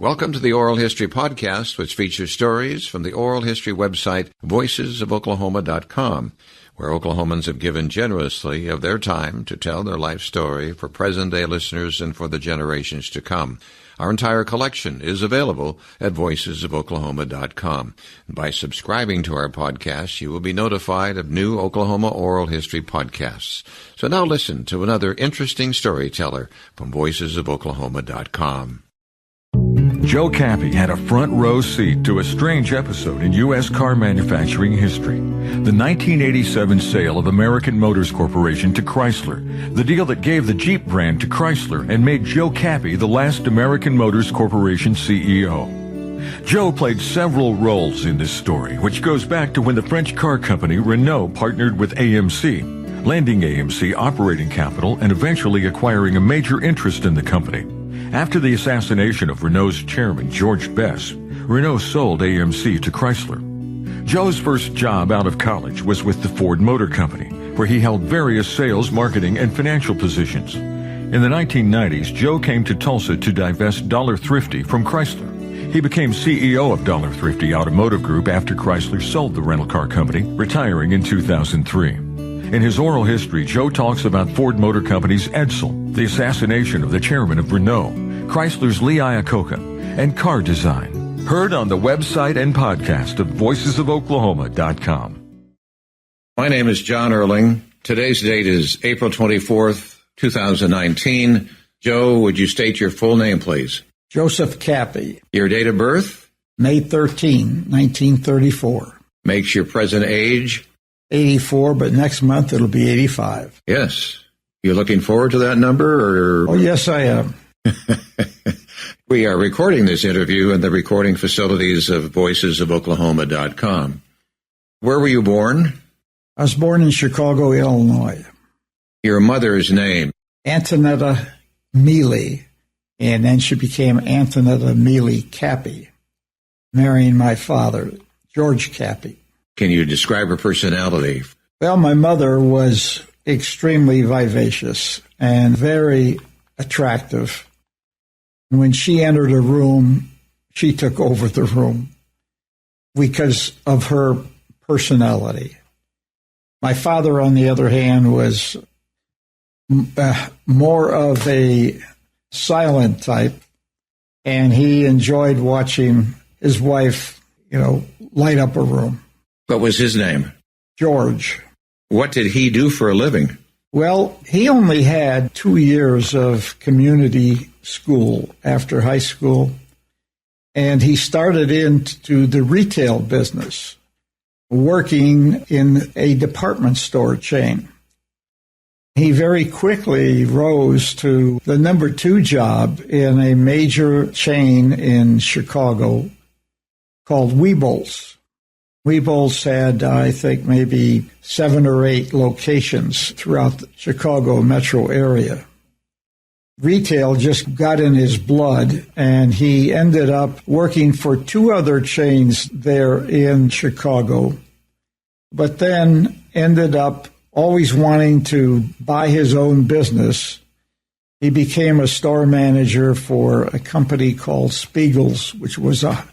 Welcome to the Oral History Podcast, which features stories from the oral history website voicesofoklahoma.com, where Oklahomans have given generously of their time to tell their life story for present-day listeners and for the generations to come. Our entire collection is available at voicesofoklahoma.com. By subscribing to our podcast, you will be notified of new Oklahoma oral history podcasts. So now listen to another interesting storyteller from voicesofoklahoma.com. Joe Cappy had a front row seat to a strange episode in U.S. car manufacturing history. The 1987 sale of American Motors Corporation to Chrysler, the deal that gave the Jeep brand to Chrysler and made Joe Cappy the last American Motors Corporation CEO. Joe played several roles in this story, which goes back to when the French car company Renault partnered with AMC, lending AMC operating capital and eventually acquiring a major interest in the company. After the assassination of Renault's chairman, George Best, Renault sold AMC to Chrysler. Joe's first job out of college was with the Ford Motor Company, where he held various sales, marketing, and financial positions. In the 1990s, Joe came to Tulsa to divest Thrifty from Chrysler. He became CEO of Thrifty Automotive Group after Chrysler sold the rental car company, retiring in 2003. In his oral history, Joe talks about Ford Motor Company's Edsel, the assassination of the chairman of Renault, Chrysler's Lee Iacocca, and car design. Heard on the website and podcast of voicesofoklahoma.com. My name is John Erling. Today's date is April 24th, 2019. Joe, would you state your full name, please? Joseph Cappy. Your date of birth? May 13, 1934. Makes your present age? 84, but next month it'll be 85. Yes. You looking forward to that number? Or? Oh, yes, I am. We are recording this interview in the recording facilities of voicesofoklahoma.com. Where were you born? I was born in Chicago, Illinois. Your mother's name? Antonetta Mealy, and then she became Antonetta Mealy Cappy, marrying my father, George Cappy. Can you describe her personality? Well, my mother was extremely vivacious and very attractive. When she entered a room, she took over the room because of her personality. My father, on the other hand, was more of a silent type, and he enjoyed watching his wife, light up a room. What was his name? George. What did he do for a living? Well, he only had 2 years of community school after high school, and he started into the retail business, working in a department store chain. He very quickly rose to the number 2 job in a major chain in Chicago called Weebles. Weebles had, I think, maybe 7 or 8 locations throughout the Chicago metro area. Retail just got in his blood, and he ended up working for 2 other chains there in Chicago, but then ended up always wanting to buy his own business. He became a store manager for a company called Spiegel's, which was a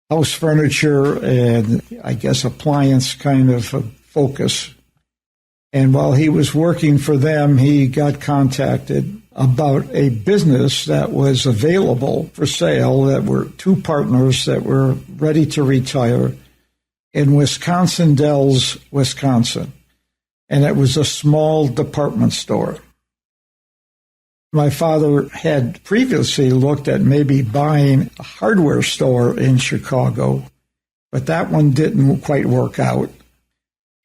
house furniture and, I guess, appliance kind of focus. And while he was working for them, he got contacted about a business that was available for sale, that were 2 partners that were ready to retire in Wisconsin Dells, Wisconsin. And it was a small department store. My father had previously looked at maybe buying a hardware store in Chicago, but that one didn't quite work out.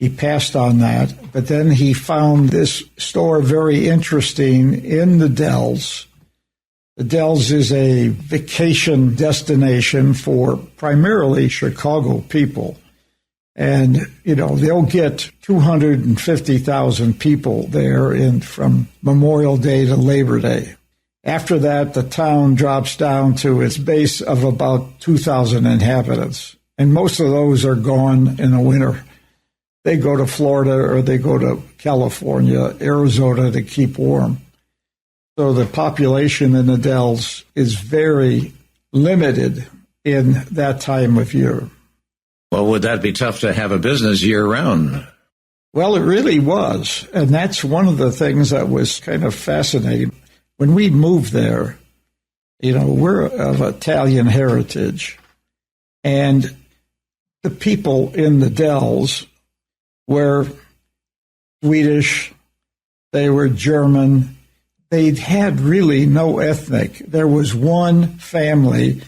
He passed on that, but then he found this store very interesting in the Dells. The Dells is a vacation destination for primarily Chicago people. And, they'll get 250,000 people there from Memorial Day to Labor Day. After that, the town drops down to its base of about 2,000 inhabitants. And most of those are gone in the winter. They go to Florida or they go to California, Arizona to keep warm. So the population in the Dells is very limited in that time of year. Well, would that be tough to have a business year-round? Well, it really was. And that's one of the things that was kind of fascinating. When we moved there, we're of Italian heritage. And the people in the Dells were Swedish, they were German. They'd had really no ethnic. There was one family.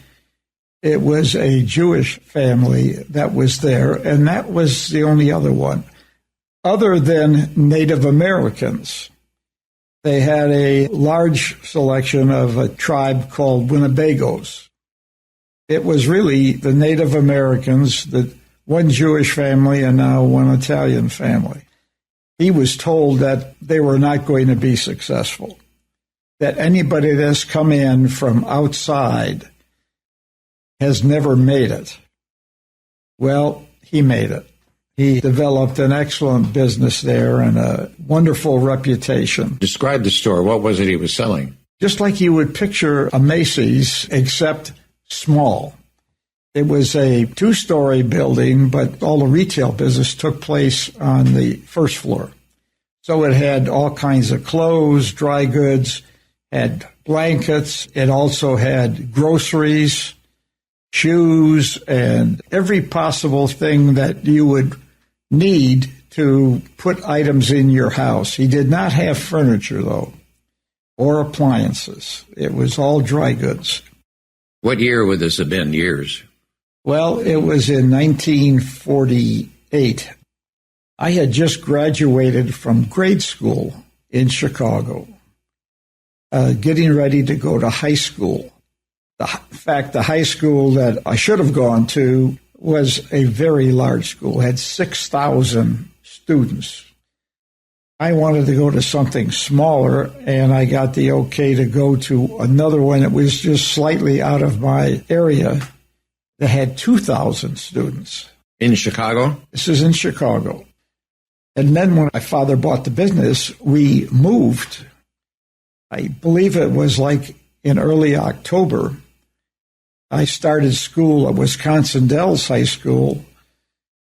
It was a Jewish family that was there, and that was the only other one. Other than Native Americans, they had a large selection of a tribe called Winnebagos. It was really the Native Americans, the one Jewish family and now one Italian family. He was told that they were not going to be successful, that anybody that's come in from outside has never made it. Well, he made it. He developed an excellent business there and a wonderful reputation. Describe the store. What was it he was selling? Just like you would picture a Macy's, except small. It was a 2-story building, but all the retail business took place on the first floor. So it had all kinds of clothes, dry goods, had blankets. It also had groceries, shoes, and every possible thing that you would need to put items in your house. He did not have furniture, though, or appliances. It was all dry goods. What year would this have been, years? Well, it was in 1948. I had just graduated from grade school in Chicago, getting ready to go to high school. In fact, the high school that I should have gone to was a very large school, had 6,000 students. I wanted to go to something smaller, and I got the okay to go to another one that was just slightly out of my area that had 2,000 students. In Chicago? This is in Chicago. And then when my father bought the business, we moved. I believe it was like in early October. I started school at Wisconsin Dells High School.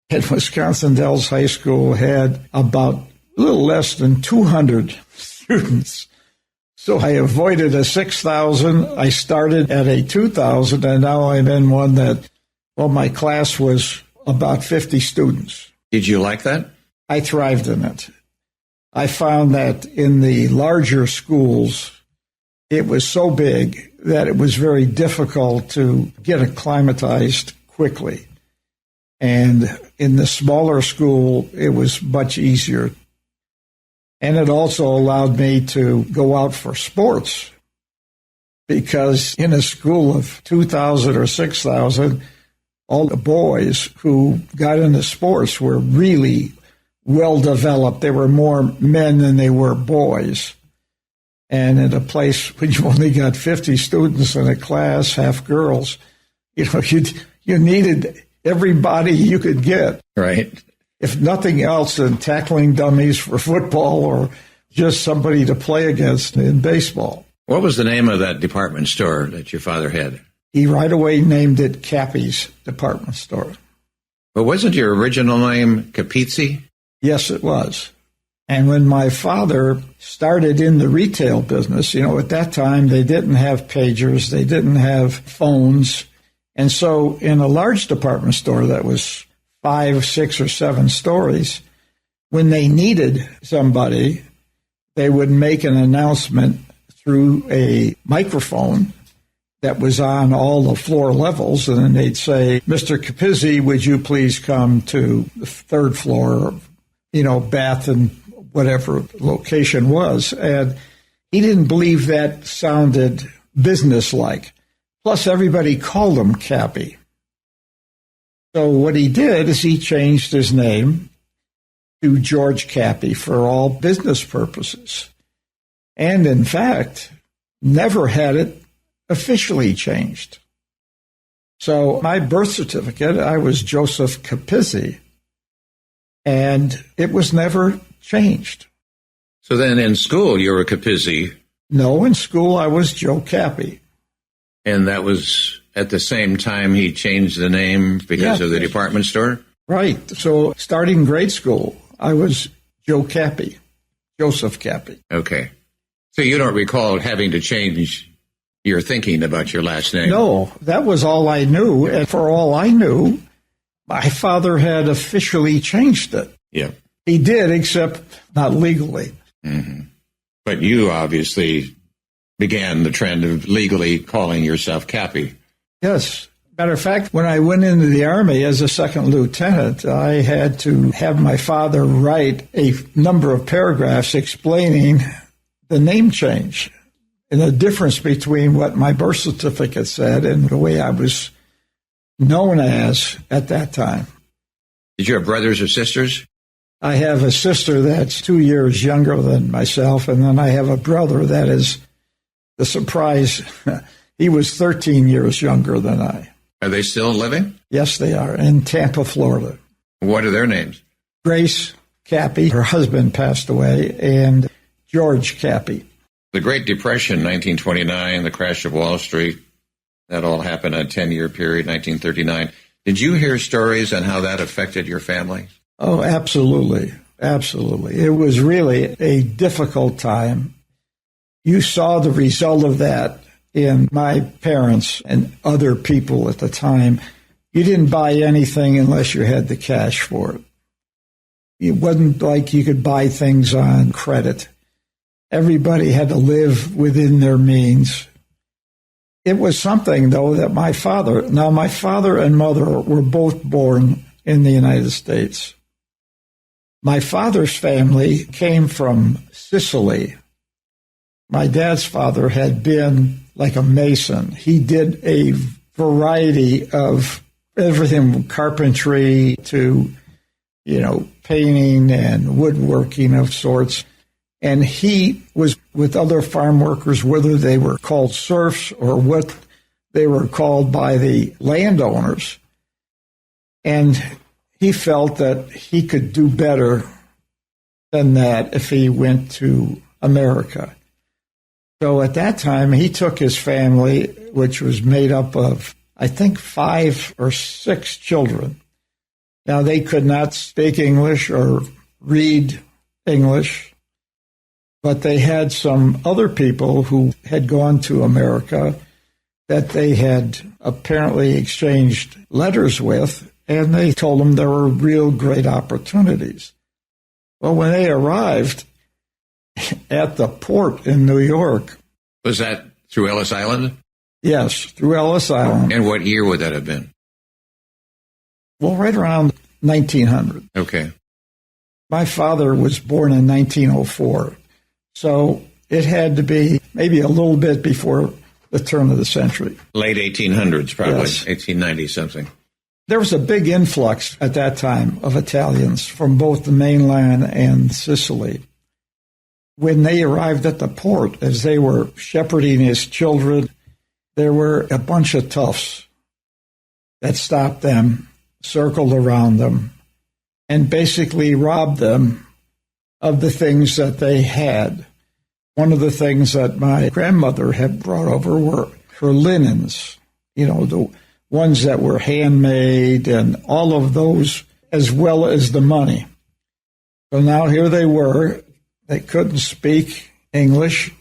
And Wisconsin Dells High School had about a little less than 200 students. So I avoided a 6,000. I started at a 2,000, and now I'm in one that, my class was about 50 students. Did you like that? I thrived in it. I found that in the larger schools, it was so big that it was very difficult to get acclimatized quickly. And in the smaller school, it was much easier. And it also allowed me to go out for sports, because in a school of 2,000 or 6,000, all the boys who got into sports were really well developed. They were more men than they were boys. And in a place when you only got 50 students in a class, half girls, you needed everybody you could get. Right. If nothing else, than tackling dummies for football or just somebody to play against in baseball. What was the name of that department store that your father had? He right away named it Cappy's Department Store. But wasn't your original name Capizzi? Yes, it was. And when my father started in the retail business, at that time they didn't have pagers, they didn't have phones. And so in a large department store that was 5, 6, or 7 stories, when they needed somebody, they would make an announcement through a microphone that was on all the floor levels, and then they'd say, "Mr. Capizzi, would you please come to the 3rd floor, Bath and whatever location was." And he didn't believe that sounded businesslike. Plus, everybody called him Cappy. So what he did is he changed his name to George Cappy for all business purposes. And in fact, never had it officially changed. So my birth certificate, I was Joseph Capizzi, and it was never changed. So then in school, you were Capizzi. No, in school, I was Joe Cappy. And that was at the same time he changed the name because of the department store? Right. So starting grade school, I was Joe Cappy, Joseph Cappy. Okay. So you don't recall having to change your thinking about your last name? No, that was all I knew. And for all I knew, my father had officially changed it. Yeah. He did, except not legally. Mm-hmm. But you obviously began the trend of legally calling yourself Cappy. Yes. Matter of fact, when I went into the Army as a second lieutenant, I had to have my father write a number of paragraphs explaining the name change and the difference between what my birth certificate said and the way I was known as at that time. Did you have brothers or sisters? I have a sister that's 2 years younger than myself, and then I have a brother that is the surprise. He was 13 years younger than I. Are they still living? Yes, they are, in Tampa, Florida. What are their names? Grace Cappy, her husband passed away, and George Cappy. The Great Depression, 1929, the crash of Wall Street, that all happened in a 10-year period, 1939. Did you hear stories on how that affected your family? Oh, absolutely. Absolutely. It was really a difficult time. You saw the result of that in my parents and other people at the time. You didn't buy anything unless you had the cash for it. It wasn't like you could buy things on credit. Everybody had to live within their means. It was something, though, that my father and mother were both born in the United States. My father's family came from Sicily. My dad's father had been like a mason. He did a variety of everything from carpentry to, painting and woodworking of sorts. And he was with other farm workers, whether they were called serfs or what they were called by the landowners. And he felt that he could do better than that if he went to America. So at that time, he took his family, which was made up of, I think, 5 or 6 children. Now, they could not speak English or read English, but they had some other people who had gone to America that they had apparently exchanged letters with, and they told them there were real great opportunities. Well, when they arrived at the port in New York. Was that through Ellis Island? Yes, through Ellis Island. And what year would that have been? Well, right around 1900. Okay. My father was born in 1904, so it had to be maybe a little bit before the turn of the century. Late 1800s, probably, yes. 1890-something. There was a big influx at that time of Italians from both the mainland and Sicily. When they arrived at the port, as they were shepherding his children, there were a bunch of toughs that stopped them, circled around them, and basically robbed them of the things that they had. One of the things that my grandmother had brought over were her linens, the ones that were handmade and all of those, as well as the money. So now here they were. They couldn't speak English.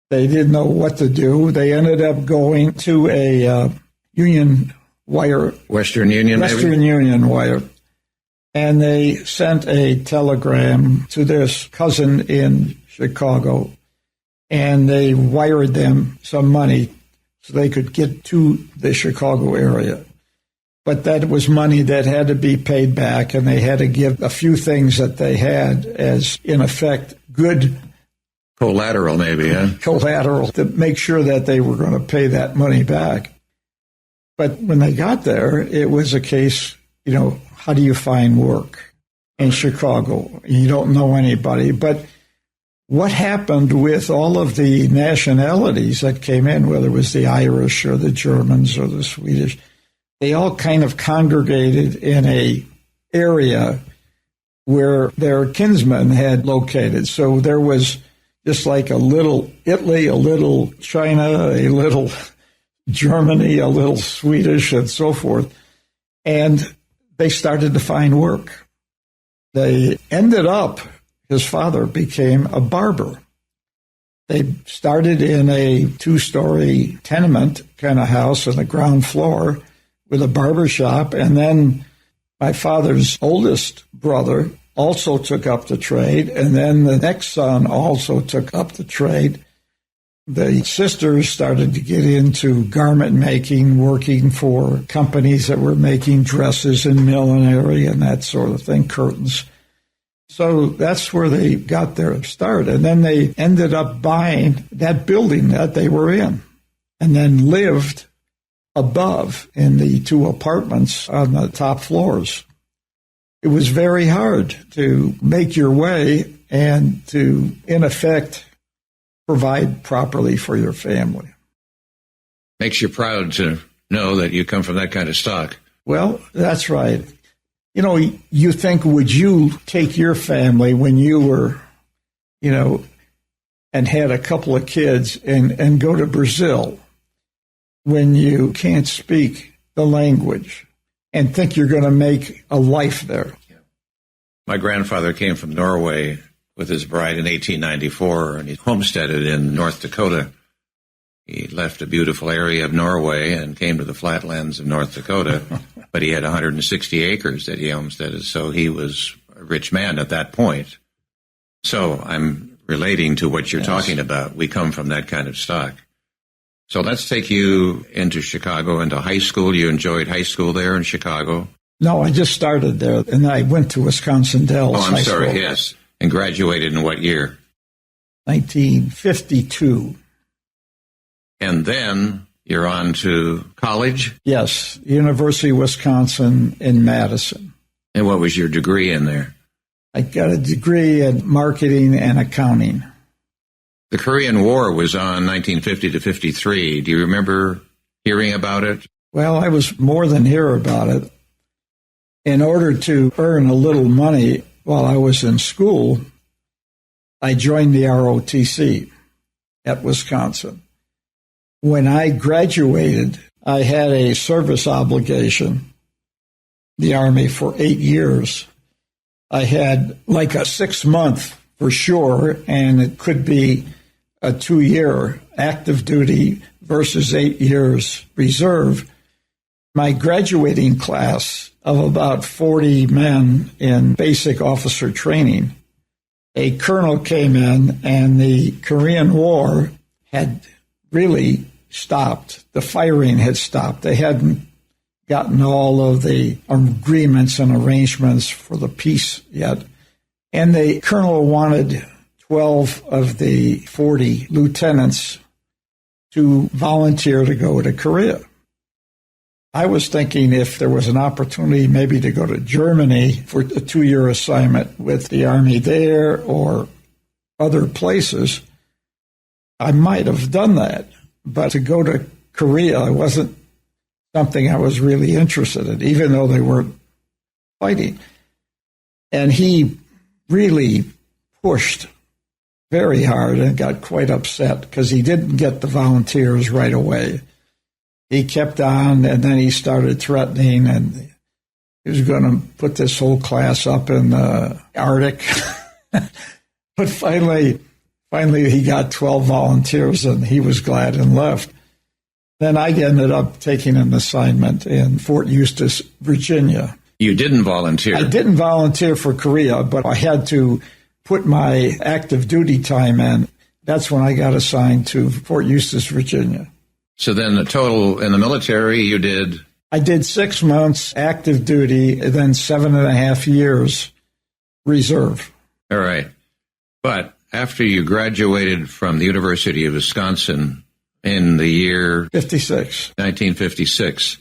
They didn't know what to do. They ended up going to a Union wire. Western Union, maybe? Western Union wire. And they sent a telegram to their cousin in Chicago, and they wired them some money so they could get to the Chicago area. But that was money that had to be paid back, and they had to give a few things that they had as, in effect, good collateral, maybe, huh? Collateral to make sure that they were going to pay that money back. But when they got there, it was a case, how do you find work in Chicago? You don't know anybody. But what happened with all of the nationalities that came in, whether it was the Irish or the Germans or the Swedish, they all kind of congregated in a area where their kinsmen had located. So there was just like a little Italy, a little China, a little Germany, a little Swedish, and so forth. And they started to find work. They ended up, his father became a barber. They started in a 2-story tenement kind of house on the ground floor with a barber shop. And then my father's oldest brother also took up the trade. And then the next son also took up the trade. The sisters started to get into garment making, working for companies that were making dresses and millinery and that sort of thing, curtains. So that's where they got their start. And then they ended up buying that building that they were in and then lived above in the 2 apartments on the top floors. It was very hard to make your way and to, in effect, provide properly for your family. Makes you proud to know that you come from that kind of stock. Well, that's right. You know, you think, would you take your family when you were, and had a couple of kids and go to Brazil when you can't speak the language and think you're going to make a life there? My grandfather came from Norway with his bride in 1894, and he homesteaded in North Dakota. He left a beautiful area of Norway and came to the flatlands of North Dakota, but he had 160 acres that he homesteaded, so he was a rich man at that point. So I'm relating to what you're talking about. We come from that kind of stock. So let's take you into Chicago, into high school. You enjoyed high school there in Chicago? No, I just started there, and I went to Wisconsin Dells. Oh, I'm sorry, yes. And graduated in what year? 1952. And then you're on to college? Yes, University of Wisconsin in Madison. And what was your degree in there? I got a degree in marketing and accounting. The Korean War was on 1950 to 53. Do you remember hearing about it? Well, I was more than hear about it. In order to earn a little money while I was in school, I joined the ROTC at Wisconsin. When I graduated, I had a service obligation, the Army, for 8 years. I had like a 6-month for sure, and it could be a 2-year active duty versus 8 years reserve. My graduating class of about 40 men in basic officer training, a colonel came in, and the Korean War had really stopped. The firing had stopped. They hadn't gotten all of the agreements and arrangements for the peace yet. And the colonel wanted 12 of the 40 lieutenants to volunteer to go to Korea. I was thinking if there was an opportunity maybe to go to Germany for a 2-year assignment with the Army there or other places, I might have done that. But to go to Korea wasn't something I was really interested in, even though they were fighting. And he really pushed very hard and got quite upset because he didn't get the volunteers right away. He kept on, and then he started threatening, and he was going to put this whole class up in the Arctic. But finally he got 12 volunteers, and he was glad and left. Then I ended up taking an assignment in Fort Eustis, Virginia. You didn't volunteer? I didn't volunteer for Korea, but I had to put my active duty time in. That's when I got assigned to Fort Eustis, Virginia. So then the total in the military you did? I did 6 months active duty, then 7.5 years reserve. All right. But after you graduated from the University of Wisconsin in the year 1956,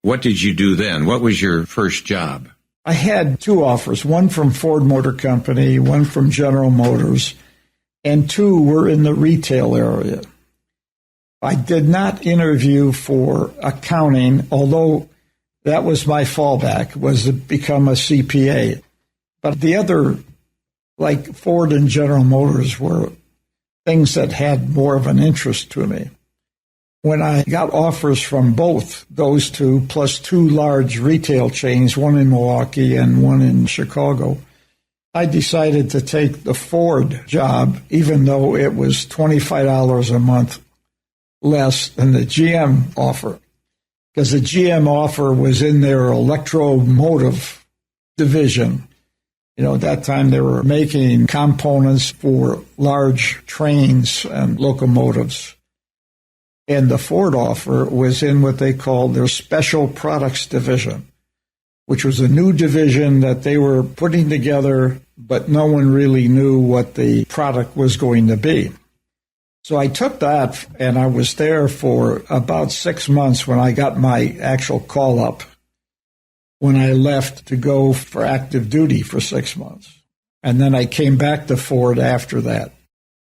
what did you do then? What was your first job? I had 2 offers, one from Ford Motor Company, one from General Motors, and 2 were in the retail area. I did not interview for accounting, although that was my fallback, was to become a CPA. But the other, like Ford and General Motors, were things that had more of an interest to me. when I got offers from both those two, plus two large retail chains, one in Milwaukee and one in Chicago, I decided to take the Ford job, even though it was $25 a month less than the GM offer, because the GM offer was in their electromotive division. At that time they were making components for large trains and locomotives. And the Ford offer was in what they called their special products division, which was a new division that they were putting together, but no one really knew what the product was going to be. So I took that, and I was there for about 6 months when I got my actual call up, when I left to go for active duty for 6 months. And then I came back to Ford after that.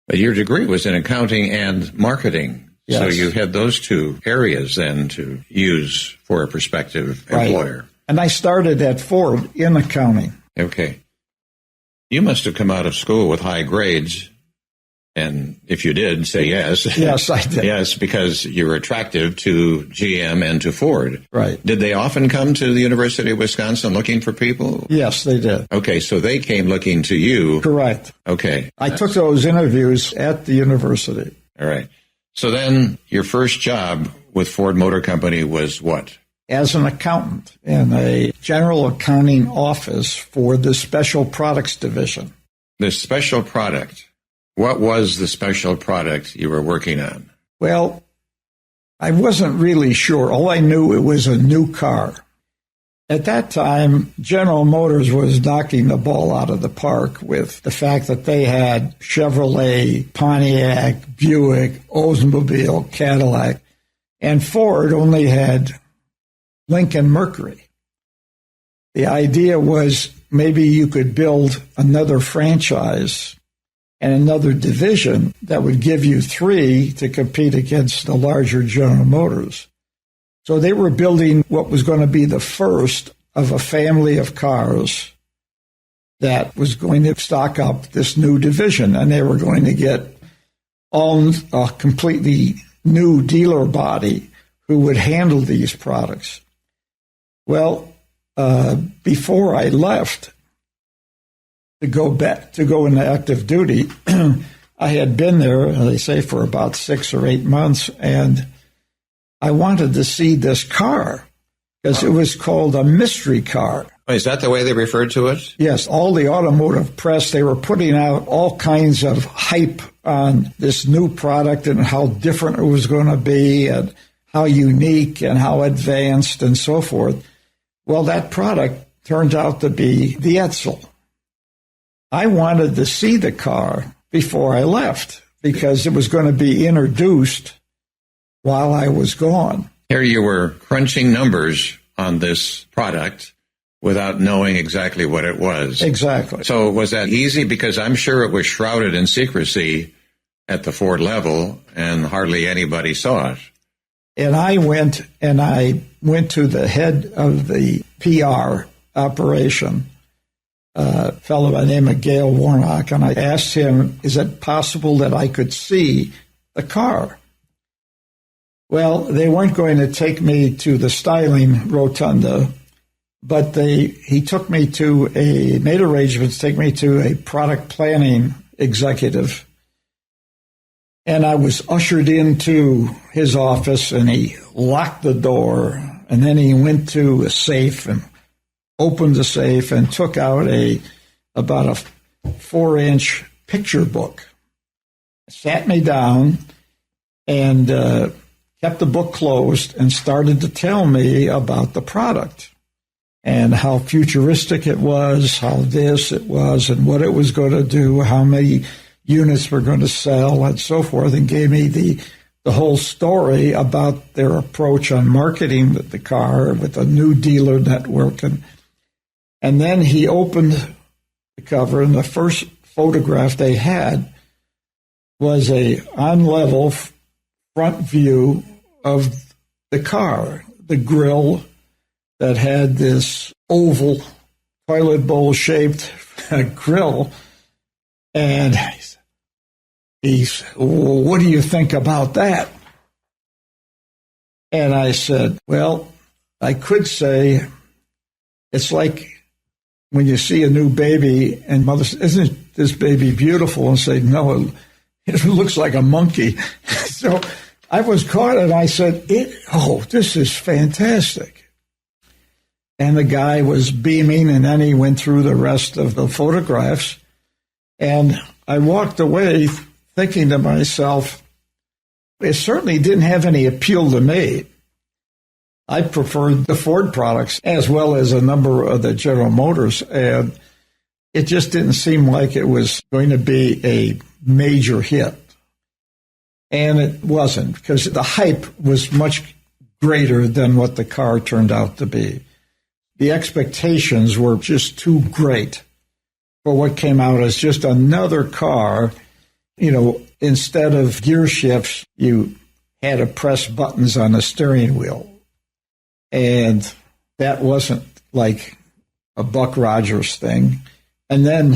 But your degree was in accounting and marketing. Yes. So you had those two areas then to use for a prospective employer. Right. And I started at Ford in accounting. Okay. You must have come out of school with high grades. And if you did, say yes. Yes, I did. Yes, because you were attractive to GM and to Ford. Right. Did they often come to the University of Wisconsin looking for people? Yes, they did. Okay, so they came looking to you. Correct. Okay. I took those interviews at the university. All right. So then your first job with Ford Motor Company was what? As an accountant in a general accounting office for the special products division. The special product. What was the special product you were working on? Well, I wasn't really sure. All I knew, it was a new car. At that time, General Motors was knocking the ball out of the park with the fact that they had Chevrolet, Pontiac, Buick, Oldsmobile, Cadillac, and Ford only had Lincoln Mercury. The idea was maybe you could build another franchise and another division that would give you three to compete against the larger General Motors. So they were building what was going to be the first of a family of cars that was going to stock up this new division, and they were going to get all a completely new dealer body who would handle these products. Well, before I left to go into active duty, I had been there, as they say, for about 6 or 8 months, and I wanted to see this car because it was called a mystery car. Is that the way they referred to it? Yes, all the automotive press, they were putting out all kinds of hype on this new product and how different it was going to be and how unique and how advanced and so forth. Well, that product turned out to be the Edsel. I wanted to see the car before I left because it was going to be introduced while I was gone. Here you were crunching numbers on this product without knowing exactly what it was. Exactly. So was that easy? Because I'm sure it was shrouded in secrecy at the Ford level and hardly anybody saw it. And I went to the head of the PR operation, a fellow by the name of Gail Warnock, and I asked him, is it possible that I could see the car? Well, they weren't going to take me to the styling rotunda, but he took me made arrangements to take me to a product planning executive. And I was ushered into his office, and he locked the door, and then he went to a safe and opened the safe and took out about a 4-inch picture book. Sat me down and kept the book closed and started to tell me about the product and how futuristic it was, how this it was, and what it was going to do, how many units were going to sell, and so forth, and gave me the whole story about their approach on marketing the car with a new dealer network. And then he opened the cover, and the first photograph they had was a on-level front view of the car, the grille that had this oval toilet bowl shaped grille. And he said, well, what do you think about that? And I said, well, I could say it's like when you see a new baby and mother says, isn't this baby beautiful? And say, no, it looks like a monkey. So I was caught and I said, this is fantastic. And the guy was beaming, and then he went through the rest of the photographs. And I walked away thinking to myself, it certainly didn't have any appeal to me. I preferred the Ford products as well as a number of the General Motors, and it just didn't seem like it was going to be a major hit. And it wasn't, because the hype was much greater than what the car turned out to be. The expectations were just too great for what came out as just another car. Instead of gear shifts, you had to press buttons on the steering wheel. And that wasn't like a Buck Rogers thing. And then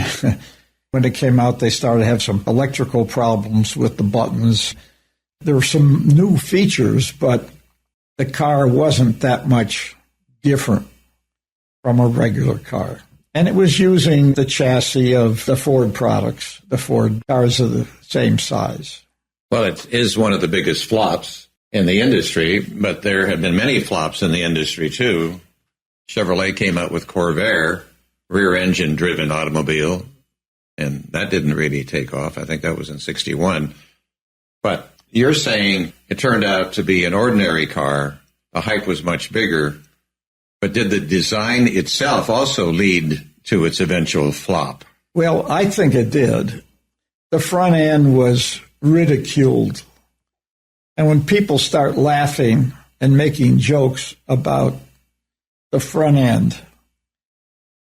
when it came out, they started to have some electrical problems with the buttons. There were some new features, but the car wasn't that much different from a regular car. And it was using the chassis of the Ford products. The Ford cars are the same size. Well, it is one of the biggest flops in the industry, but there have been many flops in the industry, too. Chevrolet came out with Corvair, rear-engine driven automobile, and that didn't really take off. I think that was in 61. But you're saying it turned out to be an ordinary car. The hype was much bigger. But did the design itself also lead to its eventual flop? Well, I think it did. The front end was ridiculed. And when people start laughing and making jokes about the front end,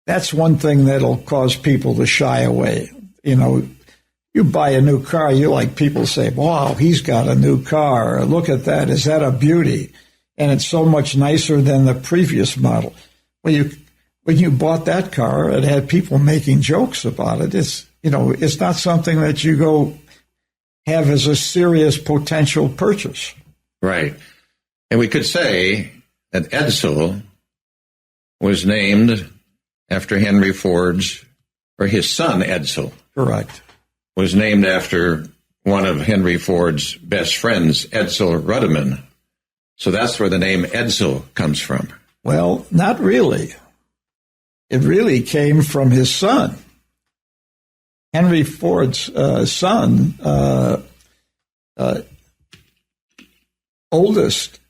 that's one thing that'll cause people to shy away. You buy a new car, you like people say, wow, he's got a new car. Look at that. Is that a beauty? And it's so much nicer than the previous model. When you bought that car, it had people making jokes about it. It's not something that you go have as a serious potential purchase. Right. And we could say that Edsel was named after Henry Ford's, or his son Edsel. Correct. Was named after one of Henry Ford's best friends, Edsel Ruddiman. So that's where the name Edsel comes from. Well, not really. It really came from his son. Henry Ford's son, oldest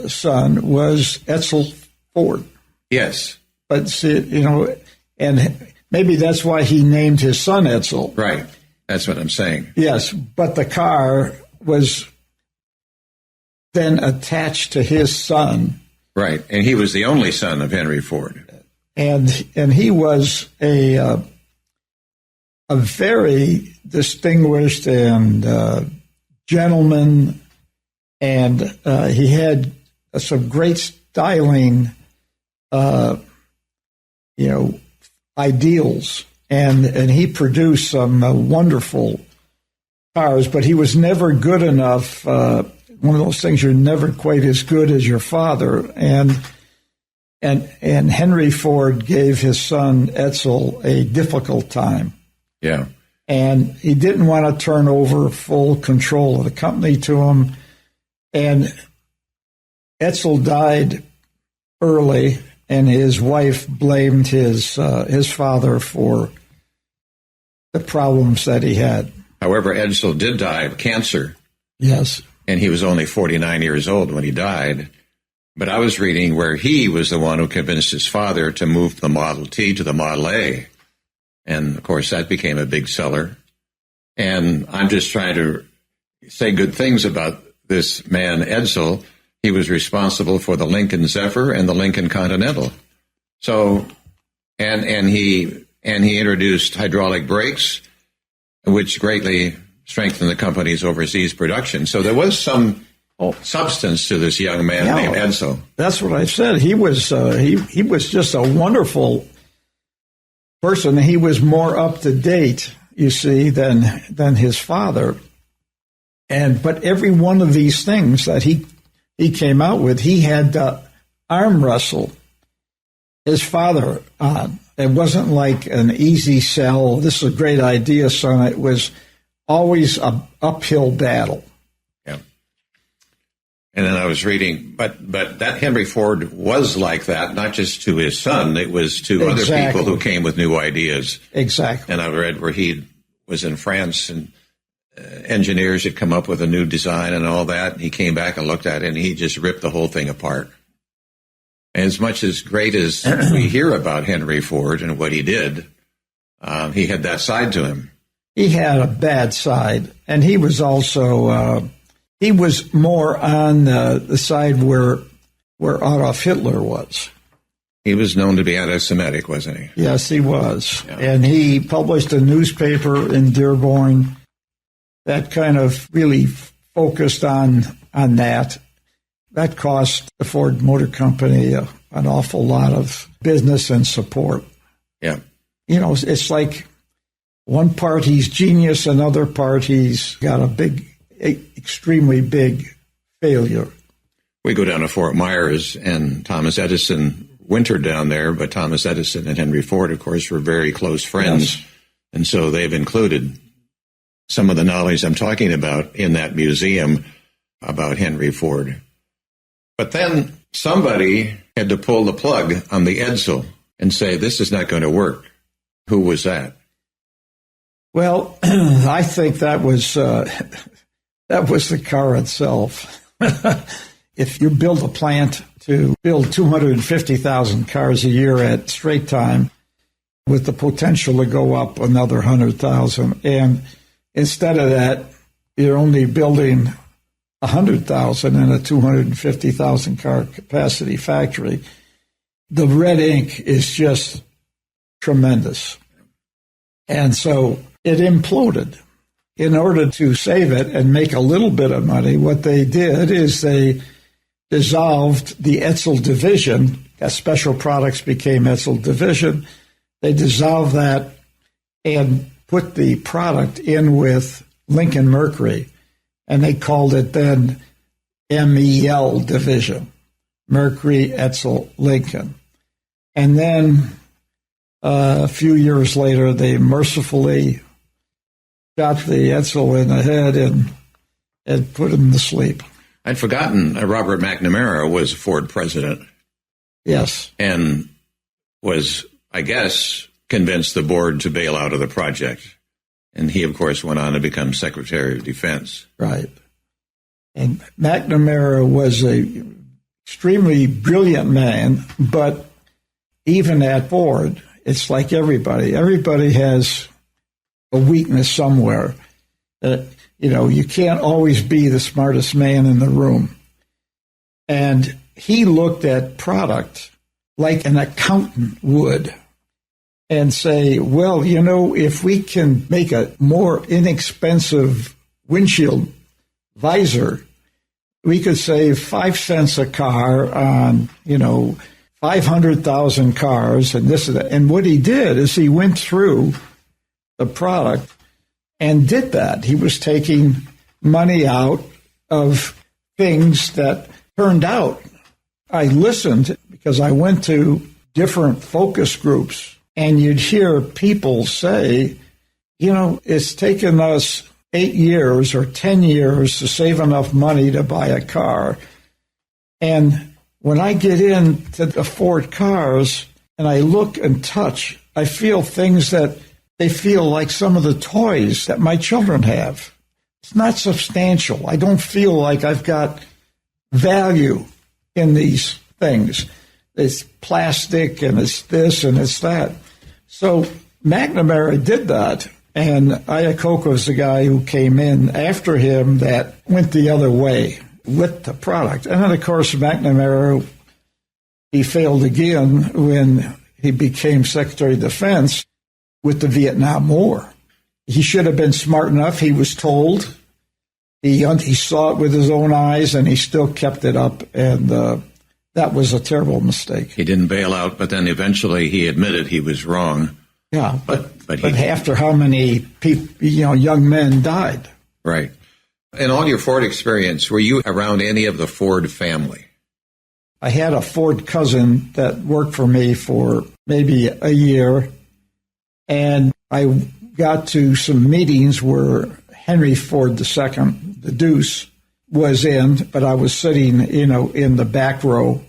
son, was Edsel Ford. Yes. But see, and maybe that's why he named his son Edsel. Right. That's what I'm saying. Yes, but the car was then attached to his son. Right, and he was the only son of Henry Ford. And he was a very distinguished and gentleman, and he had some great styling, ideals, and he produced some wonderful cars, but he was never good enough. One of those things, you're never quite as good as your father, and Henry Ford gave his son Edsel a difficult time. Yeah. And he didn't want to turn over full control of the company to him. And Edsel died early, and his wife blamed his father for the problems that he had. However, Edsel did die of cancer. Yes. And he was only 49 years old when he died. But I was reading where he was the one who convinced his father to move the Model T to the Model A. And, of course, that became a big seller. And I'm just trying to say good things about this man, Edsel. He was responsible for the Lincoln Zephyr and the Lincoln Continental. So, and he introduced hydraulic brakes, which greatly strengthened the company's overseas production. So there was some substance to this young man named Edsel. That's what I said. He was he was just a wonderful person. He was more up to date, you see, than his father. But every one of these things that he he came out with, he had to arm wrestle his father on. It wasn't like an easy sell. This is a great idea, son. It was always an uphill battle. Yeah. And then I was reading, but that Henry Ford was like that, not just to his son. It was to other people who came with new ideas. Exactly. And I read where he was in France and engineers had come up with a new design and all that. And he came back and looked at it and he just ripped the whole thing apart. As much as great as we hear about Henry Ford and what he did, he had that side to him. He had a bad side, and he was also he was more on the side where Adolf Hitler was. He was known to be anti-Semitic, wasn't he? Yes, he was, yeah. And he published a newspaper in Dearborn that kind of really focused on that. That cost the Ford Motor Company an awful lot of business and support. Yeah. You know, it's like one party's genius, another party's got extremely big failure. We go down to Fort Myers, and Thomas Edison wintered down there, but Thomas Edison and Henry Ford, of course, were very close friends. Yes. And so they've included some of the knowledge I'm talking about in that museum about Henry Ford. But then somebody had to pull the plug on the Edsel and say, this is not going to work. Who was that? Well, I think that was the car itself. If you build a plant to build 250,000 cars a year at straight time with the potential to go up another 100,000, and instead of that, you're only building 100,000 in a 250,000 car capacity factory, the red ink is just tremendous. And so it imploded. In order to save it and make a little bit of money, what they did is they dissolved the Edsel division. As Special Products became Edsel division, they dissolved that and put the product in with Lincoln Mercury. And they called it then MEL division, Mercury, Edsel, Lincoln. And then a few years later, they mercifully got the Edsel in the head and put him to sleep. I'd forgotten Robert McNamara was Ford president. Yes. And was, I guess, convinced the board to bail out of the project. And he, of course, went on to become Secretary of Defense. Right. And McNamara was an extremely brilliant man, but even at Ford, it's like everybody. Everybody has a weakness somewhere. You can't always be the smartest man in the room. And he looked at product like an accountant would. And say, well, if we can make a more inexpensive windshield visor, we could save 5 cents a car on, 500,000 cars and this and that. And what he did is he went through the product and did that. He was taking money out of things that turned out. I listened because I went to different focus groups. And you'd hear people say, it's taken us 8 years or 10 years to save enough money to buy a car. And when I get into the Ford cars and I look and touch, I feel things that they feel like some of the toys that my children have. It's not substantial. I don't feel like I've got value in these things. It's plastic and it's this and it's that. So McNamara did that, and Iacocca was the guy who came in after him that went the other way with the product. And then, of course, McNamara, he failed again when he became Secretary of Defense with the Vietnam War. He should have been smart enough. He was told. He saw it with his own eyes, and he still kept it up, and that was a terrible mistake. He didn't bail out, but then eventually he admitted he was wrong. Yeah, but after how many people, young men died? Right. In all your Ford experience, were you around any of the Ford family? I had a Ford cousin that worked for me for maybe a year, and I got to some meetings where Henry Ford II, the Deuce, was in, but I was sitting, in the back row.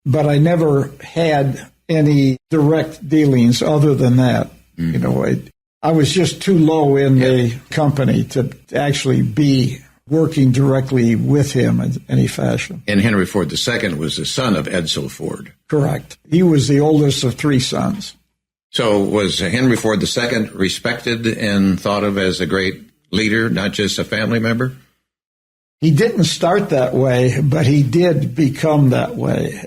But I never had any direct dealings other than that. I was just too low in the company to actually be working directly with him in any fashion. And Henry Ford II was the son of Edsel Ford. Correct. He was the oldest of three sons. So was Henry Ford II respected and thought of as a great leader, not just a family member? He didn't start that way, but he did become that way.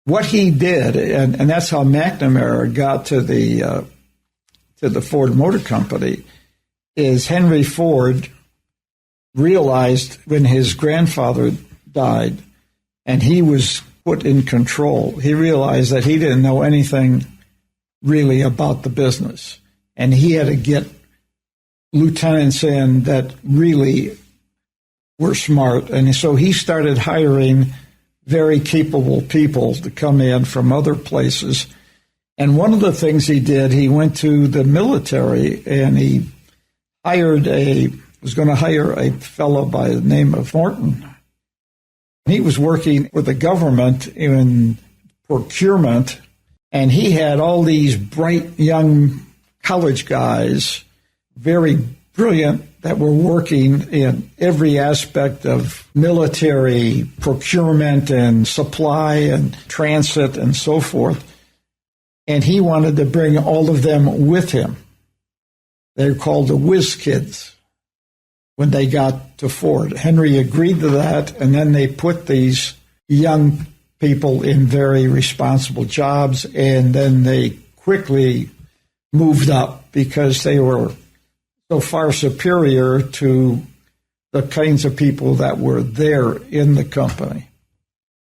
What he did, and that's how McNamara got to the Ford Motor Company, is Henry Ford realized when his grandfather died and he was put in control, he realized that he didn't know anything really about the business. And he had to get lieutenants in that really were smart. And so he started hiring very capable people to come in from other places. And one of the things he did, he went to the military and he was going to hire a fellow by the name of Thornton. He was working with the government in procurement, and he had all these bright young college guys, very brilliant, that were working in every aspect of military procurement and supply and transit and so forth. And he wanted to bring all of them with him. They're called the whiz kids when they got to Ford. Henry agreed to that, and then they put these young people in very responsible jobs, and then they quickly moved up because they were so far superior to the kinds of people that were there in the company.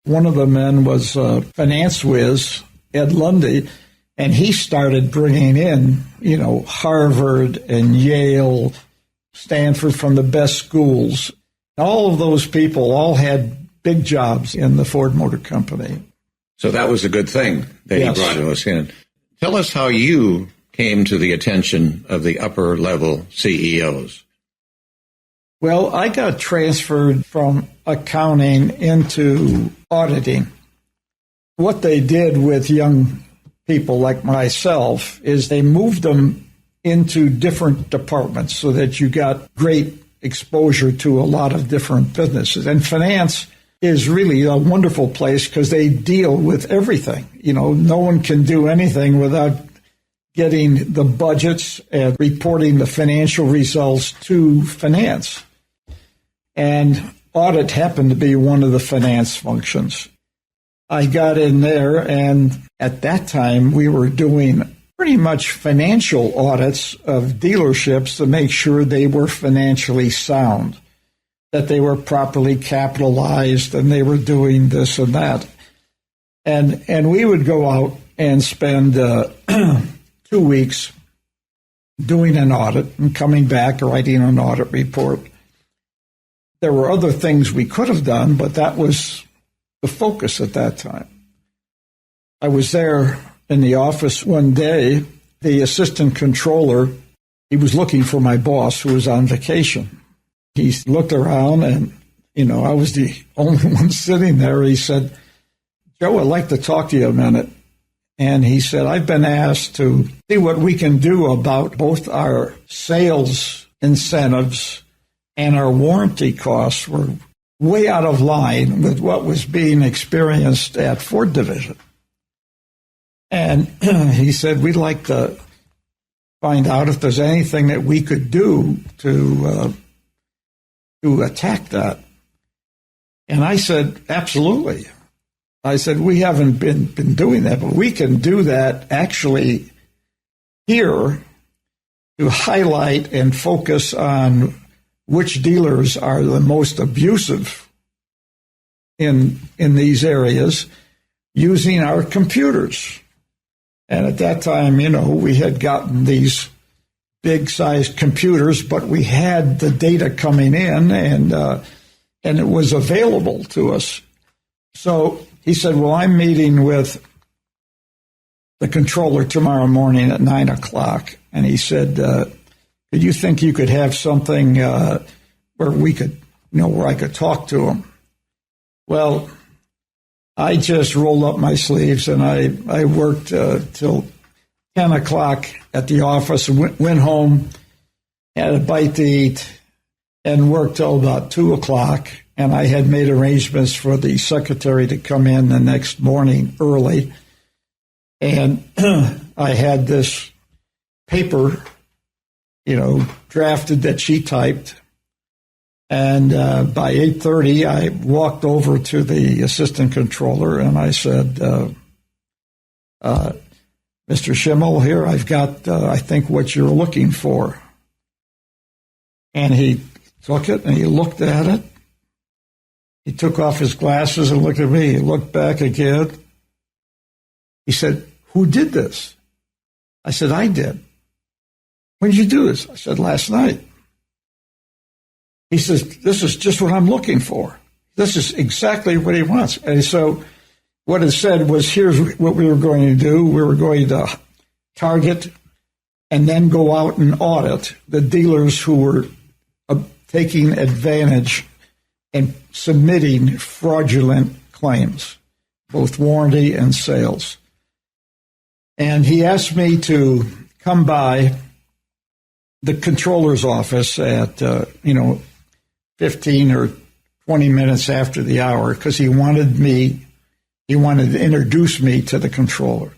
One of the men was a finance whiz, Ed Lundy, and he started bringing in, Harvard and Yale, Stanford, from the best schools. All of those people all had big jobs in the Ford Motor Company. So that was a good thing that Yes. he brought us in. Tell us how you came to the attention of the upper level CEOs. Well, I got transferred from accounting into auditing. What they did with young people like myself is they moved them into different departments so that you got great exposure to a lot of different businesses. And finance is really a wonderful place because they deal with everything. No one can do anything without getting the budgets and reporting the financial results to finance. And audit happened to be one of the finance functions. I got in there, and at that time, we were doing pretty much financial audits of dealerships to make sure they were financially sound, that they were properly capitalized, and they were doing this and that. And we would go out and spend 2 weeks doing an audit and coming back, writing an audit report. There were other things we could have done, but that was the focus at that time. I was there in the office one day. The assistant controller, he was looking for my boss who was on vacation. He looked around and, I was the only one sitting there. He said, "Joe, I'd like to talk to you a minute." And he said, "I've been asked to see what we can do about both our sales incentives and our warranty costs were way out of line with what was being experienced at Ford Division." And he said, "We'd like to find out if there's anything that we could do to attack that." And I said, "Absolutely." I said, "We haven't been doing that, but we can do that actually here to highlight and focus on which dealers are the most abusive in these areas using our computers." And at that time, we had gotten these big-sized computers, but we had the data coming in, and it was available to us. So he said, well, I'm meeting with the controller tomorrow morning at 9 o'clock. And he said, do you think you could have something where we could, where I could talk to him? Well, I just rolled up my sleeves and I worked till 10 o'clock at the office, went home, had a bite to eat, and worked till about 2 o'clock. And I had made arrangements for the secretary to come in the next morning early. And I had this paper, drafted that she typed. And by 8:30, I walked over to the assistant controller and I said, Mr. Schimmel, here, I've got, I think, what you're looking for. And he took it and he looked at it. He took off his glasses and looked at me. He looked back again. He said, who did this? I said, I did. When did you do this? I said, last night. He says, this is just what I'm looking for. This is exactly what he wants. And so what it said was, here's what we were going to do. We were going to target and then go out and audit the dealers who were taking advantage and submitting fraudulent claims, both warranty and sales. And he asked me to come by the controller's office at, 15 or 20 minutes after the hour because he wanted to introduce me to the controller.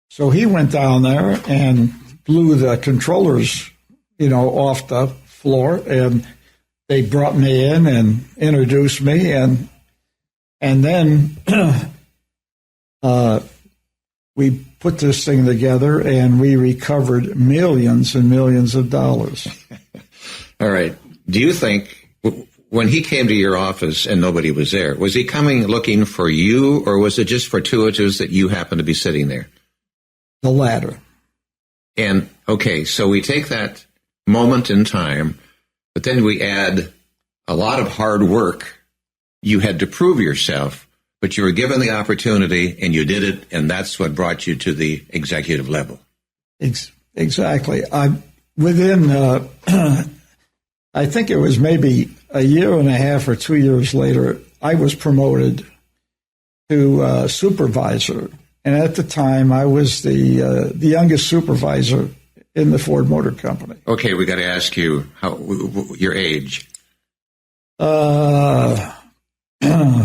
So he went down there and blew the controllers, off the floor, and they brought me in and introduced me, and then we put this thing together, and we recovered millions and millions of dollars. All right. Do you think when he came to your office and nobody was there, was he coming looking for you, or was it just fortuitous that you happened to be sitting there? The latter. And, okay, so we take that moment in time, but then we add a lot of hard work. You had to prove yourself, but you were given the opportunity and you did it, and that's what brought you to the executive level. Exactly. Within, I think it was maybe a year and a half or 2 years later, I was promoted to supervisor. And at the time, I was the youngest supervisor in the Ford Motor Company. Okay, we got to ask you your age.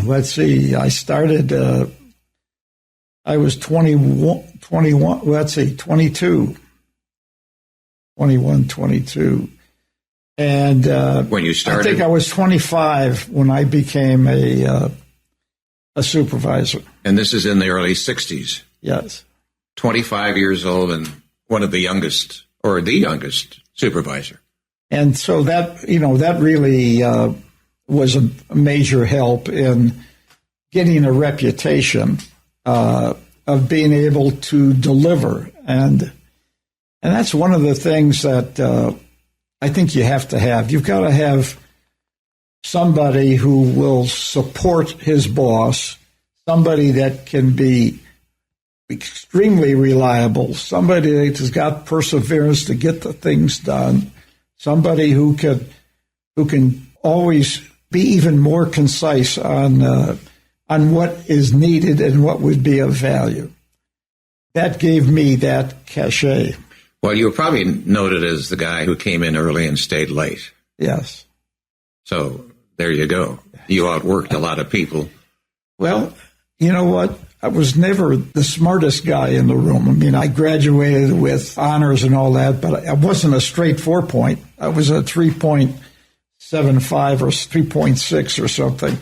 Let's see. I started. I was 21. Let's see, 22. 21, 22. And when you started, I think I was 25 when I became a supervisor. And this is in the early 60s. Yes. 25 years old and one of the youngest, or the youngest supervisor. And so that, that really was a major help in getting a reputation of being able to deliver. And that's one of the things that I think you have to have. You've got to have somebody who will support his boss, somebody that can be extremely reliable, somebody that has got perseverance to get the things done, somebody who can always be even more concise on what is needed and what would be of value. That gave me that cachet. Well, you were probably noted as the guy who came in early and stayed late. Yes. So there you go. You outworked a lot of people. Well, you know what? I was never the smartest guy in the room. I mean, I graduated with honors and all that, but I wasn't a straight 4-point. I was a 3.75 or 3.6 or something.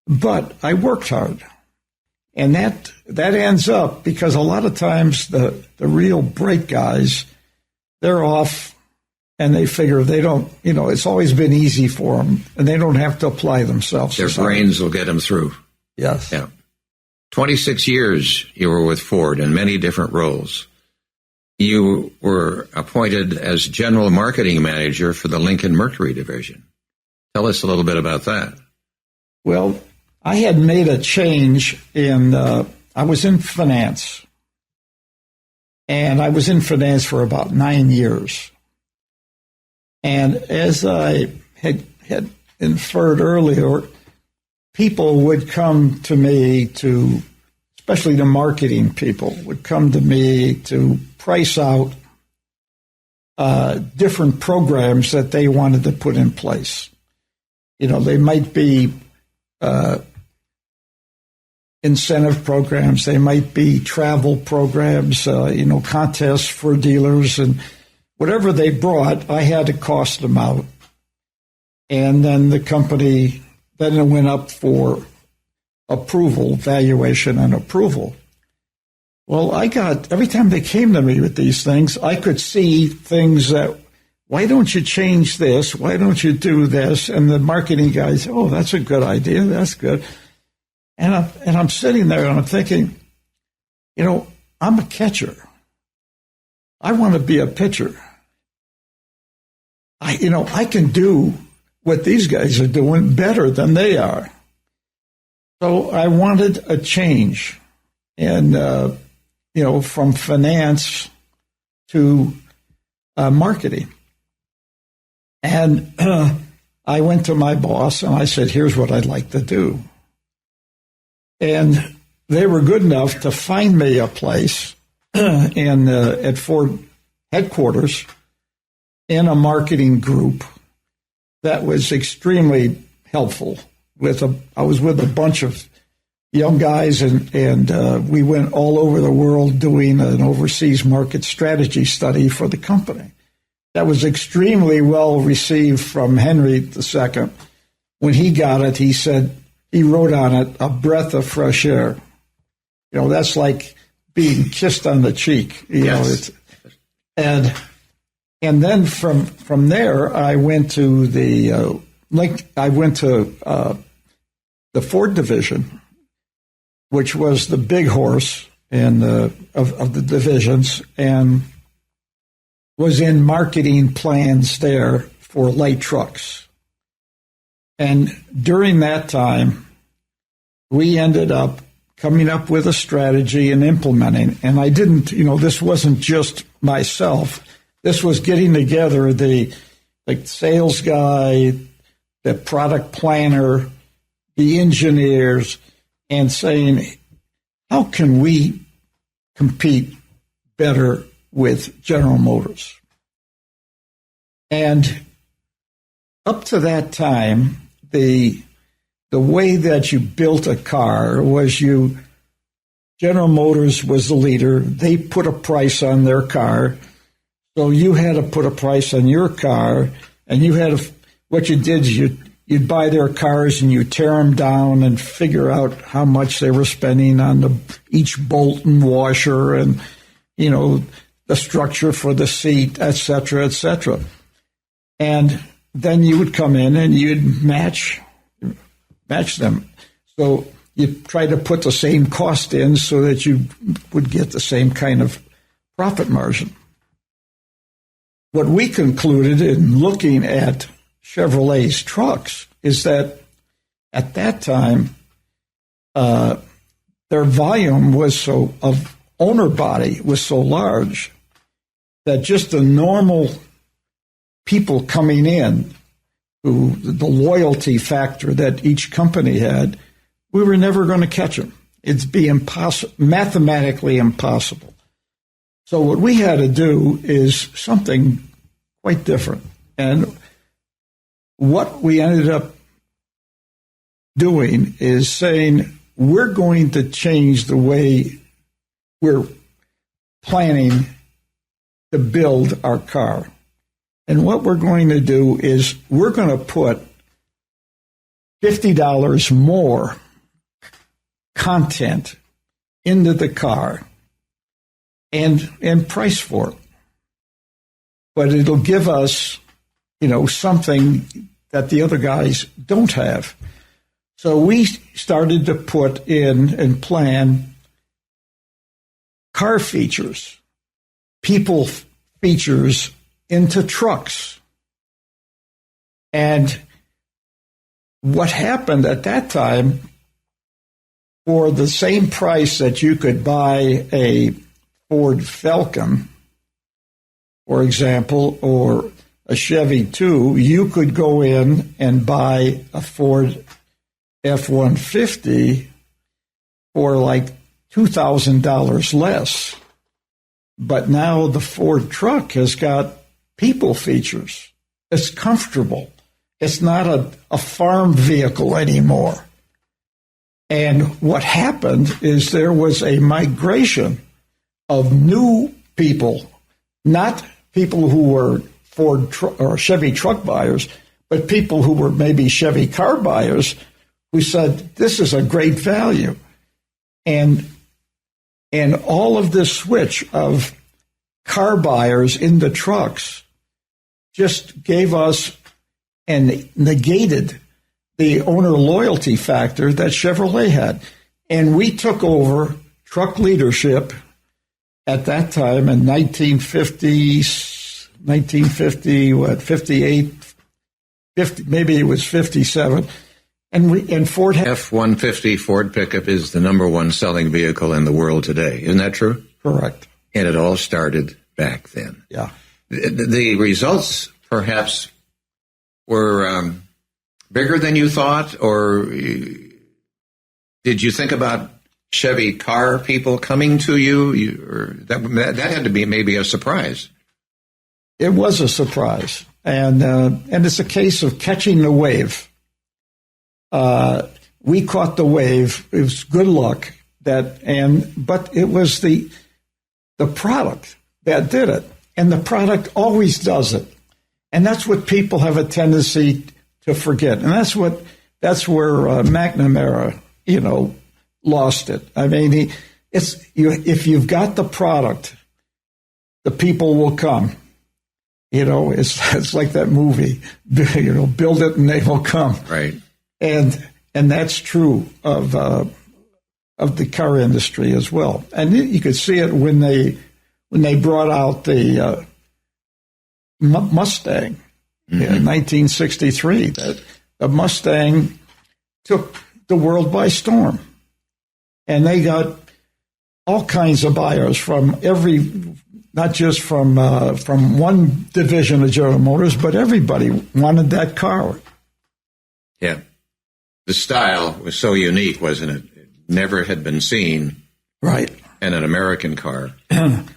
But I worked hard. And that ends up, because a lot of times the real bright guys, they're off and they figure they don't, it's always been easy for them and they don't have to apply themselves. Their brains will get them through. Yes. Yeah. 26 years you were with Ford in many different roles. you were appointed as general marketing manager for the Lincoln Mercury division. Tell us a little bit about that. Well, I had made a change I was in finance. And I was in finance for about 9 years. And as I had inferred earlier, people would come to me especially the marketing people, would come to me to price out different programs that they wanted to put in place. They might be incentive programs, they might be travel programs, contests for dealers, and whatever they brought, I had to cost them out. And then the company, then it went up for approval, valuation and approval. Well, every time they came to me with these things, I could see things that, why don't you change this? Why don't you do this? And the marketing guys, oh, that's a good idea. That's good. And I'm sitting there and I'm thinking, I'm a catcher. I want to be a pitcher. I can do what these guys are doing better than they are. So I wanted a change, and from finance to marketing. And I went to my boss and I said, "Here's what I'd like to do." And they were good enough to find me a place at Ford headquarters in a marketing group that was extremely helpful. I was with a bunch of young guys, and we went all over the world doing an overseas market strategy study for the company. That was extremely well received from Henry II. When he got it, he said, he wrote on it, "A breath of fresh air." That's like being kissed on the cheek. Yes. And then from there, I went to the Ford division, which was the big horse of the divisions, and was in marketing plans there for light trucks. And during that time, we ended up coming up with a strategy and implementing. And I didn't, this wasn't just myself. This was getting together the sales guy, the product planner, the engineers, and saying, how can we compete better with General Motors? And up to that time, the way that you built a car was General Motors was the leader. They put a price on their car. So you had to put a price on your car, and what you did is you'd buy their cars and you tear them down and figure out how much they were spending on each bolt and washer and, the structure for the seat, et cetera, et cetera. And then you would come in and you'd match them. So you try to put the same cost in so that you would get the same kind of profit margin. What we concluded in looking at Chevrolet's trucks is that at that time, their volume of owner body was so large that just the normal people coming in, who the loyalty factor that each company had, we were never going to catch them. It'd be mathematically impossible. So what we had to do is something quite different. And what we ended up doing is saying, we're going to change the way we're planning to build our car. And what we're going to do is we're going to put $50 more content into the car and price for it. But it'll give us, something that the other guys don't have. So we started to put in and plan car features, people features into trucks. And what happened at that time, for the same price that you could buy a Ford Falcon, for example, or a Chevy 2, you could go in and buy a Ford F-150 for like $2,000 less. But now the Ford truck has got people features. It's comfortable. It's not a farm vehicle anymore. And what happened is there was a migration of new people, not people who were Ford or Chevy truck buyers, but people who were maybe Chevy car buyers who said, this is a great value. And all of this switch of car buyers into trucks just gave us and negated the owner loyalty factor that Chevrolet had. And we took over truck leadership at that time in 58, 50, maybe it was 57. And Ford had F-150 Ford pickup is the number one selling vehicle in the world today. Isn't that true? Correct. And it all started back then. Yeah. The results perhaps were bigger than you thought, or did you think about Chevy car people coming to you? Or that had to be maybe a surprise. It was a surprise, and it's a case of catching the wave. We caught the wave. It was good luck but it was the product that did it, and the product always does it, and that's what people have a tendency to forget, and that's where McNamara, lost it. I mean, if you've got the product, the people will come. It's like that movie, build it and they will come. Right. And that's true of the car industry as well. And you could see it when they brought out the Mustang in 1963. The Mustang took the world by storm, and they got all kinds of buyers from not just from one division of General Motors, but everybody wanted that car. Yeah. The style was so unique, wasn't it? It never had been seen. Right. In an American car. And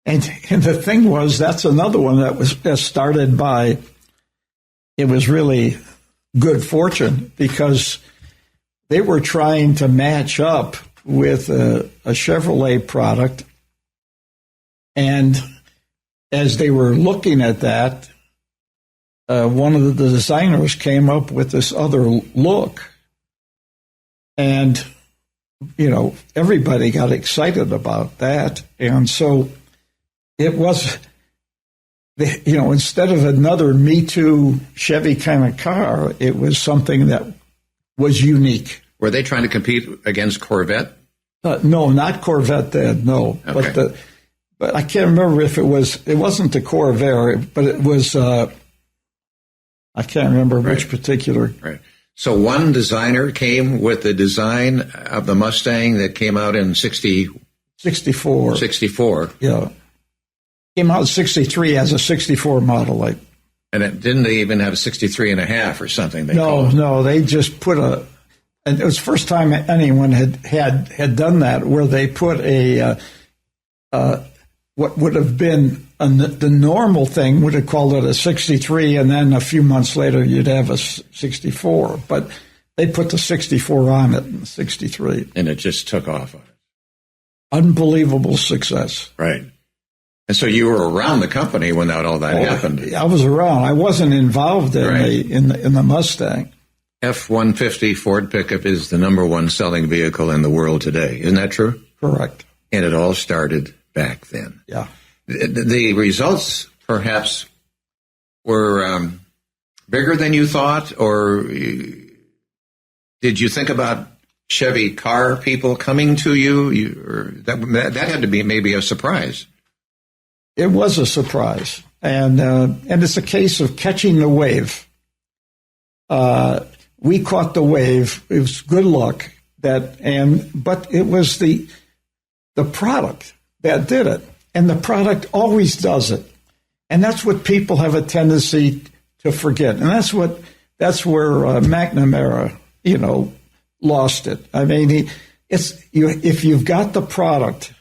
the thing was, that's another one that started by, it was really good fortune, because they were trying to match up with a Chevrolet product. And as they were looking at that, one of the designers came up with this other look. And, everybody got excited about that. And so it was, instead of another Me Too Chevy kind of car, it was something that was unique. Were they trying to compete against Corvette? No, not Corvette then, no. Okay. But I can't remember if it wasn't the Corvair, but it was, I can't remember which particular. Right. So one designer came with the design of the Mustang that came out in 64. 64. Yeah. Came out in 63 as a 64 model. And it didn't even have a 63 and a half or something. No, they just put and it was the first time anyone had done that, where they put what would have been the normal thing would have called it a 63, and then a few months later you'd have a 64. But they put the 64 on it in 63. And it just took off on it. Unbelievable success. Right. And so you were around the company when all that happened. I was around. I wasn't involved in the Mustang. F-150 Ford pickup is the number one selling vehicle in the world today. Isn't that true? Correct. And it all started back then. Yeah. The results perhaps were bigger than you thought, or did you think about Chevy car people coming to you? Or that had to be maybe a surprise. It was a surprise, and it's a case of catching the wave. We caught the wave. It was good luck but it was the product that did it, and the product always does it, and that's what people have a tendency to forget, and that's where McNamara, lost it. I mean, if you've got the product,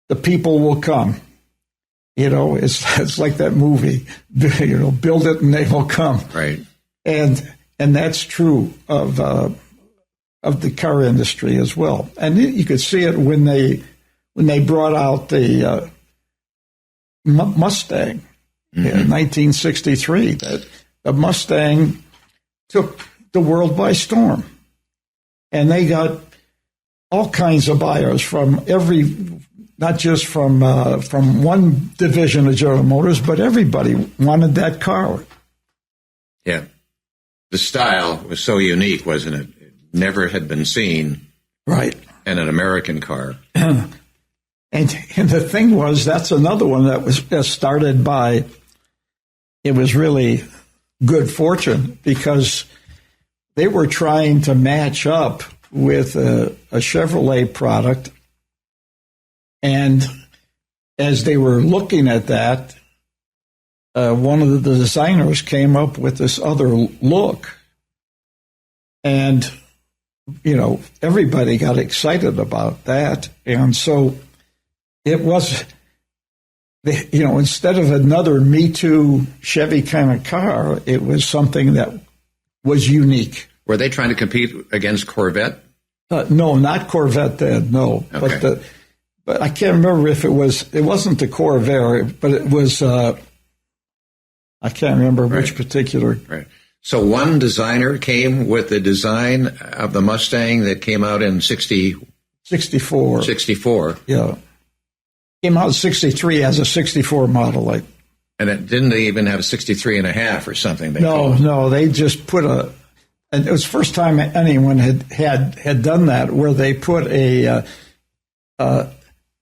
the people will come. It's like that movie, build it and they will come. Right. And that's true of the car industry as well. And you could see it when they brought out the Mustang in 1963. The Mustang took the world by storm, and they got all kinds of buyers from not just from one division of General Motors, but everybody wanted that car. Yeah. The style was so unique, wasn't it? It never had been seen. Right. In an American car. And the thing was, that's another one that was started by, it was really good fortune, because they were trying to match up with a Chevrolet product. And as they were looking at that, one of the designers came up with this other look. And, everybody got excited about that. And so it was, instead of another Me Too Chevy kind of car, it was something that was unique. Were they trying to compete against Corvette? No, not Corvette then, no. Okay. But I can't remember if it wasn't the Corvair, but it was, I can't remember which particular. Right. So one designer came with the design of the Mustang that came out in 64. 64. Yeah. Came out in 63 as a 64 model. And it didn't even have a 63 and a half or something. No, they just put and it was the first time anyone had done that, where they put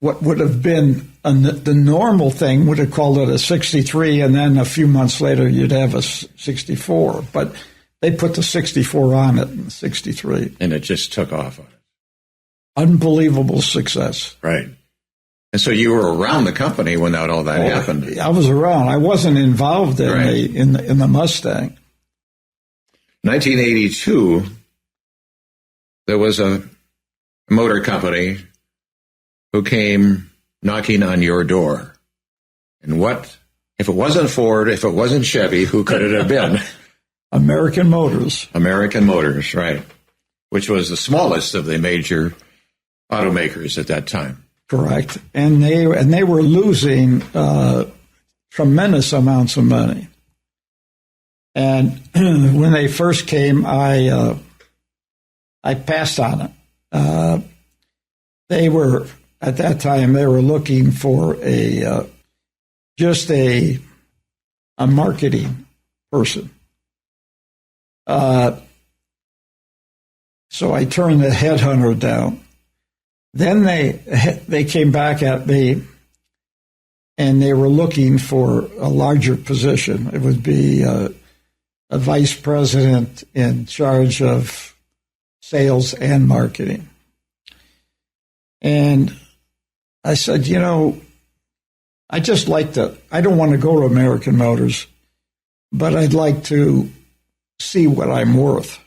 what would have been the normal thing would have called it a 63, and then a few months later you'd have a 64. But they put the 64 on it in 63. And it just took off on it. Unbelievable success. Right. And so you were around the company when all that happened. I was around. I wasn't involved in the Mustang. 1982, there was a motor company who came knocking on your door. And if it wasn't Ford, if it wasn't Chevy, who could it have been? American Motors. American Motors, right. Which was the smallest of the major automakers at that time. Correct. And they were losing tremendous amounts of money. And when they first came, I passed on it. They were, at that time, they were looking for just a marketing person. So I turned the headhunter down. Then they came back at me, and they were looking for a larger position. It would be a vice president in charge of sales and marketing. And I said, I don't want to go to American Motors, but I'd like to see what I'm worth.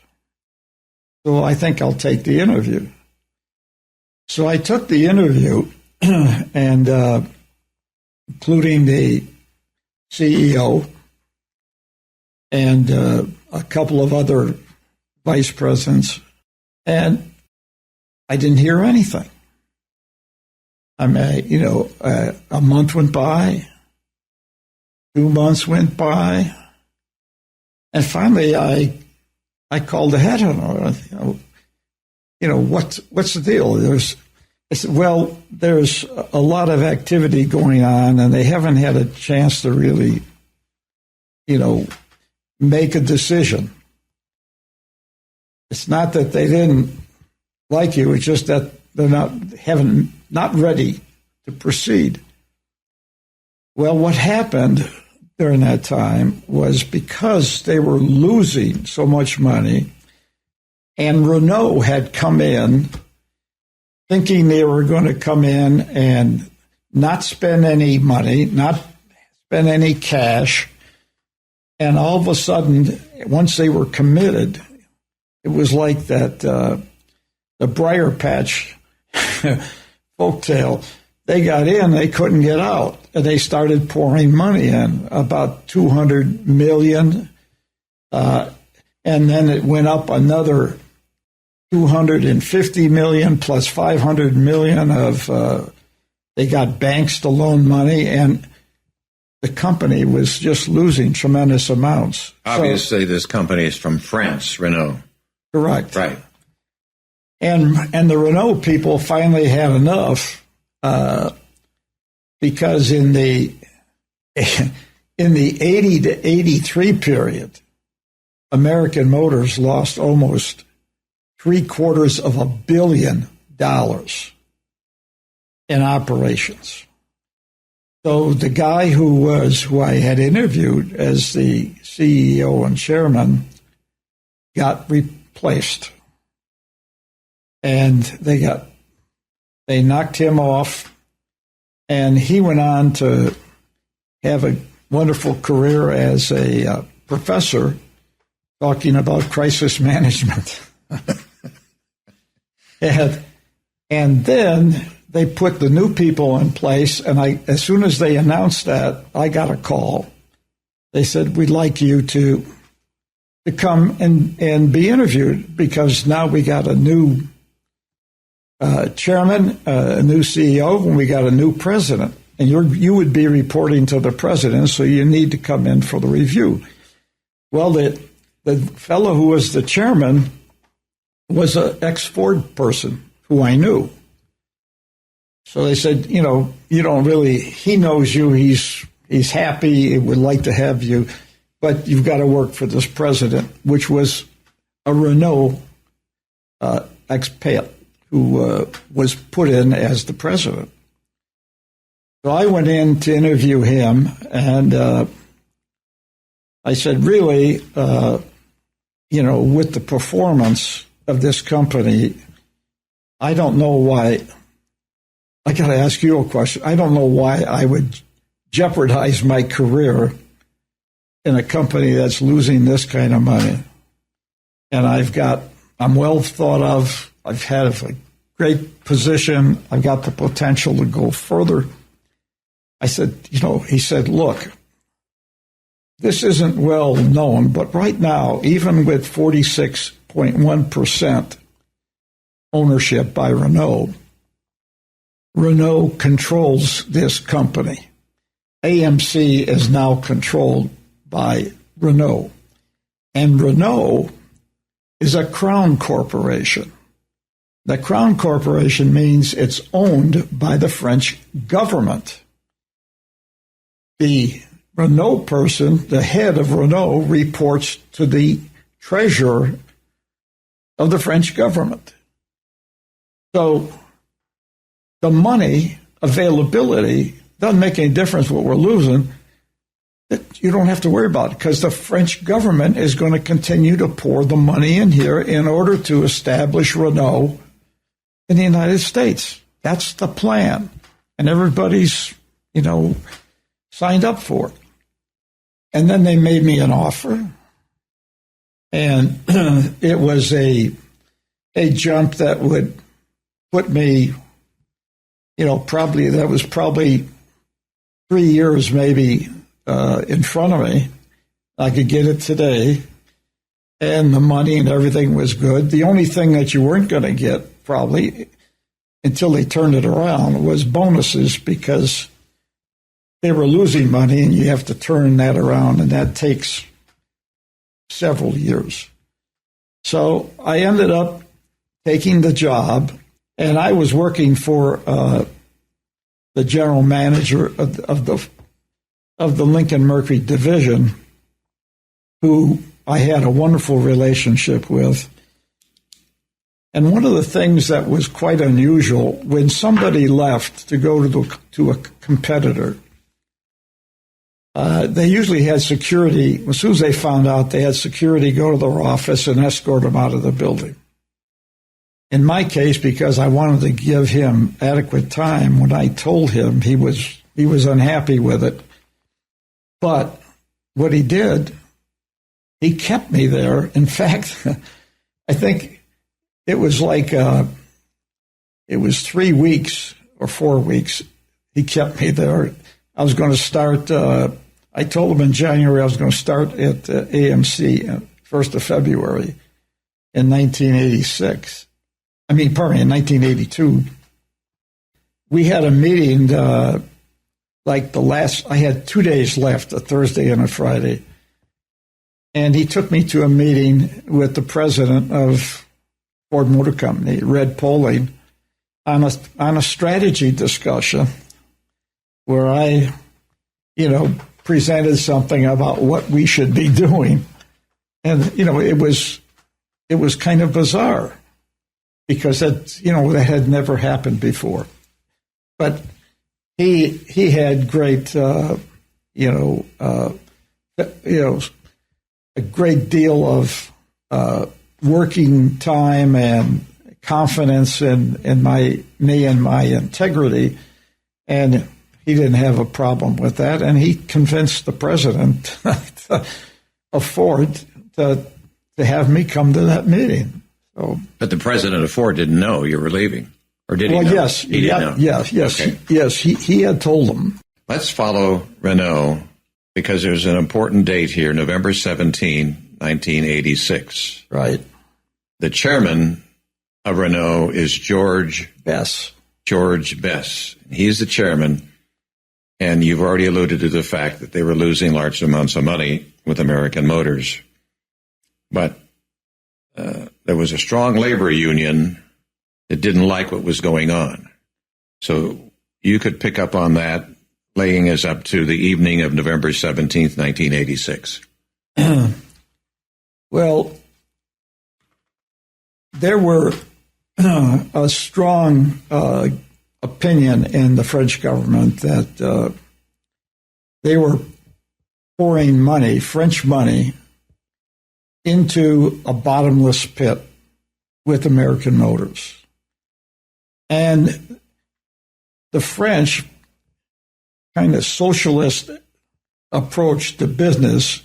So I think I'll take the interview. So I took the interview, and including the CEO and a couple of other vice presidents, and I didn't hear anything. I mean, a month went by, 2 months went by, and finally I called the headhunter. What's the deal? I said, well, there's a lot of activity going on, and they haven't had a chance to really, make a decision. It's not that they didn't like you; it's just that they're not ready to proceed. Well, what happened during that time was because they were losing so much money, and Renault had come in thinking they were going to come in and not spend any money, not spend any cash, and all of a sudden, once they were committed, it was like that the Briar Patch folktale. They got in, they couldn't get out, and they started pouring money in, about $200 million, and then it went up another $250 million plus $500 million of. They got banks to loan money, and the company was just losing tremendous amounts. Obviously, this company is from France, Renault. Correct. Right. And the Renault people finally had enough. Because in the 80 to 83 period, American Motors lost almost $750 million in operations. So the guy who I had interviewed as the CEO and chairman got replaced, and they knocked him off. And he went on to have a wonderful career as a professor talking about crisis management. and then they put the new people in place, and as soon as they announced that, I got a call. They said, we'd like you to come and be interviewed, because now we got a new chairman, a new CEO, and we got a new president. And you would be reporting to the president, so you need to come in for the review. Well, the fellow who was the chairman was an ex-Ford person who I knew. So they said, you don't really, he knows you, he's happy, he would like to have you, but you've got to work for this president, which was a Renault expat who was put in as the president. So I went in to interview him, and I said, really, with the performance of this company, I don't know why. I got to ask you a question. I don't know why I would jeopardize my career in a company that's losing this kind of money. And I'm well thought of. I've had a great position. I've got the potential to go further. I said, he said, look, this isn't well known, but right now, even with 46.1% ownership by Renault controls this company. AMC is now controlled by Renault. And Renault is a crown corporation. The crown corporation means it's owned by the French government. The Renault person, the head of Renault, reports to the treasurer of the French government. So the money availability doesn't make any difference what we're losing. That you don't have to worry about it, because the French government is going to continue to pour the money in here in order to establish Renault in the United States. That's the plan. And everybody's, signed up for it. And then they made me an offer. And it was a jump that would put me, that was probably 3 years maybe in front of me. I could get it today, and the money and everything was good. The only thing that you weren't going to get probably until they turned it around was bonuses, because they were losing money and you have to turn that around, and that takes several years. So I ended up taking the job, and I was working for the general manager of the Lincoln Mercury division, who I had a wonderful relationship with. And one of the things that was quite unusual, when somebody left to go to a competitor, they usually had security. As soon as they found out, they had security go to their office and escort them out of the building. In my case, because I wanted to give him adequate time, when I told him, he was unhappy with it. But what he did, he kept me there. In fact, I think it was like it was 3 weeks or 4 weeks. He kept me there. I was going to start. I told him in January I was going to start at AMC 1st of February in 1986. In 1982. We had a meeting I had 2 days left, a Thursday and a Friday. And he took me to a meeting with the president of Ford Motor Company, Red Poling, on a strategy discussion where I, presented something about what we should be doing. And, it was kind of bizarre because that had never happened before. But he had great, a great deal of working time and confidence in me and my integrity, and he didn't have a problem with that. And he convinced the president of Ford to have me come to that meeting. So, but the president of Ford didn't know you were leaving, or did he? Well, know? Yes, he didn't know. Yes. Okay. He had told them. Let's follow Renault because there's an important date here, November 17, 1986. Right. The chairman of Renault is George Bess. George Bess. He's the chairman, and you've already alluded to the fact that they were losing large amounts of money with American Motors. But there was a strong labor union that didn't like what was going on. So you could pick up on that, laying us up to the evening of November 17th, 1986. Well, there were a strong opinion in the French government that they were pouring money, French money, into a bottomless pit with American Motors. And the French kind of socialist approach to business,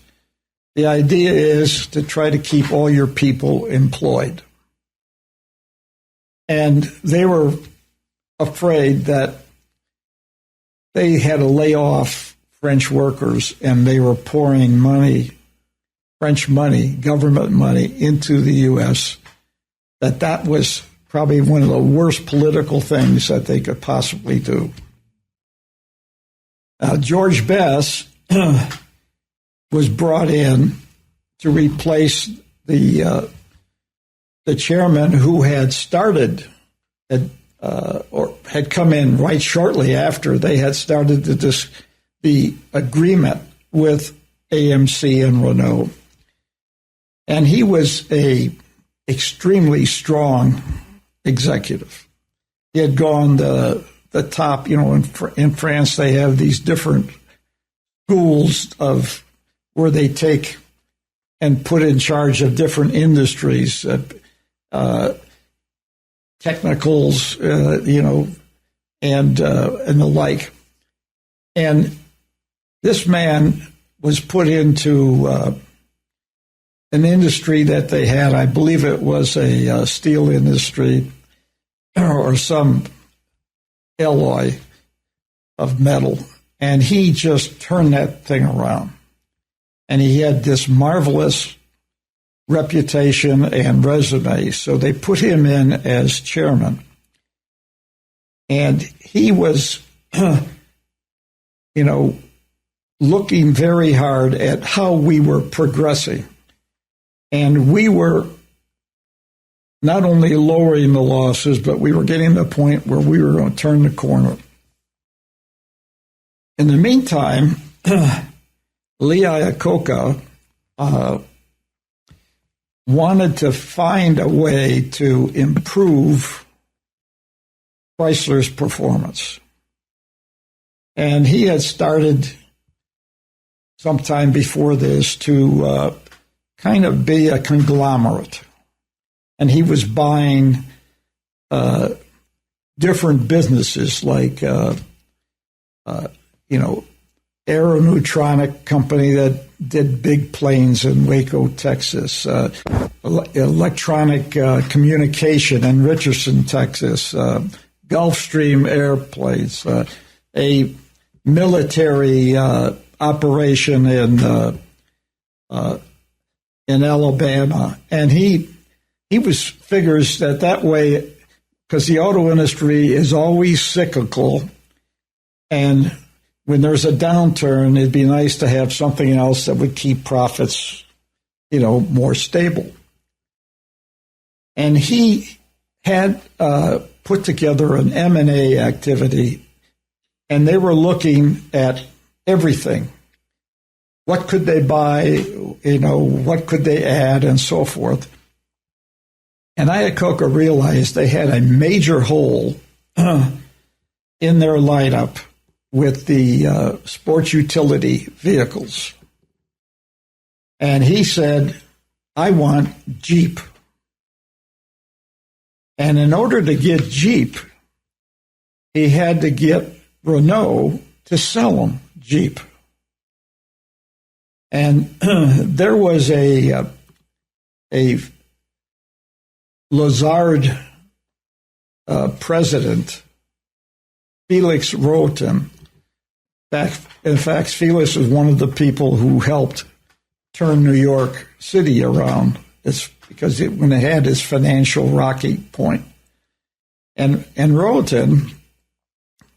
the idea is to try to keep all your people employed. And they were afraid that they had to lay off French workers, and they were pouring money, French money, government money, into the U.S., that was probably one of the worst political things that they could possibly do. George Bess was brought in to replace the chairman who had started or had come in right shortly after they had started the agreement with AMC and Renault. And he was a extremely strong executive. He had gone the top, in France they have these different schools of where they take and put in charge of different industries, technicals, and the like. And this man was put into an industry that they had. I believe it was a steel industry or some alloy of metal. And he just turned that thing around. And he had this marvelous reputation and resume. So they put him in as chairman. And he was, looking very hard at how we were progressing. And we were not only lowering the losses, but we were getting to the point where we were going to turn the corner. In the meantime, Lee Iacocca wanted to find a way to improve Chrysler's performance. And he had started sometime before this to kind of be a conglomerate. And he was buying different businesses like, aeroneutronic company that did big planes in Waco, Texas, electronic communication in Richardson, Texas, Gulfstream airplanes, a military operation in Alabama, and he figures that way because the auto industry is always cyclical, and when there's a downturn, it'd be nice to have something else that would keep profits, more stable. And he had put together an M&A activity, and they were looking at everything. What could they buy? What could they add, and so forth. And Iacocca realized they had a major hole in their lineup with the sports utility vehicles. And he said, I want Jeep. And in order to get Jeep, he had to get Renault to sell him Jeep. And there was a Lazard president, Felix Roten. In fact, Felix was one of the people who helped turn New York City around. It's because when it had its financial rocky point. And Roten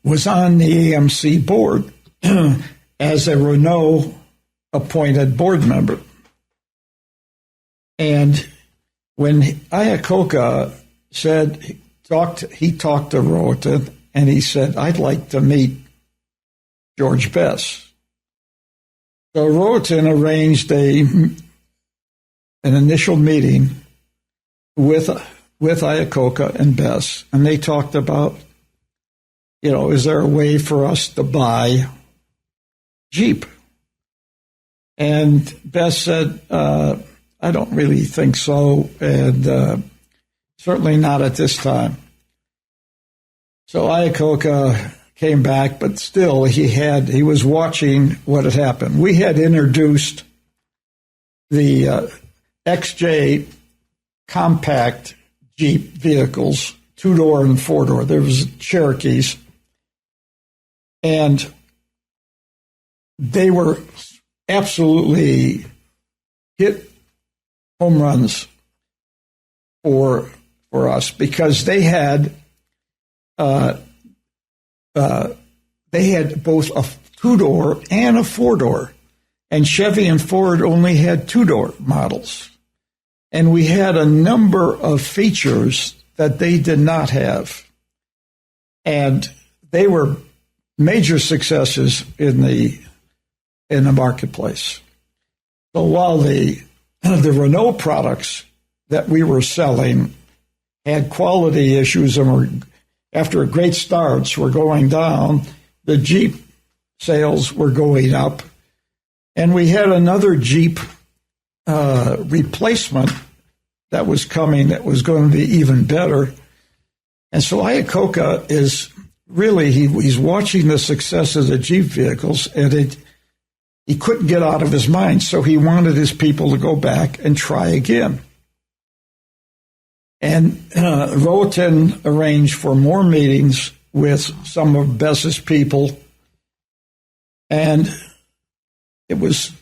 was on the AMC board as a Renault appointed board member. And when Iacocca said, he talked to Roten, and he said, I'd like to meet George Best. So Roten arranged an initial meeting with Iacocca and Best, and they talked about, is there a way for us to buy Jeep? And Best said, I don't really think so, and certainly not at this time. So Iacocca came back, but still he was watching what had happened. We had introduced the XJ compact Jeep vehicles, 2-door and 4-door. There was Cherokees, and they were absolutely hit home runs for us because they had both a 2-door and a 4-door, and Chevy and Ford only had 2-door models, and we had a number of features that they did not have, and they were major successes in the marketplace. So while the Renault products that we were selling had quality issues and were, after great starts, were going down, the Jeep sales were going up. And we had another Jeep replacement that was coming that was going to be even better. And so Iacocca is really, he's watching the success of the Jeep vehicles, and he couldn't get out of his mind, so he wanted his people to go back and try again. And Roten arranged for more meetings with some of Best's people, and it was,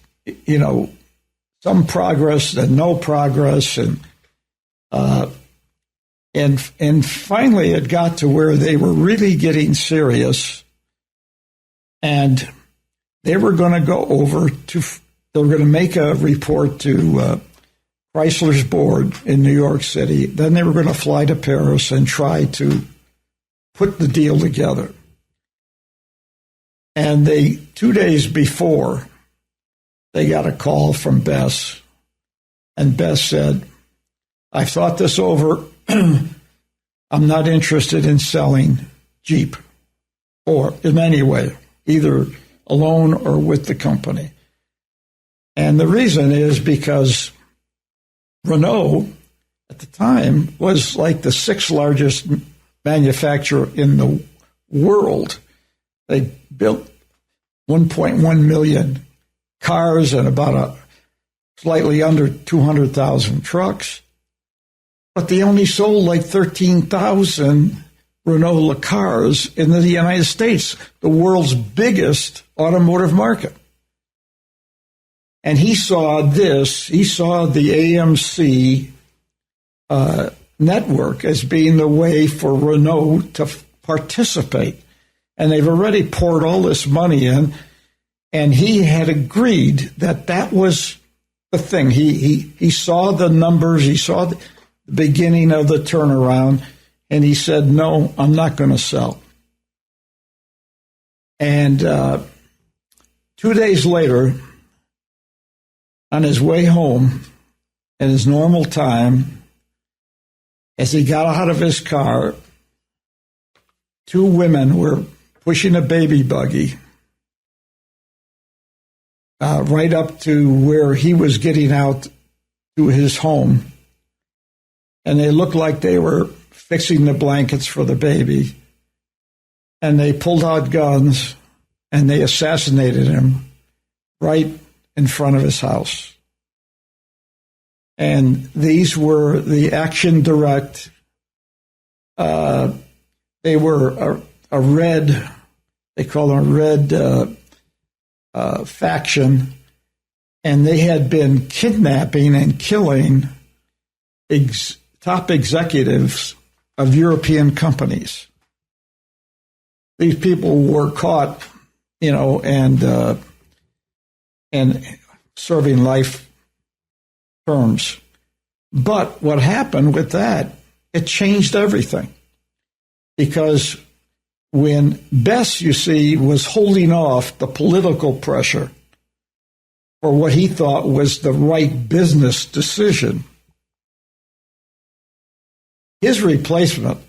some progress and no progress, and finally it got to where they were really getting serious, and they were going to go over to, they were going to make a report to Chrysler's board in New York City. Then they were going to fly to Paris and try to put the deal together. And 2 days before, they got a call from Best, and Best said, I've thought this over. I'm not interested in selling Jeep, or in any way, either alone or with the company. And the reason is because Renault at the time was like the sixth largest manufacturer in the world. They built 1.1 million cars and about slightly under 200,000 trucks. But they only sold like 13,000 Renault cars in the United States, the world's biggest automotive market. And he saw this, he saw the AMC network as being the way for Renault to participate. And they've already poured all this money in, and he had agreed that that was the thing. He saw the numbers, he saw the beginning of the turnaround, and he said, no, I'm not going to sell. And 2 days later, on his way home, at his normal time, as he got out of his car, two women were pushing a baby buggy right up to where he was getting out to his home. And they looked like they were fixing the blankets for the baby. And they pulled out guns and they assassinated him right in front of his house. And these were the Action Direct. They were a red, they call them a red faction, and they had been kidnapping and killing top executives of European companies. These people were caught, and serving life terms. But what happened with that, it changed everything. Because when Bess, you see, was holding off the political pressure for what he thought was the right business decision, his replacement,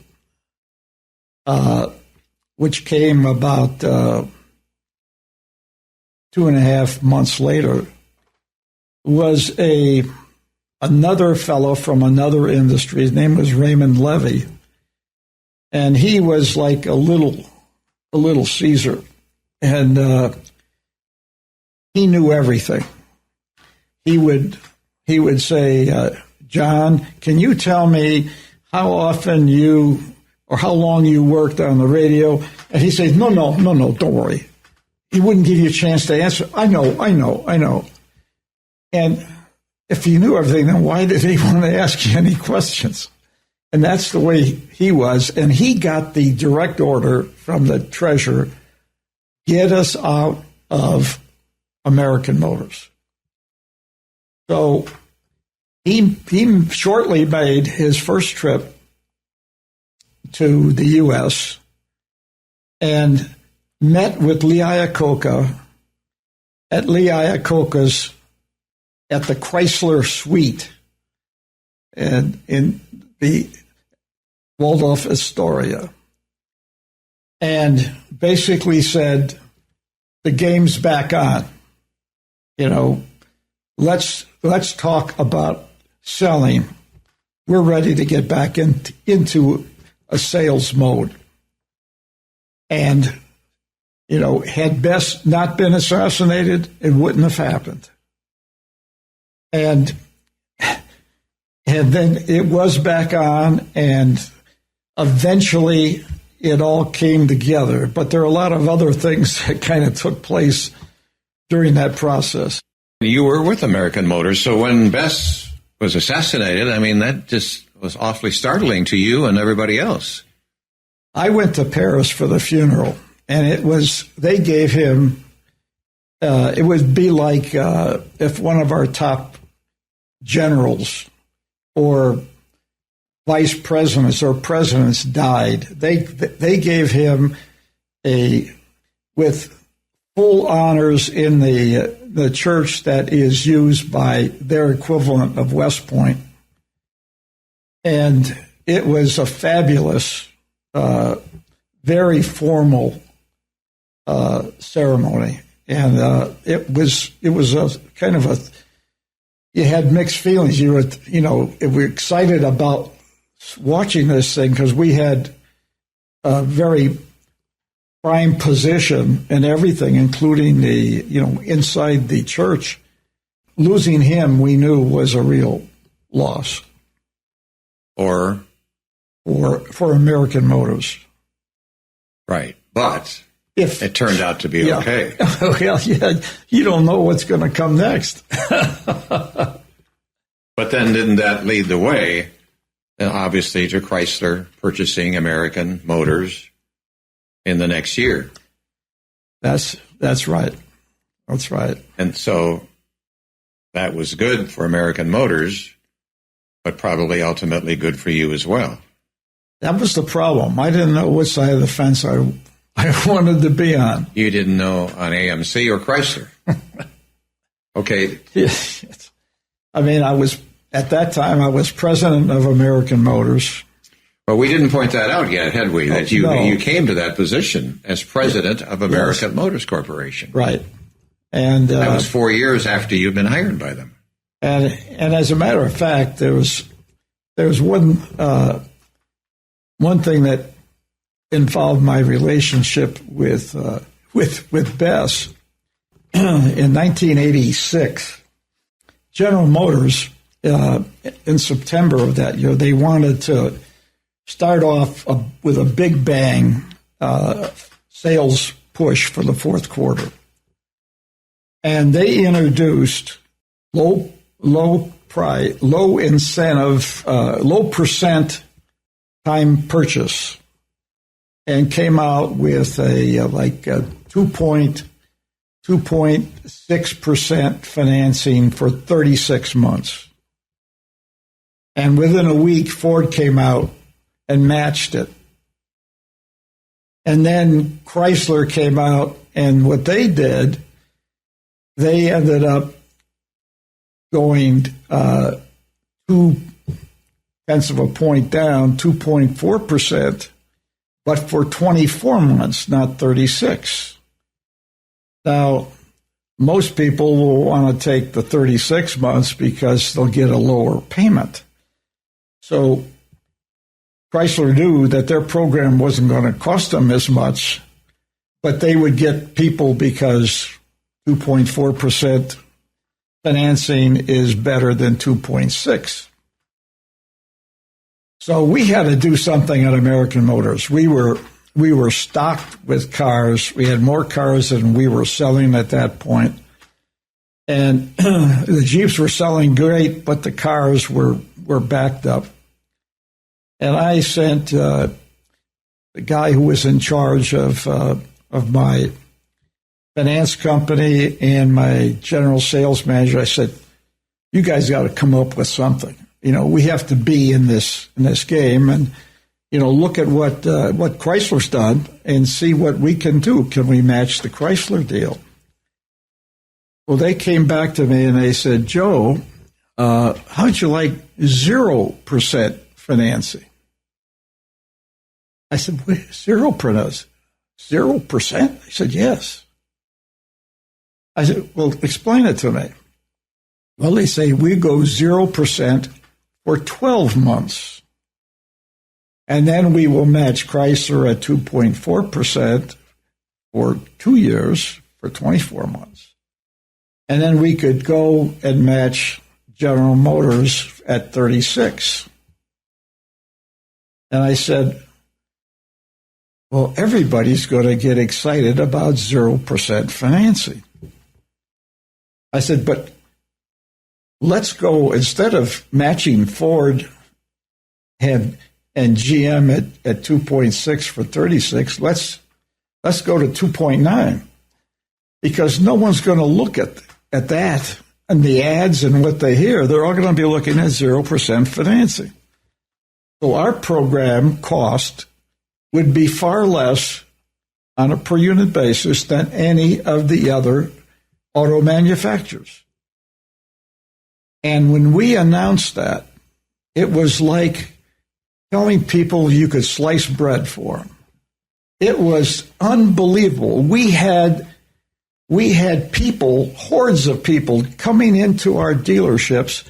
which came about 2.5 months later, was another fellow from another industry. His name was Raymond Levy. And he was like a little Caesar. And he knew everything. He would say, John, can you tell me how often how long you worked on the radio? And he said, no, don't worry. He wouldn't give you a chance to answer. I know. And if he knew everything, then why did he want to ask you any questions? And that's the way he was. And he got the direct order from the treasurer, get us out of American Motors. So he shortly made his first trip to the U.S. and met with Lee Iacocca at Lee Iacocca's at the Chrysler Suite and in the Waldorf Astoria, and basically said, the game's back on. Let's talk about selling. We're ready to get back into a sales mode. And, had Bess not been assassinated, it wouldn't have happened. And then it was back on, and eventually it all came together. But there are a lot of other things that kind of took place during that process. You were with American Motors, so when Bess was assassinated, that just was awfully startling to you and everybody else. I went to Paris for the funeral, and they gave him, it would be like if one of our top generals or vice presidents or presidents died. They gave him with full honors in the church that is used by their equivalent of West Point. And it was a fabulous, very formal ceremony. And it was a kind of a, you had mixed feelings. You were excited about watching this thing because we had a very prime position in everything, including the, inside the church. Losing him, we knew, was a real loss. Or? For American Motors. Right. But if it turned out to be okay. Well, yeah, you don't know what's going to come next. But then didn't that lead the way, obviously, to Chrysler purchasing American Motors in the next year? That's right. That's right. And so that was good for American Motors, but probably ultimately good for you as well. That was the problem. I didn't know which side of the fence I wanted to be on. You didn't know on AMC or Chrysler. Okay. I mean, at that time, I was president of American Motors. Well, we didn't point that out yet, had we? That you came to that position as president of American Motors Corporation. Right. And that was 4 years after you'd been hired by them. And as a matter of fact, there was one thing that involved my relationship with Bess. In 1986, General Motors, in September of that year, they wanted to start off with a big bang sales push for the fourth quarter. And they introduced low incentive, low percent time purchase, and came out with a 2.6% financing for 36 months. And within a week, Ford came out and matched it. And then Chrysler came out, and what they did, they ended up going 0.2 of a point down, 2.4%, but for 24 months, not 36. Now, most people will want to take the 36 months because they'll get a lower payment. So Chrysler knew that their program wasn't going to cost them as much, but they would get people because 2.4% financing is better than 2.6. So we had to do something at American Motors. We were stocked with cars. We had more cars than we were selling at that point. And the Jeeps were selling great, but the cars were backed up. And I sent the guy who was in charge of my finance company and my general sales manager, I said, you guys got to come up with something. We have to be in this game, and look at what Chrysler's done and see what we can do. Can we match the Chrysler deal? Well, they came back to me and they said, Joe, how'd you like 0% financing? I said, 0%? 0%? He said, yes. I said, well, explain it to me. Well, they say we go 0% for 12 months. And then we will match Chrysler at 2.4% for 2 years for 24 months. And then we could go and match General Motors at 36. And I said, well, everybody's going to get excited about 0% financing. I said, but let's go, instead of matching Ford and GM at 2.6 for 36, let's go to 2.9, because no one's going to look at that and the ads and what they hear. They're all going to be looking at 0% financing. So our program cost would be far less on a per unit basis than any of the other auto manufacturers. And when we announced that, it was like telling people you could slice bread for them. It was unbelievable. We had we had people, hordes of people, coming into our dealerships,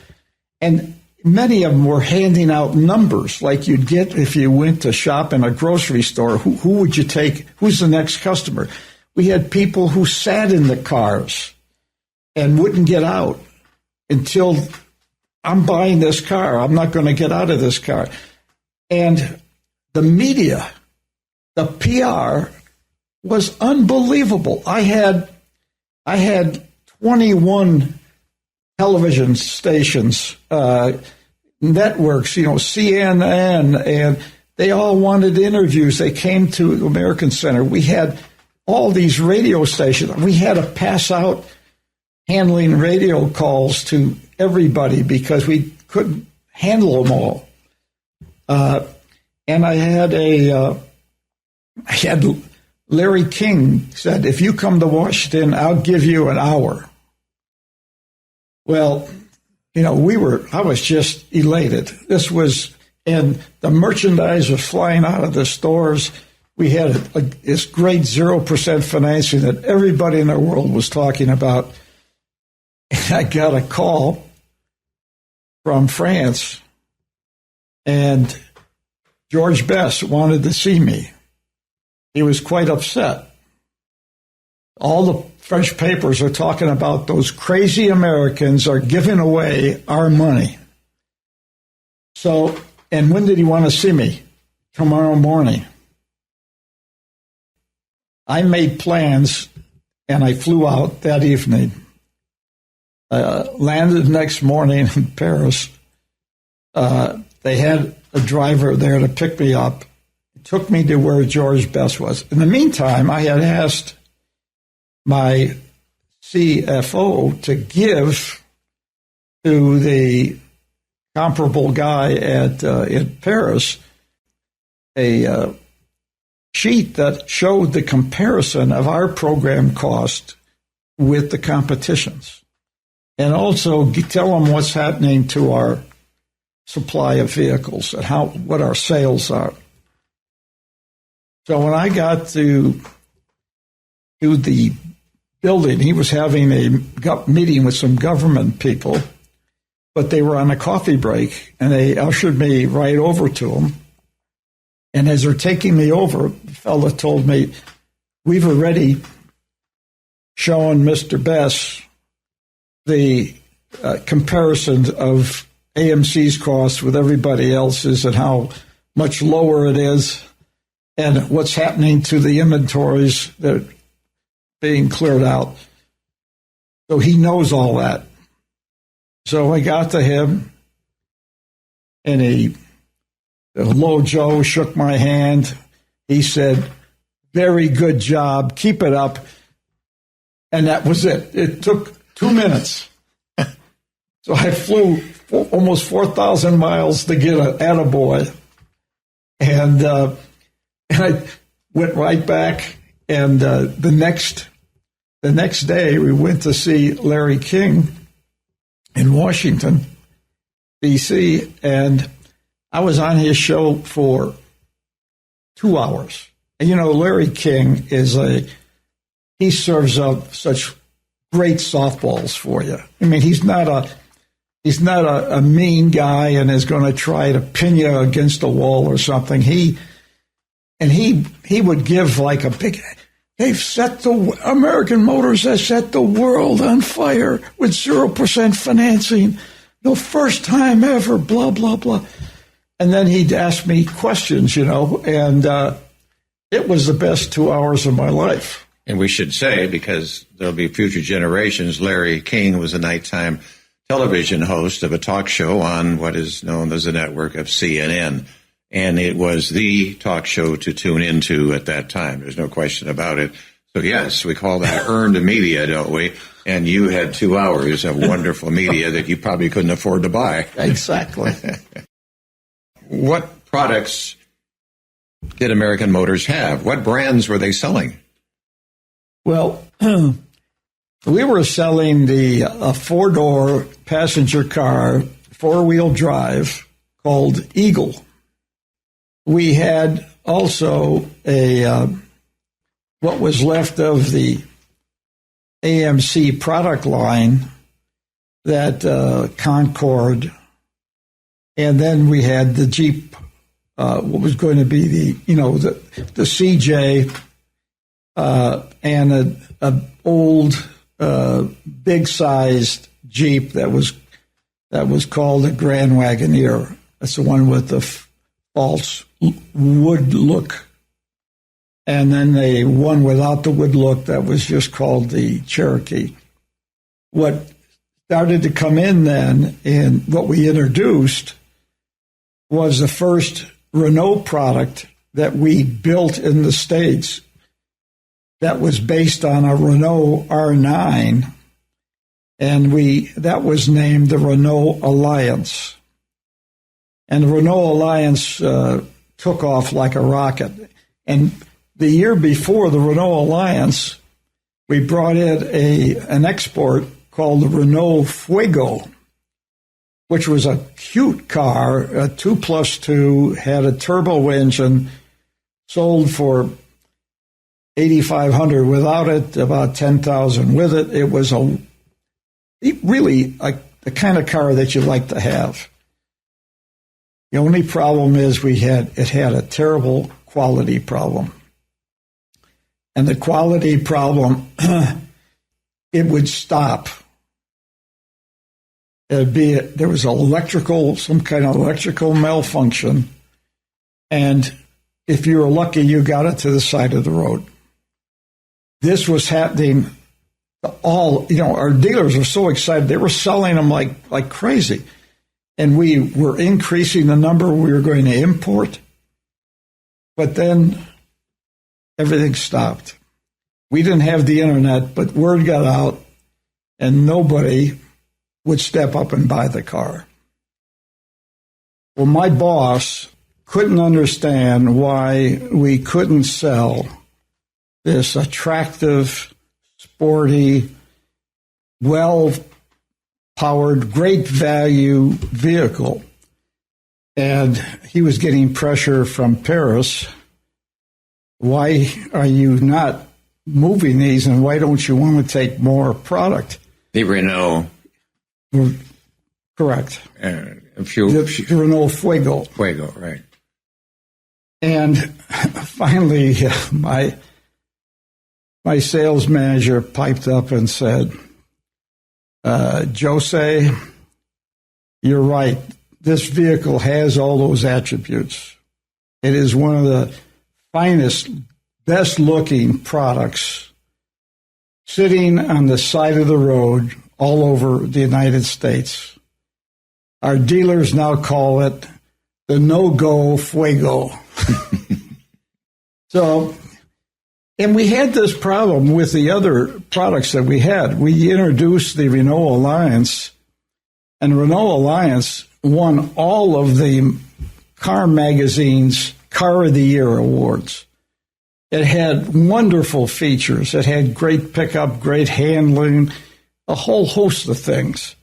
and many of them were handing out numbers like you'd get if you went to shop in a grocery store. Who would you take? Who's the next customer? We had people who sat in the cars and wouldn't get out until I'm buying this car. I'm not going to get out of this car. And the media, the PR was unbelievable. I had 21 television stations, networks, CNN, and they all wanted interviews. They came to the American Center. We had all these radio stations. We had to pass out handling radio calls to everybody because we couldn't handle them all. And I had Larry King said, if you come to Washington, I'll give you an hour. Well, I was just elated. And the merchandise was flying out of the stores. We had this great 0% financing that everybody in the world was talking about. And I got a call from France, and George Best wanted to see me. He was quite upset. All the French papers are talking about those crazy Americans are giving away our money. So, and when did he want to see me? Tomorrow morning. I made plans, and I flew out that evening. Landed the next morning in Paris. They had a driver there to pick me up. He took me to where George Best was. In the meantime, I had asked my CFO to give to the comparable guy in Paris a sheet that showed the comparison of our program cost with the competition's, and also tell them what's happening to our supply of vehicles and what our sales are. So when I got to the building, he was having a meeting with some government people, but they were on a coffee break, and they ushered me right over to him. And as they're taking me over, the fellow told me, we've already shown Mr. Best the comparison of AMC's costs with everybody else's and how much lower it is and what's happening to the inventories that are being cleared out. So he knows all that. So I got to him, and Hello, Joe, shook my hand. He said, very good job. Keep it up. And that was it. It took 2 minutes. So I flew almost 4,000 miles to get an attaboy. And I went right back. And the next day, we went to see Larry King in Washington, D.C., and I was on his show for 2 hours. And Larry King he serves up such great softballs for you. I mean, he's not a mean guy and is going to try to pin you against a wall or something. He would give like a big, American Motors has set the world on fire with 0% financing. The first time ever, blah, blah, blah. And then he'd ask me questions, and it was the best 2 hours of my life. And we should say, because there'll be future generations, Larry King was a nighttime television host of a talk show on what is known as the network of CNN. And it was the talk show to tune into at that time. There's no question about it. So, yes, we call that earned media, don't we? And you had 2 hours of wonderful media that you probably couldn't afford to buy. Exactly. What products did American Motors have? What brands were they selling? Well, we were selling a four-door passenger car, four-wheel drive, called Eagle. We had also what was left of the AMC product line, that Concorde, and then we had the Jeep, what was going to be the CJ, and a old big-sized Jeep that was called a Grand Wagoneer. That's the one with the false wood look. And then the one without the wood look that was just called the Cherokee. What started to come in then, and what we introduced, was the first Renault product that we built in the States that was based on a Renault R9, and that was named the Renault Alliance. And the Renault Alliance took off like a rocket. And the year before the Renault Alliance, we brought in an export called the Renault Fuego, which was a cute car, a 2+2, had a turbo engine, sold for $8,500 without it, about $10,000 with it. It was really the kind of car that you like to have. The only problem is it had a terrible quality problem. And the quality problem, it would stop. There was some kind of electrical malfunction, and if you were lucky, you got it to the side of the road. This was happening our dealers were so excited. They were selling them like crazy. And we were increasing the number we were going to import. But then everything stopped. We didn't have the internet, but word got out, and nobody would step up and buy the car. Well, my boss couldn't understand why we couldn't sell this attractive, sporty, well-powered, great value vehicle. And he was getting pressure from Paris. Why are you not moving these, and why don't you want to take more product? The Renault. Correct. The Renault Fuego. Fuego, right. And finally, my sales manager piped up and said, Jose, you're right. This vehicle has all those attributes. It is one of the finest, best-looking products sitting on the side of the road all over the United States. Our dealers now call it the no-go Fuego. And we had this problem with the other products that we had. We introduced the Renault Alliance, and Renault Alliance won all of the car magazine's Car of the Year awards. It had wonderful features. It had great pickup, great handling, a whole host of things,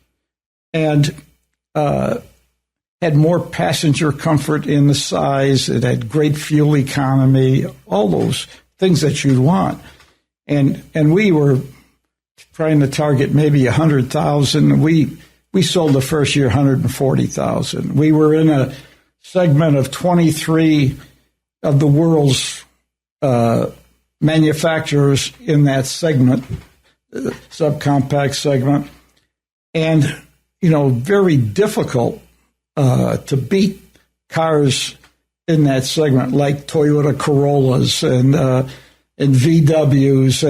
and had more passenger comfort in the size. It had great fuel economy, all those things that you'd want. And we were trying to target maybe 100,000. We sold the first year 140,000. We were in a segment of 23 of the world's manufacturers in that segment, subcompact segment, and very difficult to beat cars in that segment, like Toyota Corollas and VWs,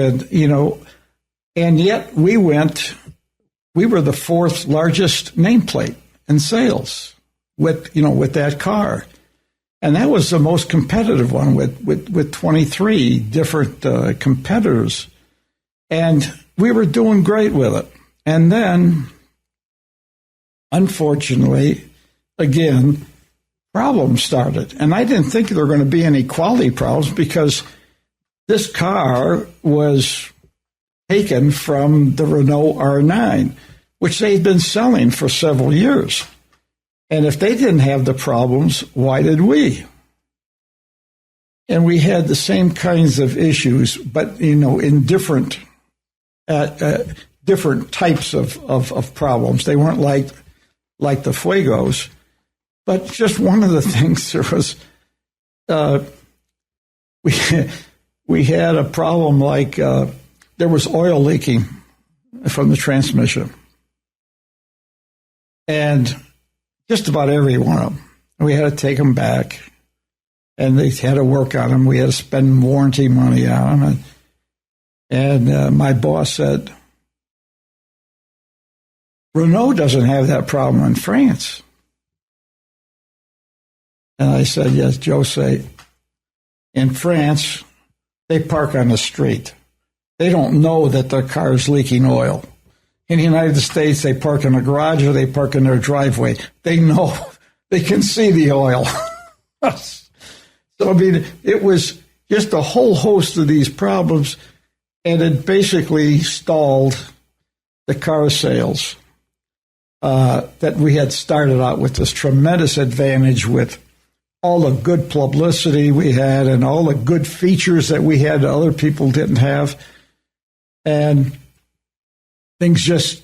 and yet we were the fourth largest nameplate in sales with that car. And that was the most competitive one with 23 different competitors. And we were doing great with it. And then, unfortunately, again, problems started. And I didn't think there were going to be any quality problems because this car was taken from the Renault R9, which they'd been selling for several years. And if they didn't have the problems, why did we? And we had the same kinds of issues, but, in different different types of problems. They weren't like the Fuegos, but just one of the things there was, we had a problem like there was oil leaking from the transmission, and just about every one of them, we had to take them back, and they had to work on them. We had to spend warranty money on them, and my boss said, Renault doesn't have that problem in France. And I said, yes, Jose, in France, they park on the street. They don't know that their car is leaking oil. In the United States, they park in a garage or they park in their driveway. They know. They can see the oil. So, I mean, it was just a whole host of these problems, and it basically stalled the car sales that we had started out with this tremendous advantage with all the good publicity we had and all the good features that we had that other people didn't have. And things just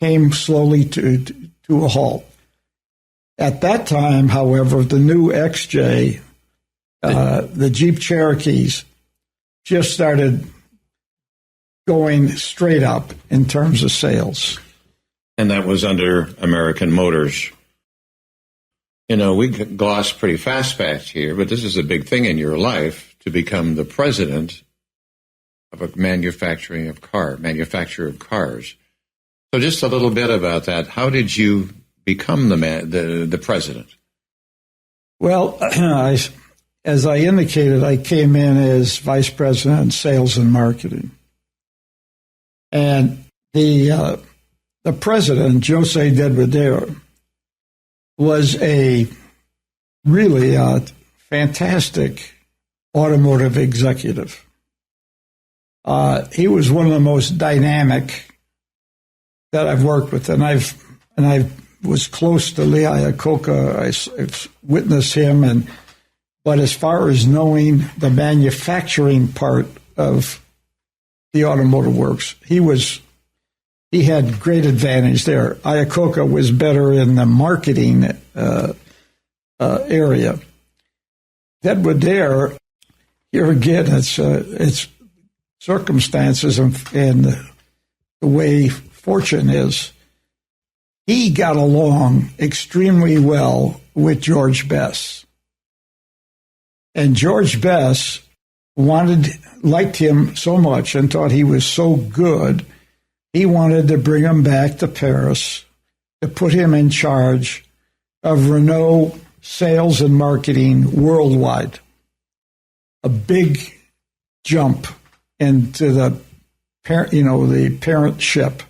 came slowly to a halt. At that time, however, the new XJ, the Jeep Cherokees, just started going straight up in terms of sales. And that was under American Motors. You know, we gloss pretty fast past here, but this is a big thing in your life to become the president of a manufacturer of cars. So just a little bit about that. How did you become the president? Well, as I indicated, I came in as vice president of sales and marketing. And the president, Jose Dedradero, was a really fantastic automotive executive. He was one of the most dynamic that I've worked with, and I was close to Lee Iacocca. I've witnessed him, but as far as knowing the manufacturing part of the automotive works, he had great advantage there. Iacocca was better in the marketing area. Dedradero, here again, it's circumstances and the way fortune is. He got along extremely well with George Best. And George Best liked him so much and thought he was so good, he wanted to bring him back to Paris to put him in charge of Renault sales and marketing worldwide. A big jump into the parent ship.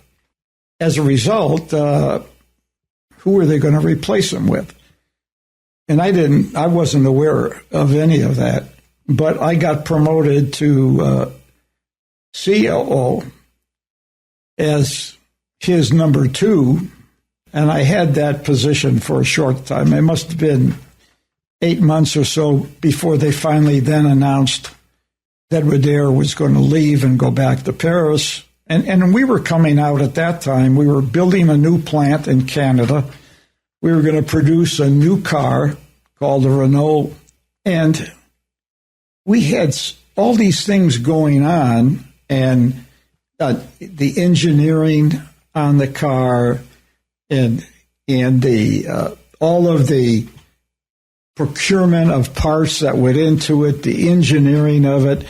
As a result, who were they going to replace him with? And I wasn't aware of any of that, but I got promoted to COO as his number two, and I had that position for a short time. It must have been 8 months or so before they finally then announced that Dedradero was going to leave and go back to Paris. And we were coming out at that time. We were building a new plant in Canada. We were going to produce a new car called the Renault. And we had all these things going on, and the engineering on the car and the all of the procurement of parts that went into it, the engineering of it.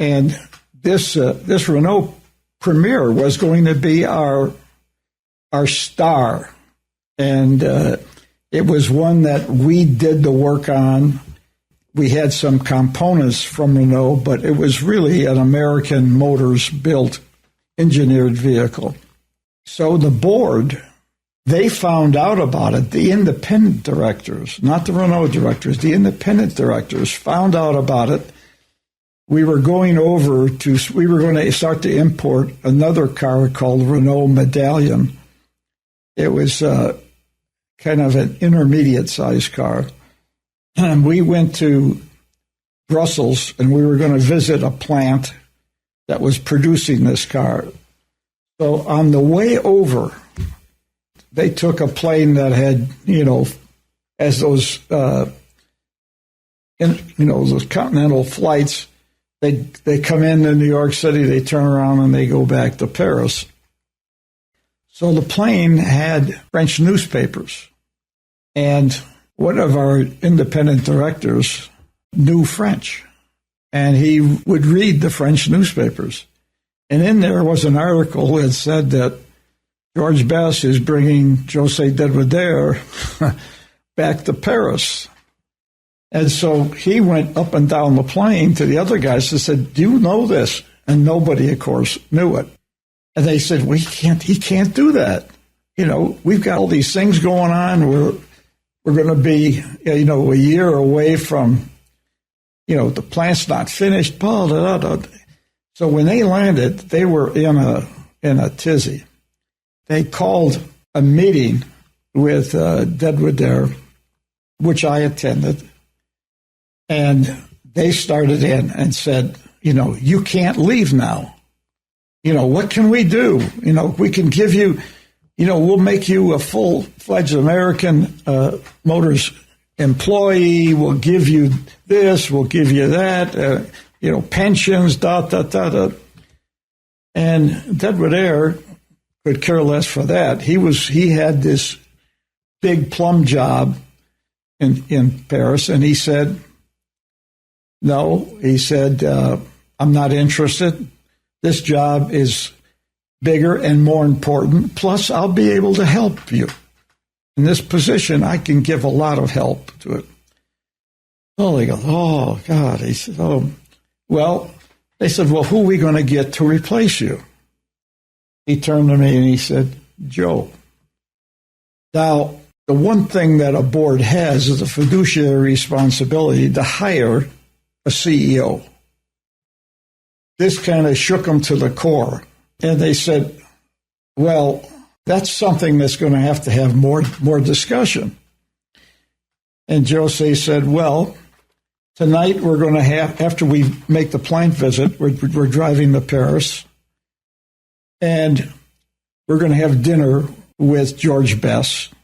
And this Renault Premier was going to be our star, and it was one that we did the work on. We had some components from Renault, but it was really an American Motors built engineered vehicle. So the board, they found out about it. The independent directors, not the Renault directors, the independent directors found out about it. We were going to start to import another car called Renault Medallion. It was kind of an intermediate size car. And we went to Brussels, and we were going to visit a plant that was producing this car. So on the way over, they took a plane that had, as those, those continental flights, they come into New York City, they turn around and they go back to Paris. So the plane had French newspapers, and one of our independent directors knew French, and he would read the French newspapers. And in there was an article that said that George Best is bringing José Dedwader back to Paris. And so he went up and down the plane to the other guys and said, "Do you know this?" And nobody, of course, knew it. And they said, he can't do that. We've got all these things going on. We're going to be, a year away from, the plant's not finished. Blah, blah, blah, blah. So when they landed, they were in a tizzy. They called a meeting with Dedwader, which I attended, and they started in and said, you can't leave now. What can we do? We can give you, we'll make you a full-fledged American Motors employee. We'll give you this. We'll give you that. Pensions, da. And Dedwader could care less for that. He had this big plum job in Paris, and he said, no. He said, I'm not interested. This job is bigger and more important. Plus, I'll be able to help you. In this position, I can give a lot of help to it. Oh, they go, oh, God. He said, oh, well, they said, well, who are we going to get to replace you? He turned to me and he said, Joe. Now, the one thing that a board has is a fiduciary responsibility to hire a CEO. This kind of shook them to the core. And they said, well, that's something that's going to have more discussion. And Jose said, well, tonight we're going to have, after we make the plant visit, we're driving to Paris, and we're going to have dinner with George Best,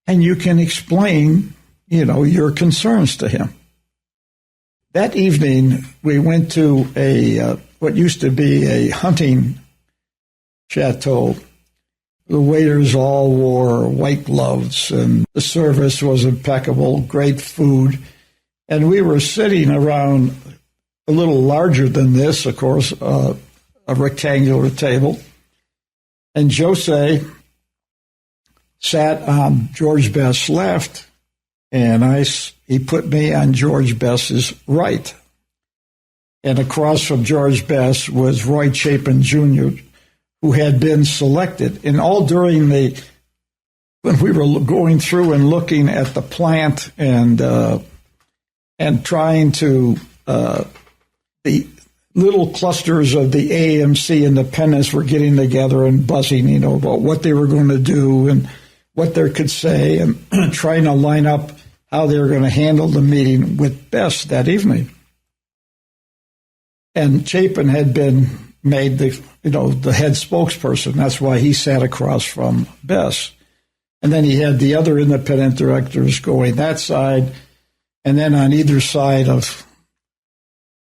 and you can explain, your concerns to him. That evening, we went to what used to be a hunting chateau. The waiters all wore white gloves, and the service was impeccable, great food. And we were sitting around a little larger than this, of course, a rectangular table. And Jose sat on George Best's left, and he put me on George Best's right. And across from George Best was Roy Chapin Jr., who had been selected. And all during when we were going through and looking at the plant and trying to, the little clusters of the AMC independents were getting together and buzzing, about what they were going to do and what they could say, and trying to line up how they were going to handle the meeting with Best that evening. And Chapin had been made the head spokesperson. That's why he sat across from Best. And then he had the other independent directors going that side. And then on either side of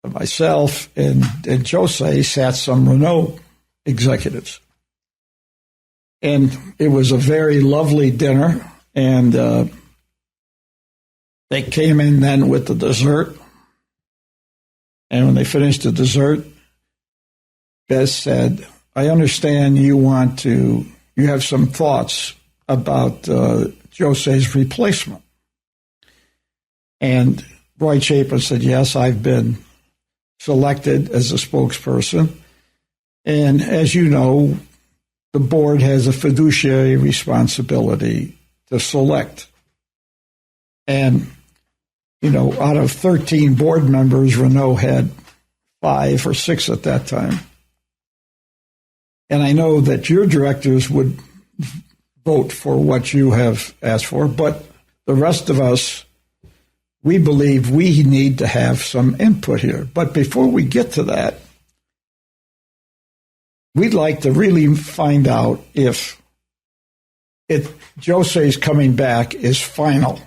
myself and Jose sat some Renault executives. And it was a very lovely dinner. And they came in then with the dessert. And when they finished the dessert, Best said, I understand you have some thoughts about Jose's replacement. And Roy Chapin said, yes, I've been selected as a spokesperson. And as you know, the board has a fiduciary responsibility to select. And, out of 13 board members, Renault had 5 or 6 at that time. And I know that your directors would vote for what you have asked for, but the rest of us, we believe we need to have some input here. But before we get to that, we'd like to really find out if Jose's coming back is final.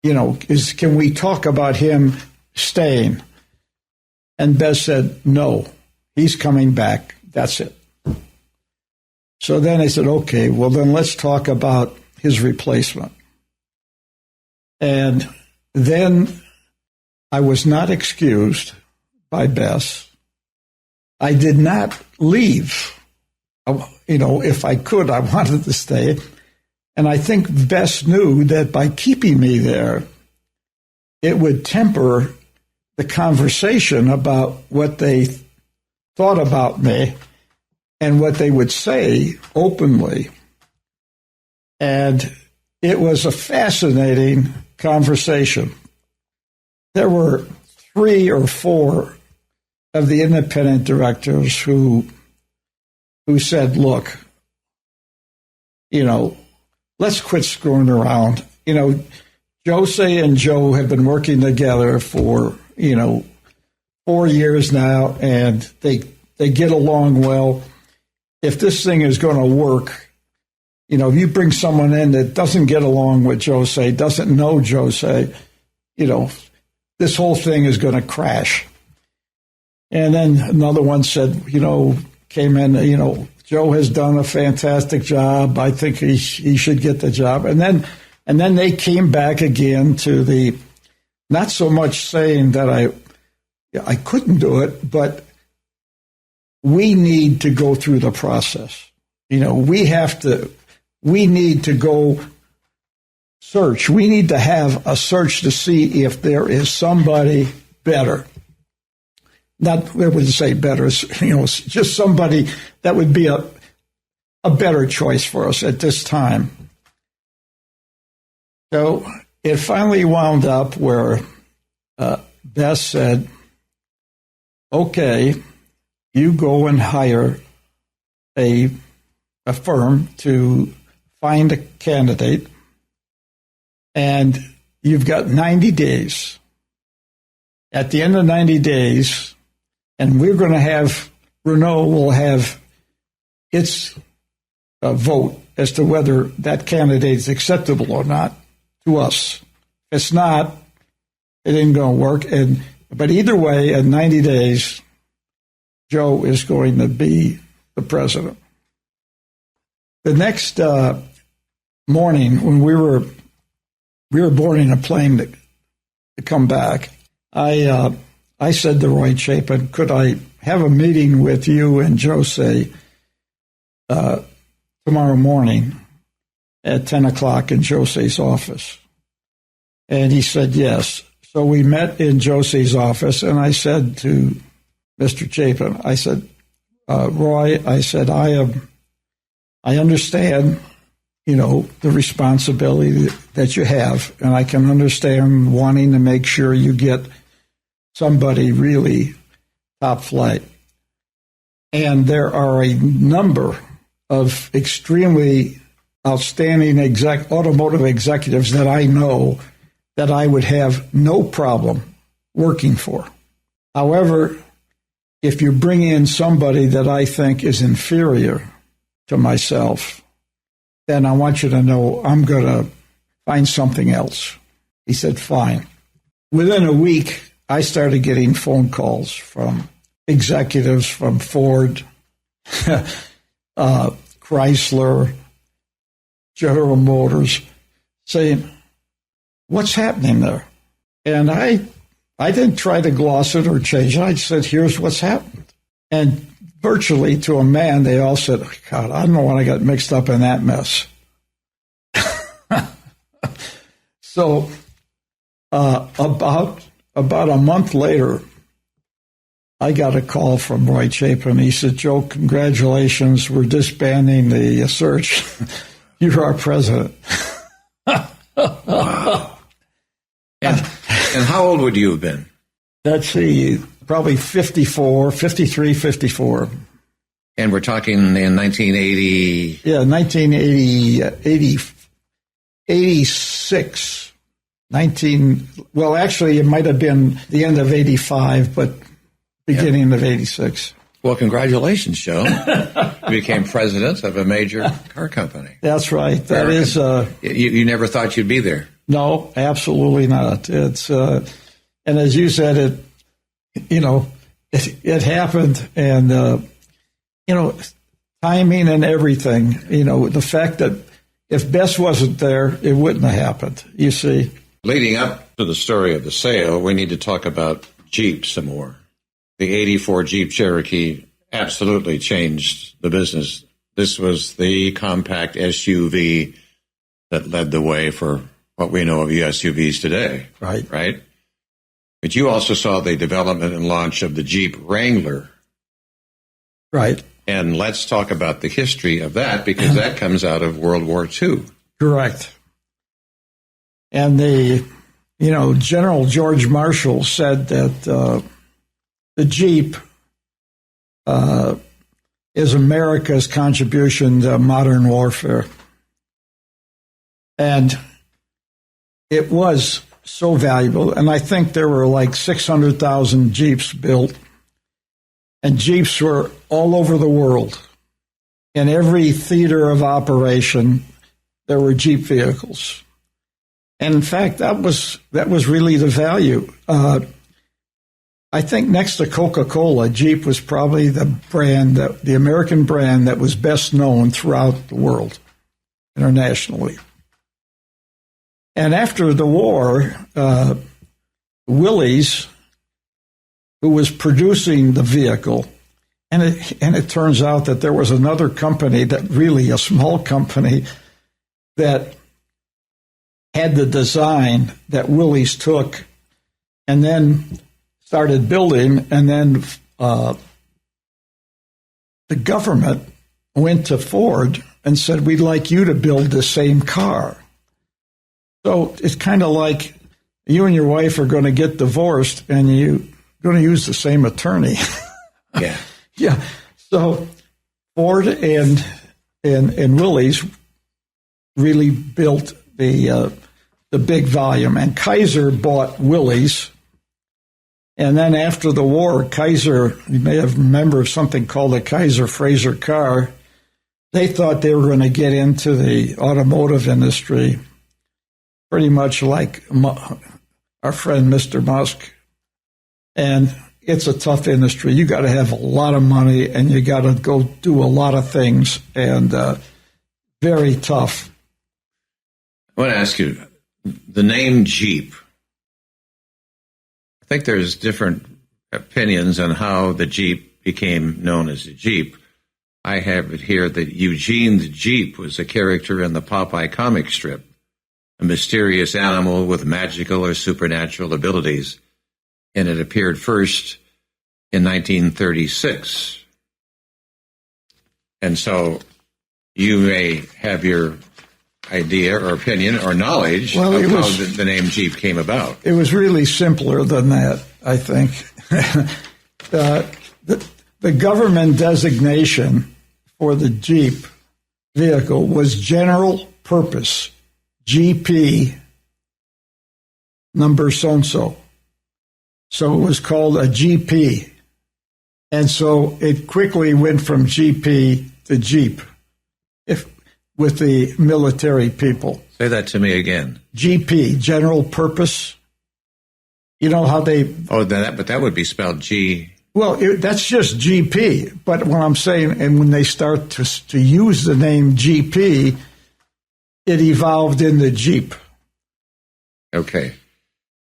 Can we talk about him staying? And Bez said, no, he's coming back. That's it. So then I said, okay, well, then let's talk about his replacement. And then I was not excused by Bess. I did not leave. If I could, I wanted to stay. And I think Bess knew that by keeping me there, it would temper the conversation about what they thought about me and what they would say openly. And it was a fascinating conversation. There were 3 or 4 of the independent directors who said, look, let's quit screwing around. Jose and Joe have been working together for, 4 years now, and they get along well. If this thing is going to work, if you bring someone in that doesn't get along with Jose, doesn't know Jose, this whole thing is going to crash. And then another one said, came in, Joe has done a fantastic job. I think he should get the job. And then they came back again to the, not so much saying that I couldn't do it, but we need to go through the process. We need to go search. We need to have a search to see if there is somebody better. Not, I wouldn't say better, just somebody that would be a better choice for us at this time. So it finally wound up where Bess said, okay, you go and hire a firm to find a candidate, and you've got 90 days. At the end of 90 days, and we're going to have, Renault will have its vote as to whether that candidate is acceptable or not to us. If it's not, it ain't going to work. But either way, in 90 days, Joe is going to be the president. The next morning, when we were boarding a plane to come back, I said to Roy Chapin, could I have a meeting with you and Jose tomorrow morning at 10 o'clock in Jose's office? And he said yes. So we met in Jose's office, and I said to Mr. Chapin, I said, Roy, I said, I understand, the responsibility that you have, and I can understand wanting to make sure you get somebody really top flight. And there are a number of extremely outstanding automotive executives that I know that I would have no problem working for. However, if you bring in somebody that I think is inferior to myself, then I want you to know I'm going to find something else. He said, fine. Within a week, I started getting phone calls from executives from Ford, Chrysler, General Motors, saying, what's happening there? And I didn't try to gloss it or change it. I said, here's what's happened. And virtually to a man, they all said, God, I don't know when I got mixed up in that mess. So about a month later, I got a call from Roy Chapin. He said, Joe, congratulations. We're disbanding the search. You're our president. Wow. And how old would you have been? Let's see, probably 53, 54. And we're talking in 1980? Yeah, 86. Well, actually, it might have been the end of 85, but beginning of 86. Well, congratulations, Joe. You became president of a major car company. That's right. That is. You never thought you'd be there. No, absolutely not. It's and as you said, it happened, and timing and everything. The fact that if Bess wasn't there, it wouldn't have happened. You see. Leading up to the story of the sale, we need to talk about Jeep some more. The 84 Jeep Cherokee absolutely changed the business. This was the compact SUV that led the way for what we know of SUVs today. Right? But you also saw the development and launch of the Jeep Wrangler. Right. And let's talk about the history of that, because that comes out of World War II. Correct. And General George Marshall said that the Jeep is America's contribution to modern warfare. And it was so valuable. And I think there were like 600,000 Jeeps built. And Jeeps were all over the world. In every theater of operation, there were Jeep vehicles. And in fact, that was really the value. I think next to Coca-Cola, Jeep was probably the American brand that was best known throughout the world, internationally. And after the war, Willys, who was producing the vehicle, and it turns out that there was another company, a small company, that had the design that Willys took and then started building, and then the government went to Ford and said, we'd like you to build the same car. So it's kind of like you and your wife are going to get divorced and you're going to use the same attorney. Yeah. Yeah. So Ford and Willys really built the big volume, and Kaiser bought Willys. And then after the war, Kaiser, you may have remembered something called the Kaiser Fraser car. They thought they were going to get into the automotive industry, pretty much like our friend Mr. Musk. And it's a tough industry. You got to have a lot of money, and you got to go do a lot of things, and very tough. I want to ask you, the name Jeep, I think there's different opinions on how the Jeep became known as a Jeep. I have it here that Eugene the Jeep was a character in the Popeye comic strip, a mysterious animal with magical or supernatural abilities, and it appeared first in 1936. And so you may have your idea or opinion or knowledge of how the name Jeep came about. It was really simpler than that, I think. The government designation for the Jeep vehicle was general purpose, GP, number so-and-so. So it was called a GP. And so it quickly went from GP to Jeep with the military people. Say that to me again. GP, general purpose. You know how they... Oh, but that would be spelled G... Well, that's just GP. But what I'm saying, and when they start to use the name GP, it evolved into Jeep. Okay.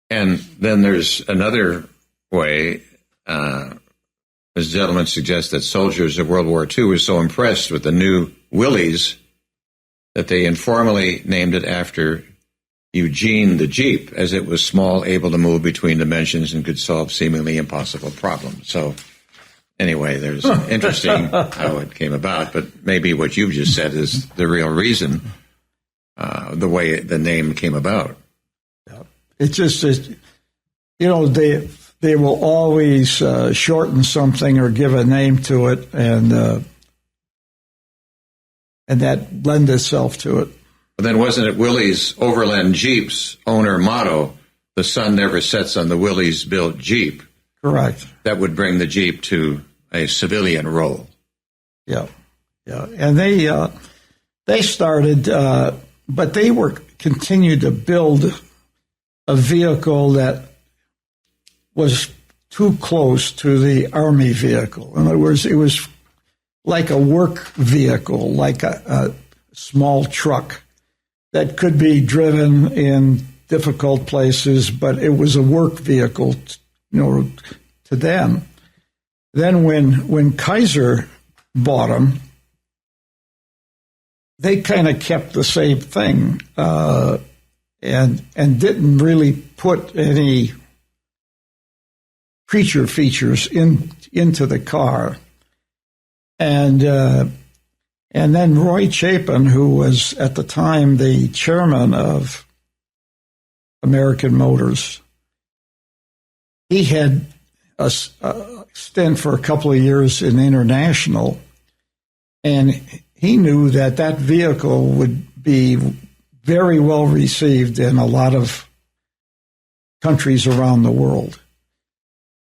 And then there's another way. This gentleman suggests that soldiers of World War II were so impressed with the new Willys that they informally named it after Eugene the Jeep, as it was small, able to move between dimensions, and could solve seemingly impossible problems. So anyway, there's interesting how it came about, but maybe what you've just said is the real reason, the way the name came about. It's just, they will always shorten something or give a name to it, and that lends itself to it. But then wasn't it Willys Overland Jeep's owner motto, "The sun never sets on the Willys-built Jeep"? Correct. That would bring the Jeep to a civilian role. Yeah, yeah. And they started, but they continued to build a vehicle that was too close to the Army vehicle. In other words, it was like a work vehicle, like a small truck that could be driven in difficult places, but it was a work vehicle, to them. Then when Kaiser bought them, they kind of kept the same thing and didn't really put any creature features into the car. And then Roy Chapin, who was at the time the chairman of American Motors, he had a stint for a couple of years in International, and he knew that vehicle would be very well received in a lot of countries around the world.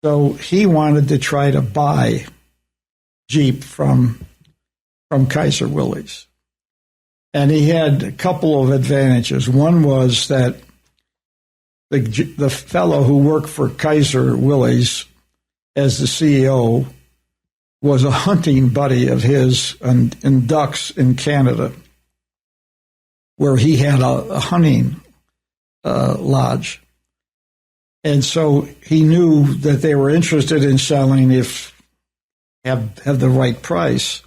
So he wanted to try to buy Jeep from Kaiser Willys. And he had a couple of advantages. One was that the fellow who worked for Kaiser Willys as the CEO was a hunting buddy of his in ducks in Canada, where he had a hunting lodge. And so he knew that they were interested in selling if have the right price.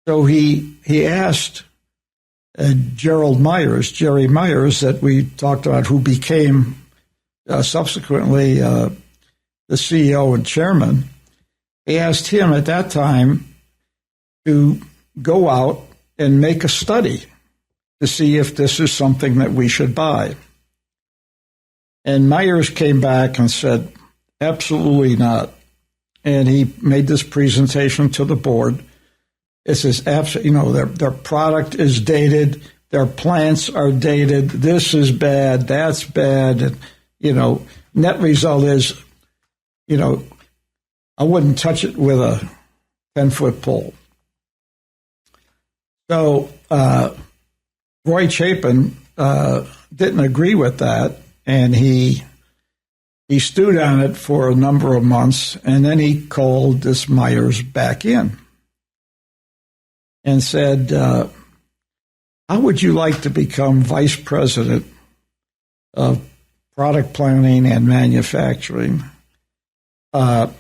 So he asked Jerry Myers, that we talked about, who became subsequently the CEO and chairman. He asked him at that time to go out and make a study to see if this is something that we should buy. And Myers came back and said, absolutely not. And he made this presentation to the board. It says, absolutely, their product is dated, their plants are dated, this is bad, that's bad. And, net result is, I wouldn't touch it with a 10-foot pole. So Roy Chapin didn't agree with that, and he stewed on it for a number of months, and then he called this Myers back in and said, how would you like to become vice president of product planning and manufacturing? Yes.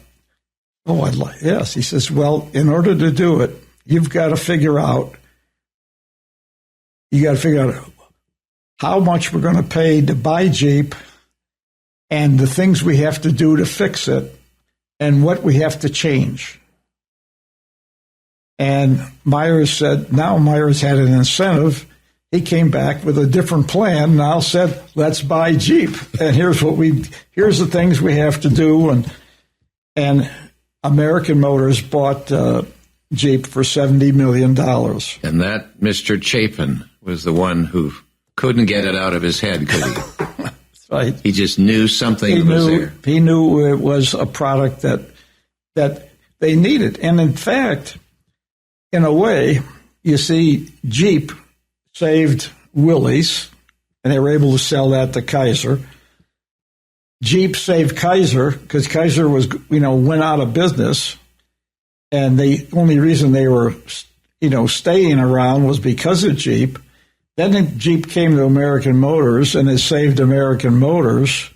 He says, well, in order to do it, you've got to figure out how much we're going to pay to buy Jeep and the things we have to do to fix it and what we have to change. And Myers said, now Myers had an incentive. He came back with a different plan, now said, let's buy Jeep. And here's the things we have to do. And American Motors bought Jeep for $70 million. And that Mr. Chapin was the one who couldn't get it out of his head, could he? That's right. He just knew something was there. He knew it was a product that they needed. And in fact, in a way, you see, Jeep saved Willys, and they were able to sell that to Kaiser. Jeep saved Kaiser because Kaiser went out of business, and the only reason they were, staying around was because of Jeep. Then Jeep came to American Motors, and it saved American Motors.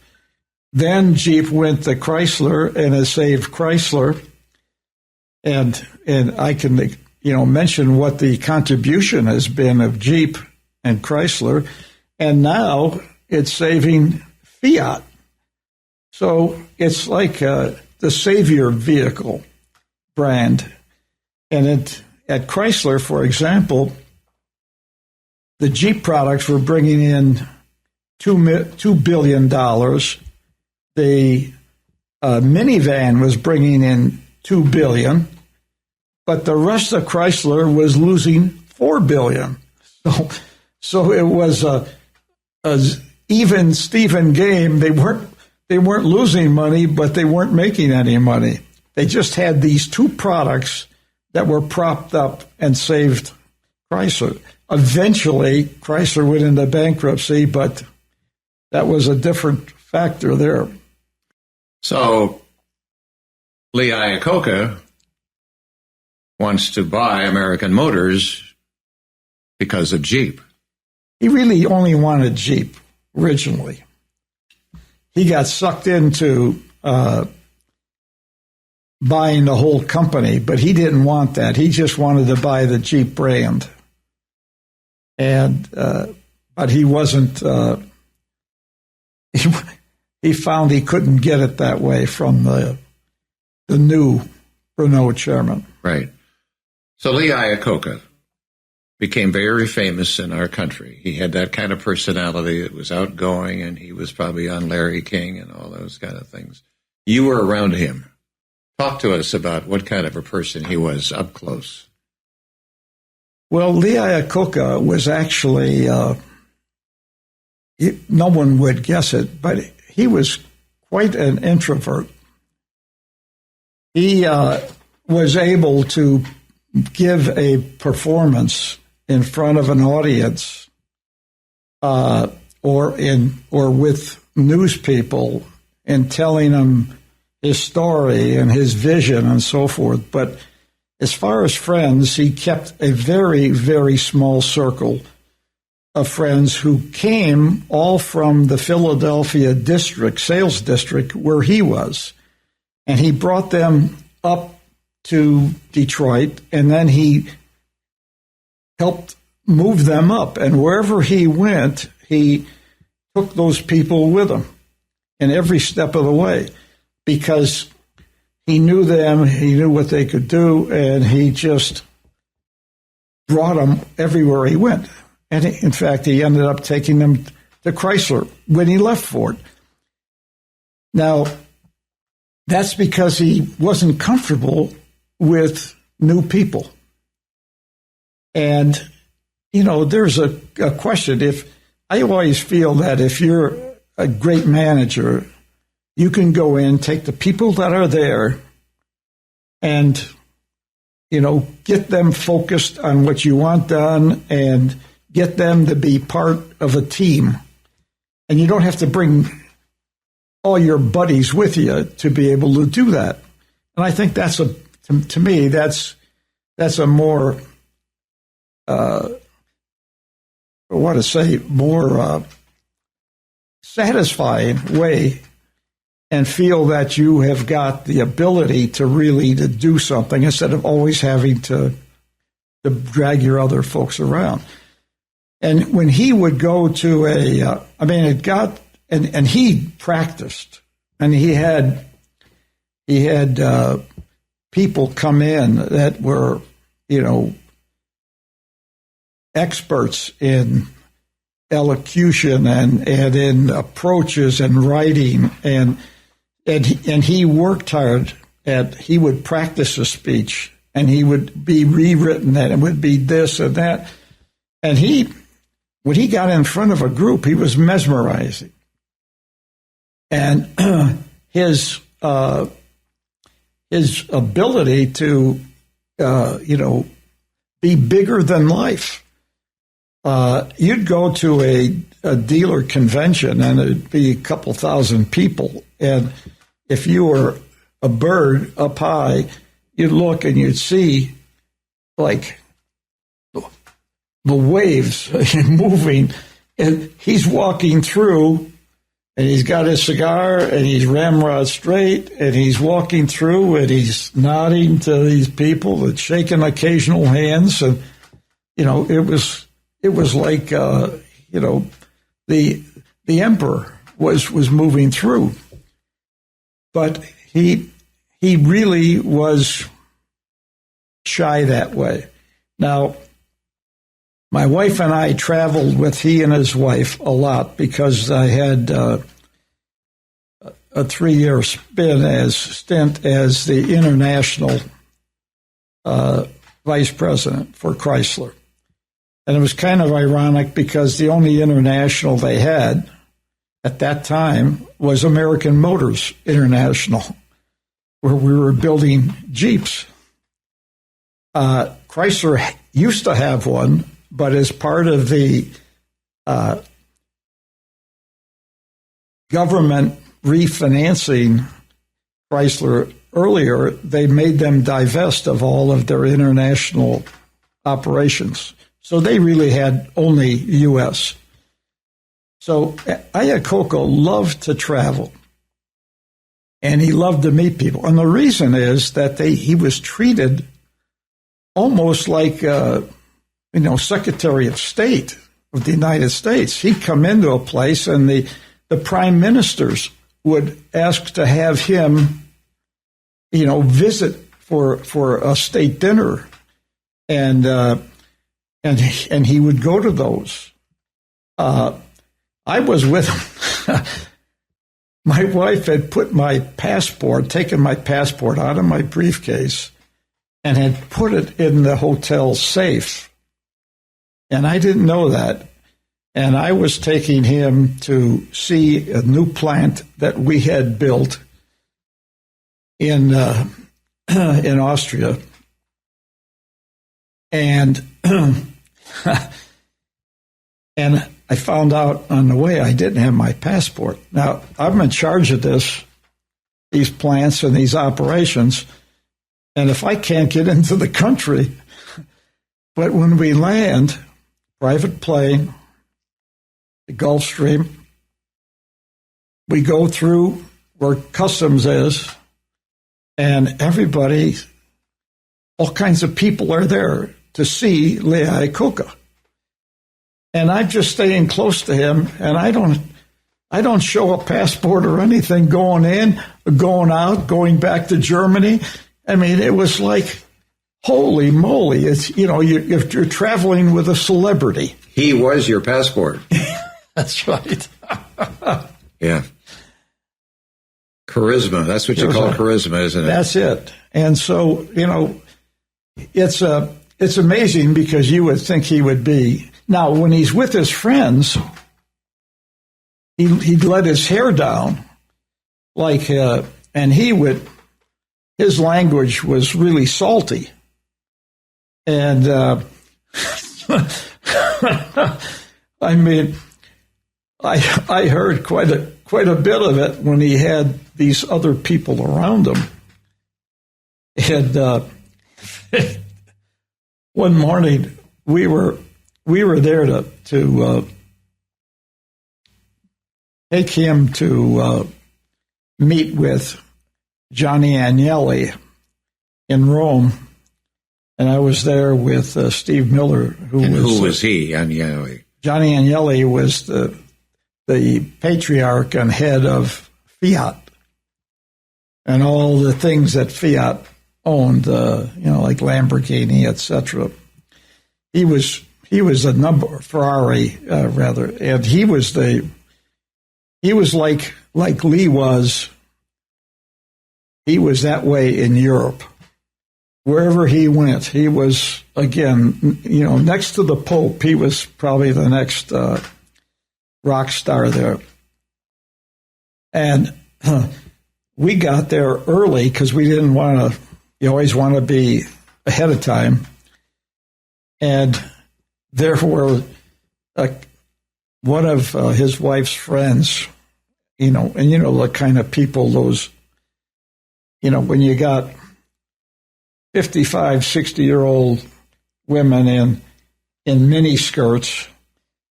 Then Jeep went to Chrysler, and it saved Chrysler. And I can mention what the contribution has been of Jeep and Chrysler, and now it's saving Fiat. So it's like the savior vehicle brand. And at Chrysler, for example, the Jeep products were bringing in $2 billion. The minivan was bringing in $2 billion. But the rest of Chrysler was losing $4 billion. So it was a even-Steven game. They weren't losing money, but they weren't making any money. they just had these two products that were propped up and saved Chrysler. Eventually, Chrysler went into bankruptcy, but that was a different factor there. So Lee Iacocca wants to buy American Motors because of Jeep. He really only wanted Jeep originally. He got sucked into buying the whole company, but he didn't want that. He just wanted to buy the Jeep brand. And but he wasn't. He found he couldn't get it that way from the new Renault chairman. Right. So Lee Iacocca became very famous in our country. He had that kind of personality that was outgoing, and he was probably on Larry King and all those kind of things. You were around him. Talk to us about what kind of a person he was up close. Well, Lee Iacocca was actually, no one would guess it, but he was quite an introvert. He was able to give a performance in front of an audience or with news people and telling them his story and his vision and so forth. But as far as friends, he kept a very, very small circle of friends who came all from the Philadelphia district, sales district, where he was. And he brought them up to Detroit, and then he helped move them up. And wherever he went, he took those people with him in every step of the way, because he knew them, he knew what they could do, and he just brought them everywhere he went. And in fact, he ended up taking them to Chrysler when he left Ford. Now, that's because he wasn't comfortable with new people. And, there's a question. I always feel that if you're a great manager, you can go in, take the people that are there, and, get them focused on what you want done and get them to be part of a team. And you don't have to bring all your buddies with you to be able to do that. And I think that's to me, that's a more, more satisfying way, and feel that you have got the ability to really to do something instead of always having to drag your other folks around. And when he would go to and he practiced, and he had people come in that were, experts in elocution and in approaches and writing, and he worked hard he would practice a speech, and he would be rewritten, and it would be this and that. And when he got in front of a group, he was mesmerizing. And his ability to, be bigger than life. You'd go to a dealer convention, and it'd be a couple thousand people. And if you were a bird up high, you'd look and you'd see like the waves moving, and he's walking through, and he's got his cigar, and he's ramrod straight, and he's walking through, and he's nodding to these people and shaking occasional hands, and it was like the emperor was moving through, but he really was shy that way. Now, my wife and I traveled with he and his wife a lot because I had a 3-year stint as the international vice president for Chrysler. And it was kind of ironic because the only international they had at that time was American Motors International. where we were building Jeeps. Chrysler used to have one, but as part of the government refinancing Chrysler earlier, they made them divest of all of their international operations. So they really had only U.S. So Iacocca loved to travel, and he loved to meet people. And the reason is that he was treated almost like, Secretary of State of the United States. He'd come into a place, and the prime ministers would ask to have him, visit for a state dinner, and he would go to those. I was with him. My wife had taken my passport out of my briefcase and had put it in the hotel safe. And I didn't know that. And I was taking him to see a new plant that we had built in Austria. And and I found out on the way I didn't have my passport. Now, I'm in charge of these plants and these operations, and if I can't get into the country, but when we land, private plane, the Gulf Stream, we go through where customs is, and everybody, all kinds of people are there to see Iacocca. And I'm just staying close to him, and I don't show a passport or anything going in, going out, going back to Germany. I mean, it was like, holy moly! It's you're traveling with a celebrity. He was your passport. That's right. Yeah. Charisma. That's what you call charisma, isn't it? That's it. And so, it's amazing because you would think he would be. Now, when he's with his friends, he'd let his hair down, and his language was really salty. And, I mean, I heard quite a bit of it when he had these other people around him. And one morning we were there to take him to meet with Johnny Agnelli in Rome, and I was there with Steve Miller, who was he? Agnelli. Johnny Agnelli was the patriarch and head of Fiat, and all the things that Fiat owned, like Lamborghini, etc. He was a Ferrari, rather, and he was like Lee was. He was that way in Europe. Wherever he went, he was, again, next to the Pope, he was probably the next rock star there. And we got there early because we didn't want to, you always want to be ahead of time. And there were one of his wife's friends, and the kind of people those, when you got 55, 60-year-old women in mini skirts,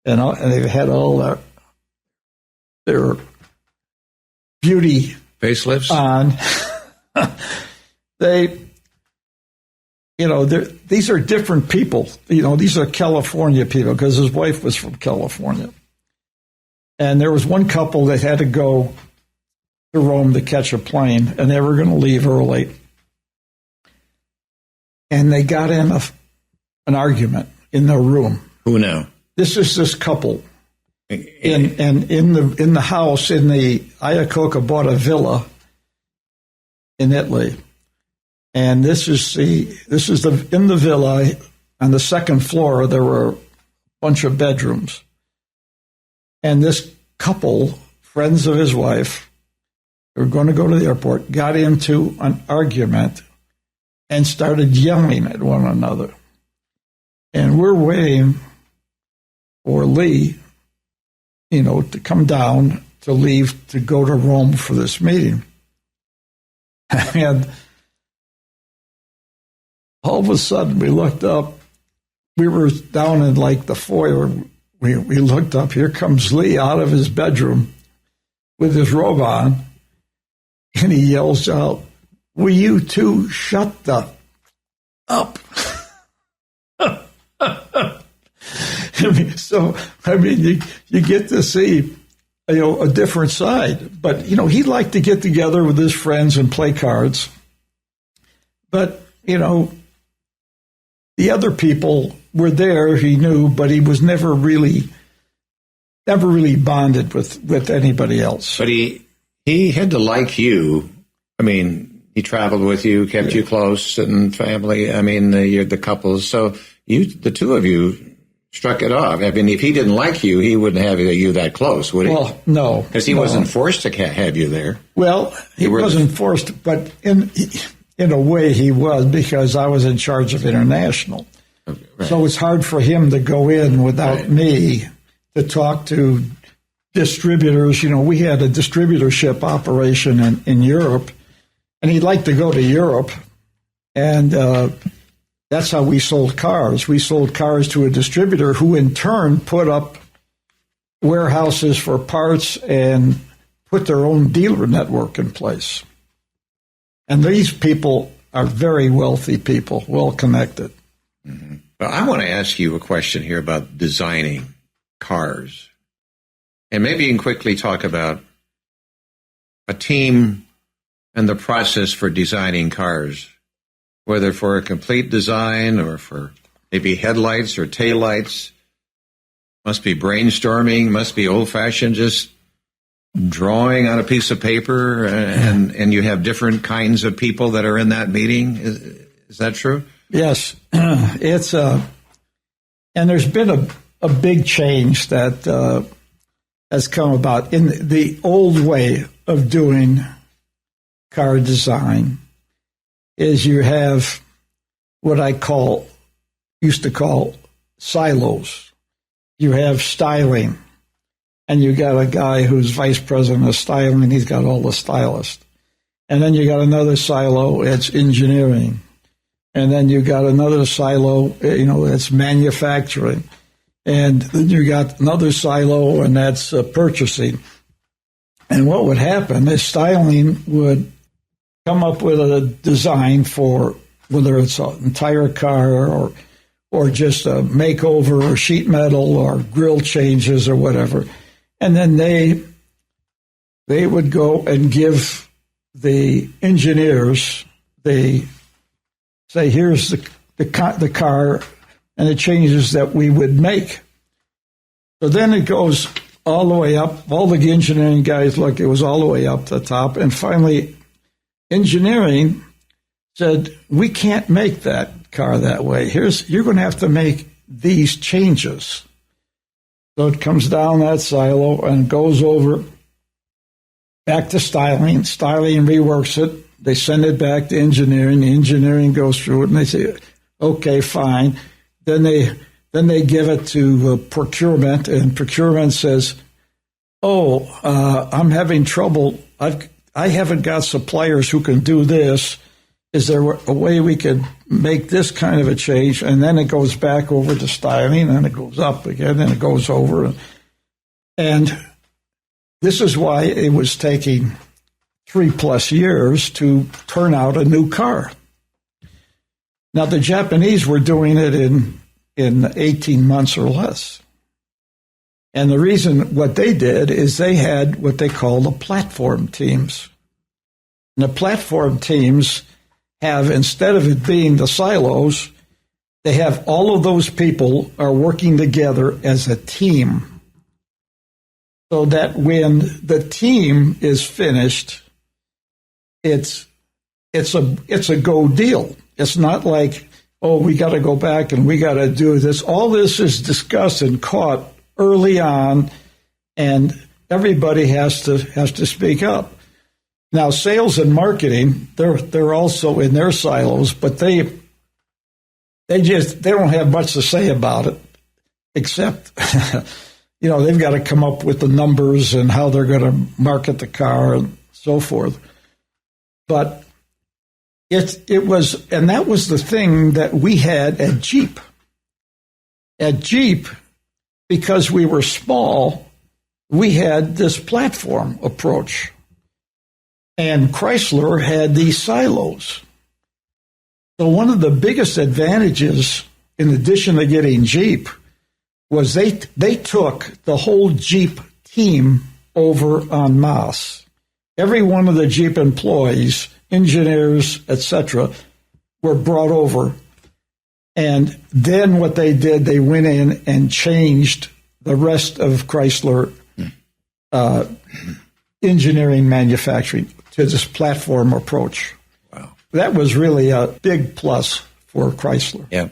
and they've had all their beauty facelifts on. These are different people. These are California people because his wife was from California. And there was one couple that had to go to Rome to catch a plane, and they were going to leave early. And they got in an argument in their room. Who now? This couple. In the house in the Iacocca bought a villa in Italy. And this is in the villa on the second floor there were a bunch of bedrooms. And this couple, friends of his wife, They were going to go to the airport, got into an argument, and started yelling at one another. And we're waiting for Lee, to come down to leave to go to Rome for this meeting. And all of a sudden, we looked up. We were down in like the foyer. We looked up. Here comes Lee out of his bedroom with his robe on, and he yells out, "Will you two shut the up?" You get to see, a different side. But, he liked to get together with his friends and play cards. But, the other people were there, he knew, but he was never really bonded with anybody else. But he had to like you. I mean, he traveled with you, kept you close, and family. I mean, you're the couples. So the two of you struck it off. I mean, if he didn't like you, he wouldn't have you that close, would he? Well, no. Because he wasn't forced to have you there. Well, he wasn't forced, but in a way he was, because I was in charge of international. Right. So it's hard for him to go in without me to talk to distributors. We had a distributorship operation in Europe, and he'd like to go to Europe, and that's how we sold cars. We sold cars to a distributor who in turn put up warehouses for parts and put their own dealer network in place. And these people are very wealthy people, well connected. Mm-hmm. Well, I want to ask you a question here about designing cars. And maybe you can quickly talk about a team and the process for designing cars, whether for a complete design or for maybe headlights or taillights. Must be brainstorming, must be old-fashioned, just drawing on a piece of paper, and you have different kinds of people that are in that meeting. Is that true? Yes. It's and there's been a big change that has come about in the old way of doing car design. Is you have what I used to call silos. You have styling, and you got a guy who's vice president of styling, and he's got all the stylists. And then you got another silo, it's engineering. And then you got another silo, that's manufacturing. And then you got another silo, and that's purchasing. And what would happen is styling would come up with a design for whether it's an entire car or just a makeover or sheet metal or grill changes or whatever. And then they would go and give the engineers, they say, here's the car and the changes that we would make. So then it goes all the way up. All the engineering guys look, it was all the way up to the top. And finally, engineering said, we can't make that car that way. You're going to have to make these changes. So it comes down that silo and goes over back to styling. Styling reworks it. They send it back to engineering. The engineering goes through it, and they say, okay, fine. Then they give it to procurement, and procurement says, I'm having trouble. I haven't got suppliers who can do this. Is there a way we could make this kind of a change? And then it goes back over to styling, and it goes up again, and it goes over. And this is why it was taking 3+ years to turn out a new car. Now, the Japanese were doing it in 18 months or less. And the reason what they did is they had what they call the platform teams. And the platform teams have, instead of it being the silos, they have all of those people are working together as a team. So that when the team is finished, it's a go deal. It's not like, we got to go back and we got to do this. All this is discussed and caught early on, and everybody has to speak up. Now, sales and marketing, they're also in their silos, but they don't have much to say about it, except they've got to come up with the numbers and how they're going to market the car and so forth. But it was, and that was the thing that we had at Jeep. At Jeep, because we were small, we had this platform approach. And Chrysler had these silos. So one of the biggest advantages, in addition to getting Jeep, was they took the whole Jeep team over en masse. Every one of the Jeep employees, engineers, etc., were brought over. And then what they did, they went in and changed the rest of Chrysler engineering manufacturing to this platform approach. Wow. That was really a big plus for Chrysler. Yeah.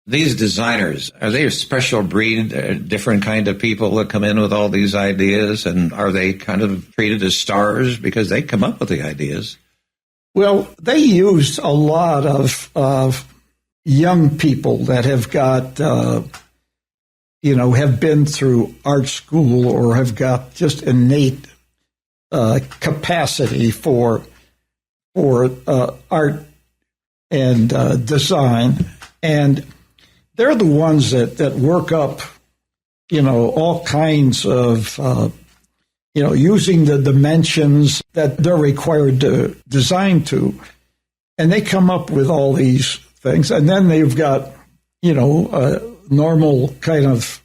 These designers, are they a special breed, different kind of people that come in with all these ideas? And are they kind of treated as stars because they come up with the ideas? Well, they used a lot of young people that have got, have been through art school or have got just innate capacity for art and design, and they're the ones that work up, all kinds of, using the dimensions that they're required to design to, and they come up with all these things, and then they've got, a normal kind of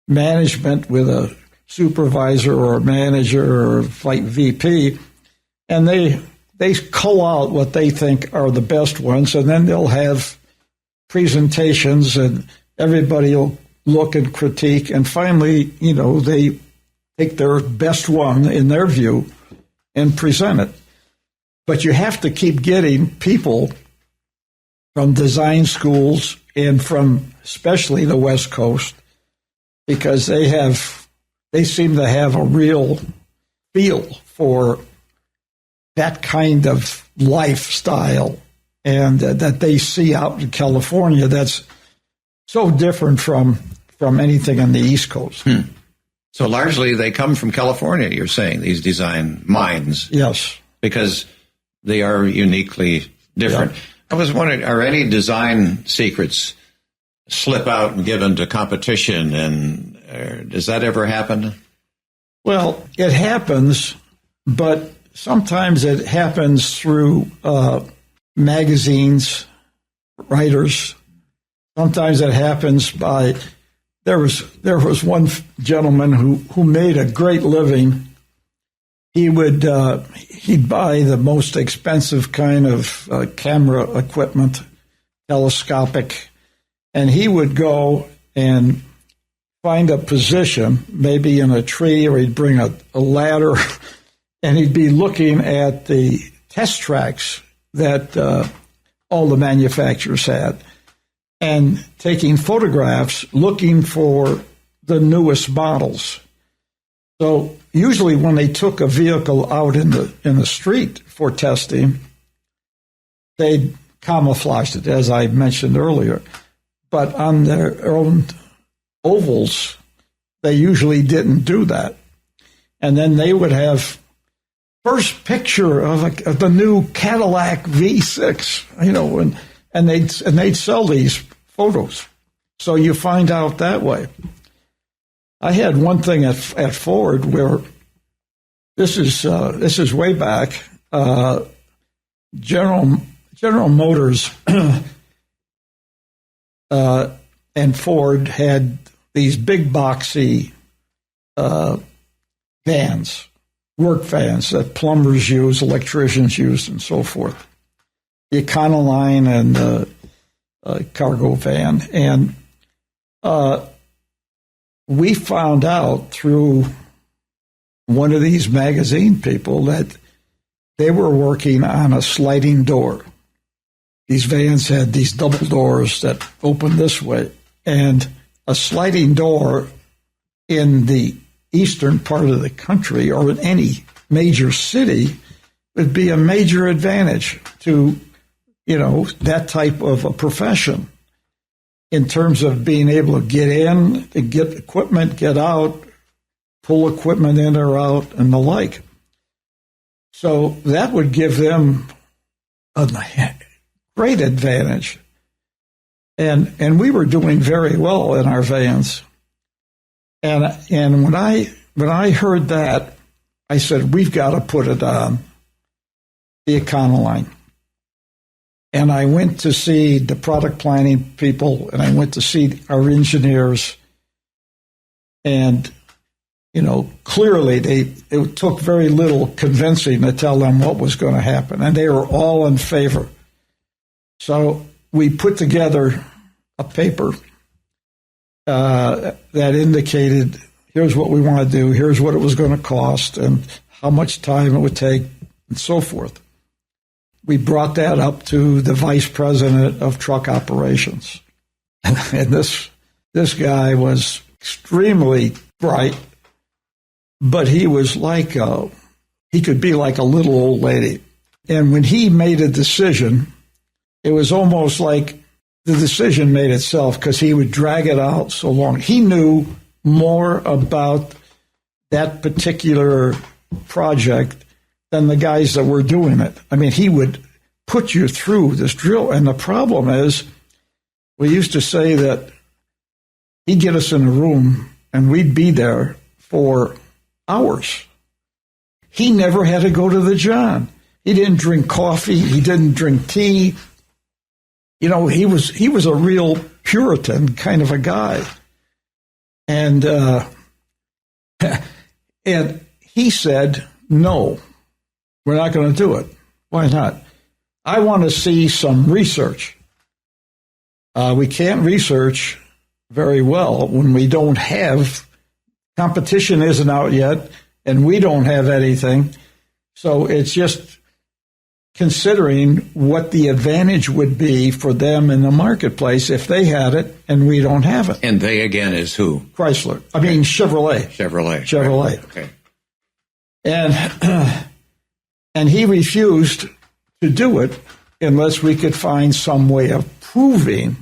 management with a supervisor or a manager or flight VP, and they cull out what they think are the best ones, and then they'll have presentations, and everybody will look and critique, and finally, they take their best one in their view and present it. But you have to keep getting people from design schools and from especially the West Coast, because they seem to have a real feel for that kind of lifestyle, and that they see out in California that's so different from anything on the East Coast. So largely they come from California, you're saying, these design minds. Yes. Because they are uniquely different. Yeah. I was wondering, are any design secrets slip out and given to competition, and does that ever happen? Well, it happens, but sometimes it happens through magazines, writers. Sometimes it happens by, there was one gentleman who made a great living. He'd buy the most expensive kind of camera equipment, telescopic, and he would go and find a position, maybe in a tree, or he'd bring a ladder, and he'd be looking at the test tracks that all the manufacturers had, and taking photographs, looking for the newest models. So usually when they took a vehicle out in the street for testing, they camouflaged it, as I mentioned earlier. But on their own ovals, they usually didn't do that. And then they would have first picture of the new Cadillac V6, and they'd sell these photos. So you find out that way. I had one thing at Ford where this is way back. General Motors and Ford had these big boxy vans, work vans that plumbers use, electricians use, and so forth. The Econoline and the cargo van. And we found out through one of these magazine people that they were working on a sliding door. These vans had these double doors that opened this way, and a sliding door in the eastern part of the country or in any major city would be a major advantage to, that type of a profession in terms of being able to get in, to get equipment, get out, pull equipment in or out, and the like. So that would give them a great advantage. And we were doing very well in our vans. And when I heard that, I said, we've got to put it on the Econoline. And I went to see the product planning people, and I went to see our engineers. And, clearly it took very little convincing to tell them what was going to happen. And they were all in favor. So we put together a paper that indicated, here's what we want to do, here's what it was going to cost, and how much time it would take, and so forth. We brought that up to the vice president of truck operations. And this guy was extremely bright, but he was he could be like a little old lady. And when he made a decision, it was almost like the decision made itself, because he would drag it out so long. He knew more about that particular project than the guys that were doing it. I mean, he would put you through this drill. And the problem is, we used to say that he'd get us in a room and we'd be there for hours. He never had to go to the John. He didn't drink coffee. He didn't drink tea. He was a real Puritan kind of a guy. And and he said, no, we're not going to do it. Why not? I want to see some research. We can't research very well when we don't have, competition isn't out yet, and we don't have anything. So it's just considering what the advantage would be for them in the marketplace if they had it and we don't have it. And they, again, is who? Chrysler. I mean, Chevrolet. Chevrolet. Okay. And he refused to do it unless we could find some way of proving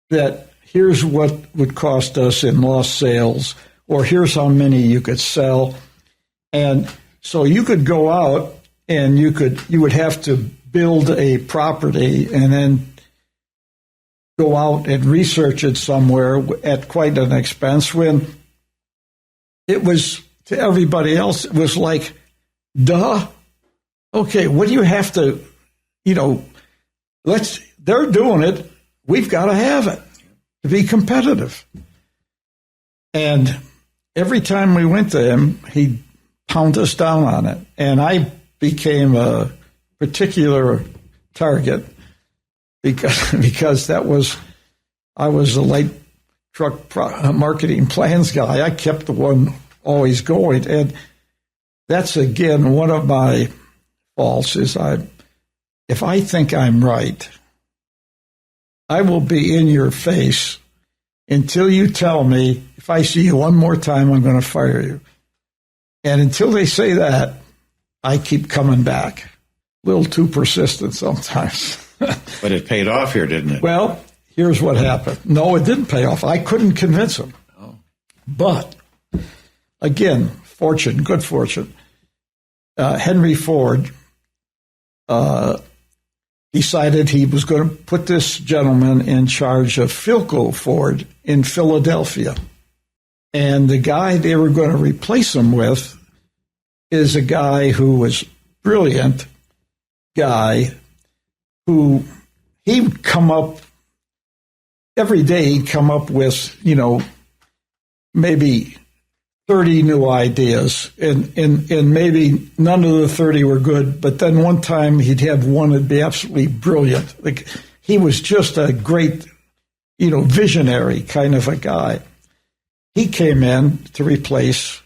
that here's what would cost us in lost sales, or here's how many you could sell. And so you could go out and you would have to build a property and then go out and research it somewhere at quite an expense, when it was, to everybody else, it was like, duh. Okay, what do you have to, they're doing it. We've got to have it to be competitive. And every time we went to him, he'd pound us down on it. And I became a particular target because I was the light truck marketing plans guy. I kept the one always going. And that's, again, one of my faults is if I think I'm right, I will be in your face until you tell me, if I see you one more time, I'm going to fire you. And until they say that, I keep coming back. A little too persistent sometimes. But it paid off here, didn't it? Well, here's what happened. No, it didn't pay off. I couldn't convince him. Oh. But, again, good fortune. Henry Ford decided he was going to put this gentleman in charge of Philco Ford in Philadelphia. And the guy they were going to replace him with is a guy who was brilliant guy who he would come up every day, he'd come up with, maybe 30 new ideas, and maybe none of the 30 were good, but then one time he'd have one that'd be absolutely brilliant. Like, he was just a great, visionary kind of a guy. He came in to replace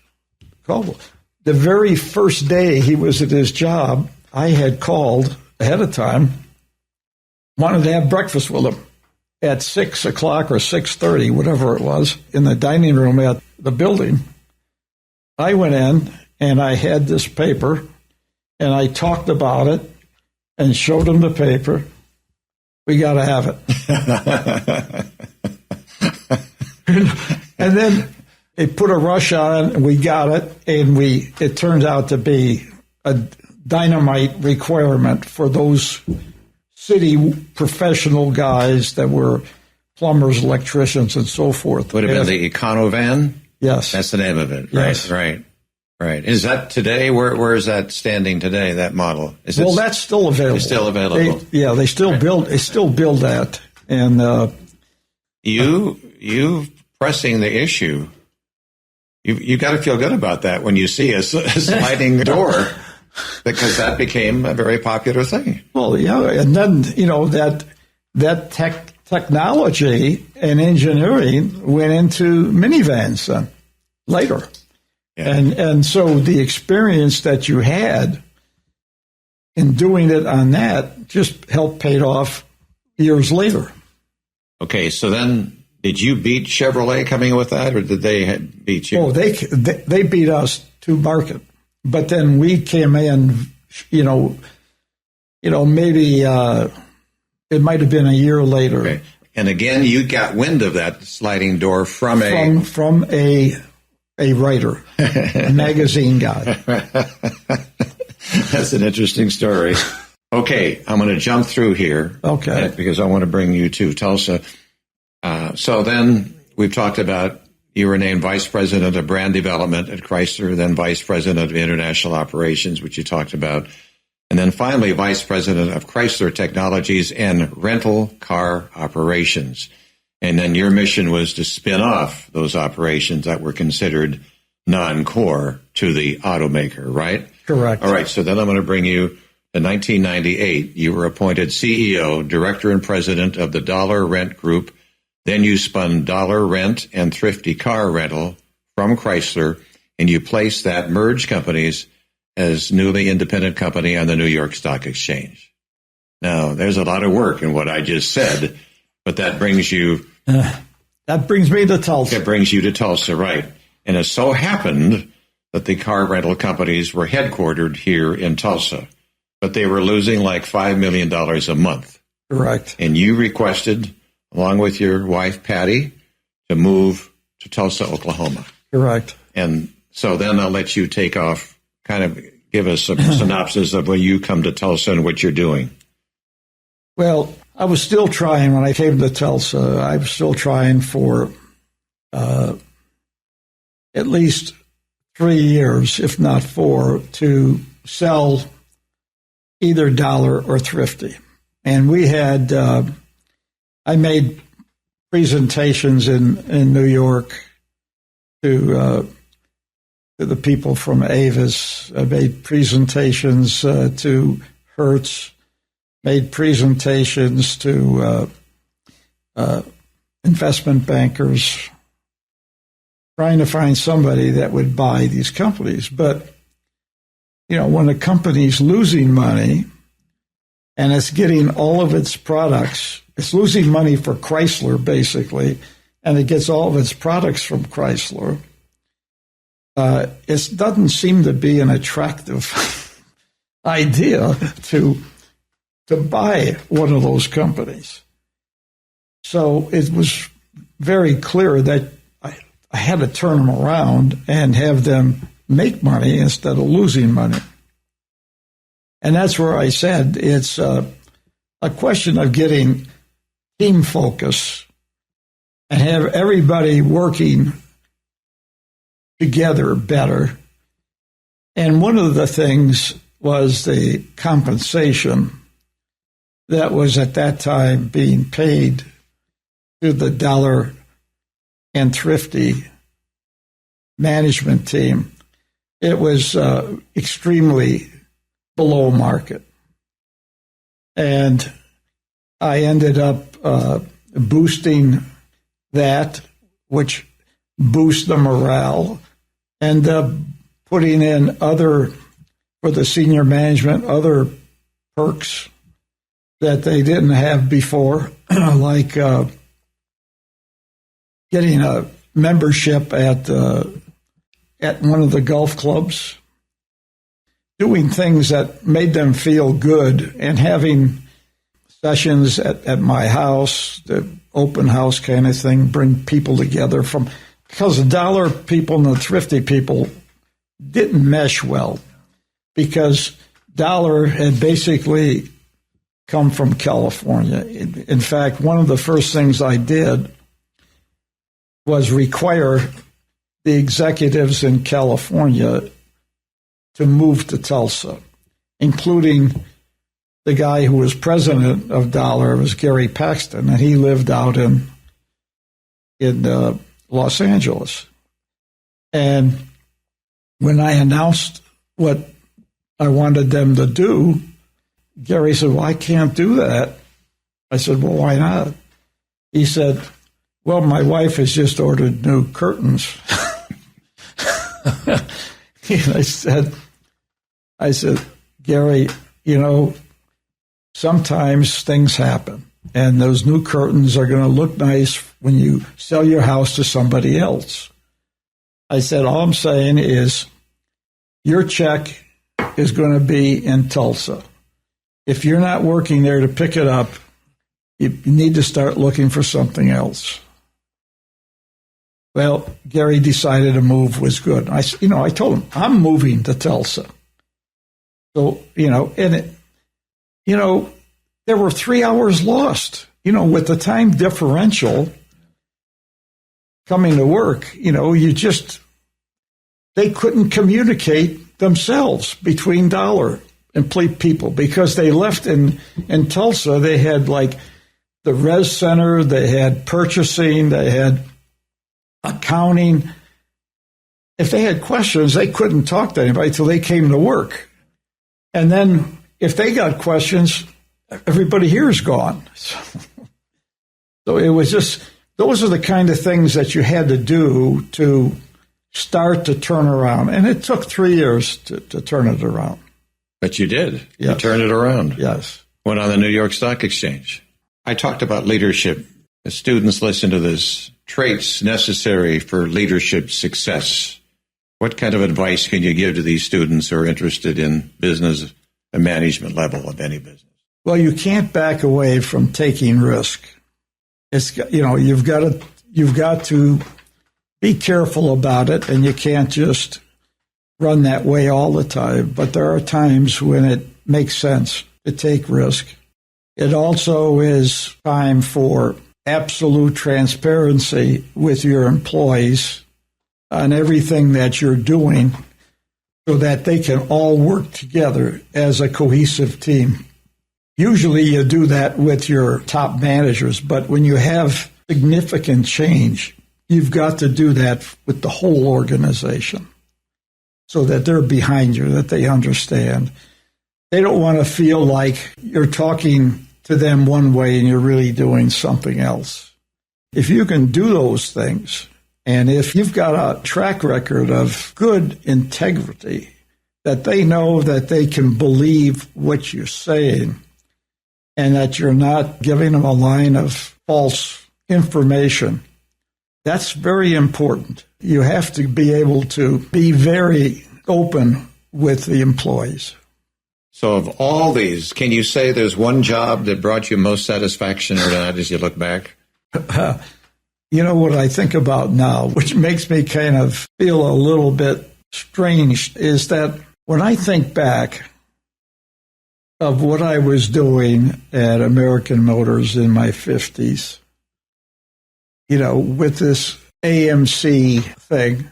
Caldwell. The very first day he was at his job, I had called ahead of time, wanted to have breakfast with him at 6 o'clock or 6:30, whatever it was, in the dining room at the building. I went in and I had this paper, And I talked about it and showed them the paper. We got to have it. And then they put a rush on it, and we got it, and it turned out to be a dynamite requirement for those city professional guys that were plumbers, electricians, and so forth. Would have been the Econovan? Yes. That's the name of it. Yes. Right. Is that today? Where is that standing today, that model? Well, that's still available. It's still available. They still build that. And you pressing the issue, you got to feel good about that when you see a sliding door, because that became a very popular thing. Well, yeah, and then, that technology and engineering went into minivans then, later. Yeah. And so the experience that you had in doing it on that just helped pay off years later. Okay, so then did you beat Chevrolet coming with that, or did they beat you? Oh, they beat us to market. But then we came in, maybe it might have been a year later. Okay. And again, you got wind of that sliding door from a writer, a magazine guy. That's an interesting story. Okay, I'm going to jump through here. Okay. Because I want to bring you to Tulsa. So then we've talked about you were named Vice President of Brand Development at Chrysler, then Vice President of International Operations, which you talked about, and then finally Vice President of Chrysler Technologies and Rental Car Operations. And then your mission was to spin off those operations that were considered non-core to the automaker, right? Correct. All right, so then I'm going to bring you to 1998. You were appointed CEO, Director and President of the Dollar Rent Group. Then you spun Dollar Rent and Thrifty Car Rental from Chrysler, and you placed that merged companies as newly independent company on the New York Stock Exchange. Now, there's a lot of work in what I just said, but that brings you... that brings me to Tulsa. It brings you to Tulsa, right. And it so happened that the car rental companies were headquartered here in Tulsa, but they were losing like $5 million a month. Correct. And you requested, along with your wife, Patty, to move to Tulsa, Oklahoma. Correct. And so then I'll let you take off, kind of give us a synopsis of when you come to Tulsa and what you're doing. Well, I was still trying when I came to Tulsa. I was still trying for at least 3 years, if not 4, to sell either Dollar or Thrifty. And we had, I made presentations in New York to the people from Avis. I made presentations to Hertz. Made presentations to investment bankers, trying to find somebody that would buy these companies. But, when a company's losing money and it's getting all of its products, it's losing money for Chrysler, basically, and it gets all of its products from Chrysler, it doesn't seem to be an attractive idea to buy one of those companies. So it was very clear that I had to turn them around and have them make money instead of losing money. And that's where I said it's a question of getting team focus and have everybody working together better. And one of the things was the compensation that was at that time being paid to the Dollar and Thrifty management team. It was extremely below market. And I ended up boosting that, which boosts the morale, and putting in for the senior management, other perks that they didn't have before, like getting a membership at one of the golf clubs, doing things that made them feel good and having sessions at my house, the open house kind of thing, bring people together because the dollar people and the thrifty people didn't mesh well because dollar had basically come from California. In fact, one of the first things I did was require the executives in California to move to Tulsa, including the guy who was president of Dollar was Gary Paxton, and he lived out in Los Angeles. And when I announced what I wanted them to do, Gary said, "Well, I can't do that." I said, "Well, why not?" He said, "Well, my wife has just ordered new curtains." And I said, "Gary, sometimes things happen, and those new curtains are going to look nice when you sell your house to somebody else." I said, "All I'm saying is your check is going to be in Tulsa. If you're not working there to pick it up, you need to start looking for something else." Well, Gary decided a move was good. I told him, "I'm moving to Tulsa." So, there were 3 hours lost, with the time differential coming to work, they couldn't communicate themselves between Dollar and people because they left in Tulsa. They had like the res center, they had purchasing, they had accounting. If they had questions, they couldn't talk to anybody till they came to work. And then if they got questions, everybody here is gone. So it was just, those are the kind of things that you had to do to start to turn around. And it took 3 years to turn it around. But you did. Yes. You turned it around. Yes. Went on the New York Stock Exchange. I talked about leadership. The students listen to this. Traits necessary for leadership success. What kind of advice can you give to these students who are interested in business and management level of any business? Well, you can't back away from taking risk. It's, you've got to be careful about it, and you can't just run that way all the time. But there are times when it makes sense to take risk. It also is time for absolute transparency with your employees on everything that you're doing so that they can all work together as a cohesive team. Usually you do that with your top managers, but when you have significant change, you've got to do that with the whole organization so that they're behind you, that they understand. They don't want to feel like you're talking to them one way and you're really doing something else. If you can do those things, and if you've got a track record of good integrity, that they know that they can believe what you're saying and that you're not giving them a line of false information, that's very important. You have to be able to be very open with the employees. So of all these, can you say there's one job that brought you most satisfaction or not as you look back? What I think about now, which makes me kind of feel a little bit strange, is that when I think back of what I was doing at American Motors in my 50s, with this AMC thing,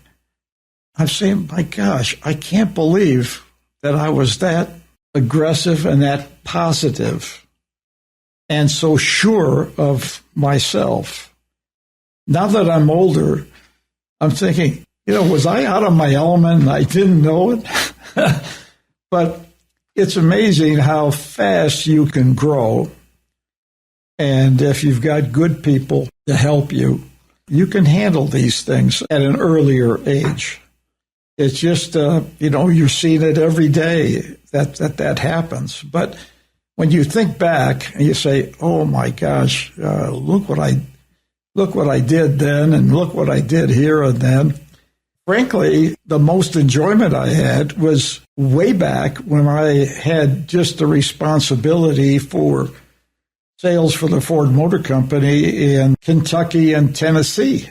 I'm saying, my gosh, I can't believe that I was that aggressive and that positive and so sure of myself. Now that I'm older, I'm thinking, was I out of my element and I didn't know it? But it's amazing how fast you can grow. And if you've got good people to help you, you can handle these things at an earlier age. It's just, you're seeing it every day that happens. But when you think back and you say, oh my gosh, look what I did then and look what I did here and then. frankly, the most enjoyment I had was way back when I had just the responsibility for sales for the Ford Motor Company in Kentucky and Tennessee.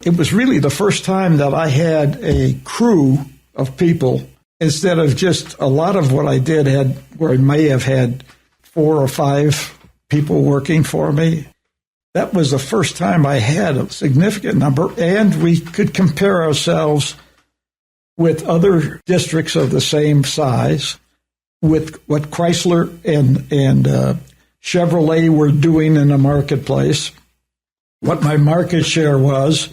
It was really the first time that I had a crew of people instead of just a lot of what I did had where I may have had 4 or 5 people working for me. That was the first time I had a significant number, and we could compare ourselves with other districts of the same size, with what Chrysler and Chevrolet were doing in the marketplace, what my market share was,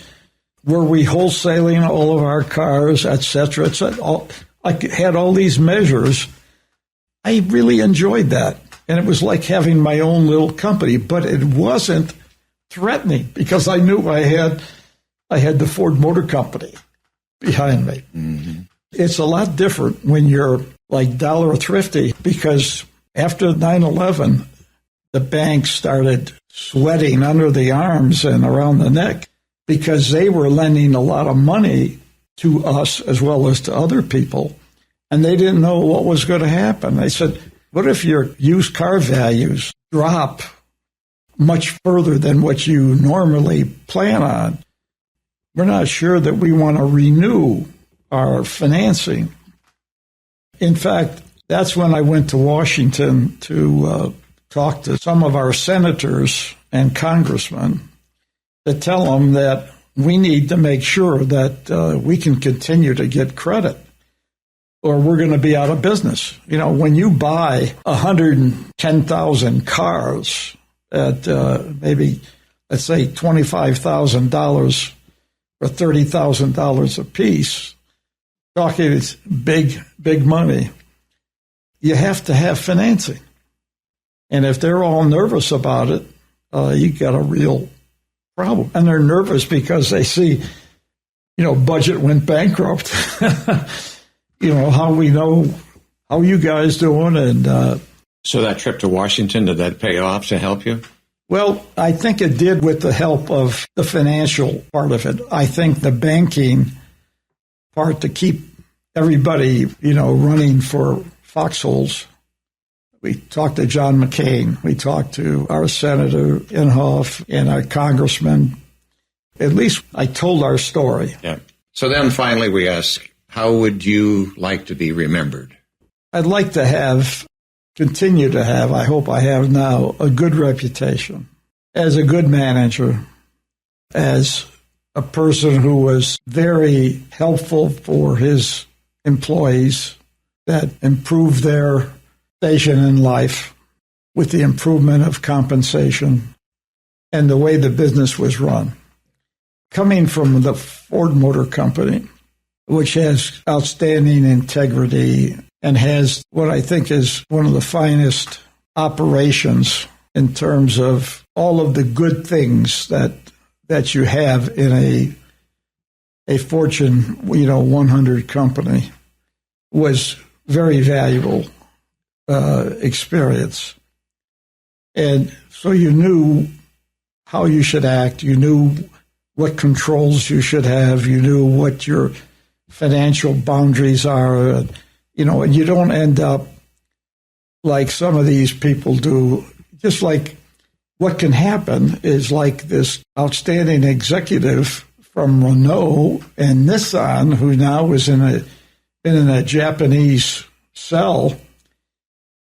were we wholesaling all of our cars, et cetera, et cetera. I had all these measures. I really enjoyed that, and it was like having my own little company, but it wasn't threatening because I knew I had the Ford Motor Company behind me. Mm-hmm. It's a lot different when you're like Dollar Thrifty, because after 9/11, the banks started sweating under the arms and around the neck because they were lending a lot of money to us as well as to other people, and they didn't know what was going to happen. They said, what if your used car values drop much further than what you normally plan on? We're not sure that we want to renew our financing. In fact, that's when I went to Washington to talk to some of our senators and congressmen to tell them that we need to make sure that we can continue to get credit, or we're going to be out of business. You know, when you buy 110,000 cars at maybe, let's say, $25,000 or $30,000 a piece, talking it's big money, you have to have financing. And if they're all nervous about it, you got a real problem. And they're nervous because they see, budget went bankrupt. How we know how you guys doing. And so that trip to Washington, did that pay off to help you? Well, I think it did with the help of the financial part of it. I think the banking part to keep everybody, running for foxholes. We talked to John McCain. We talked to our Senator Inhofe and our congressman. At least I told our story. Yeah. So then finally we ask, how would you like to be remembered? I'd like to continue to have, I hope I have now, a good reputation as a good manager, as a person who was very helpful for his employees, that improved their station in life with the improvement of compensation and the way the business was run. Coming from the Ford Motor Company, which has outstanding integrity and has what I think is one of the finest operations in terms of all of the good things that you have in a Fortune 100 company, was very valuable experience. And so you knew how you should act, you knew what controls you should have, you knew what your financial boundaries are, and you don't end up like some of these people do. Just like what can happen is like this outstanding executive from Renault and Nissan, who now is been in a Japanese cell.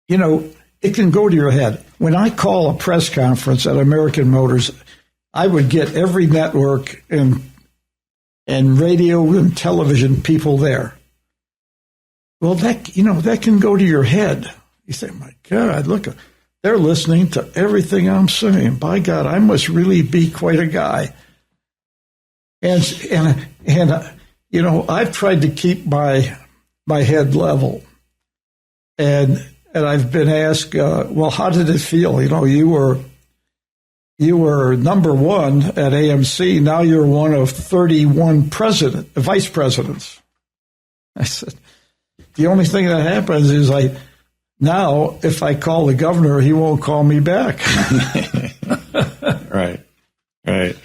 It can go to your head. When I call a press conference at American Motors, I would get every network and radio and television people there. Well, that can go to your head. You say, my God, look, they're listening to everything I'm saying. By God, I must really be quite a guy. And I've tried to keep my head level. And I've been asked, well, how did it feel? You were number one at AMC. Now you're one of 31 vice presidents. I said, the only thing that happens is now if I call the governor, he won't call me back. Right. Well,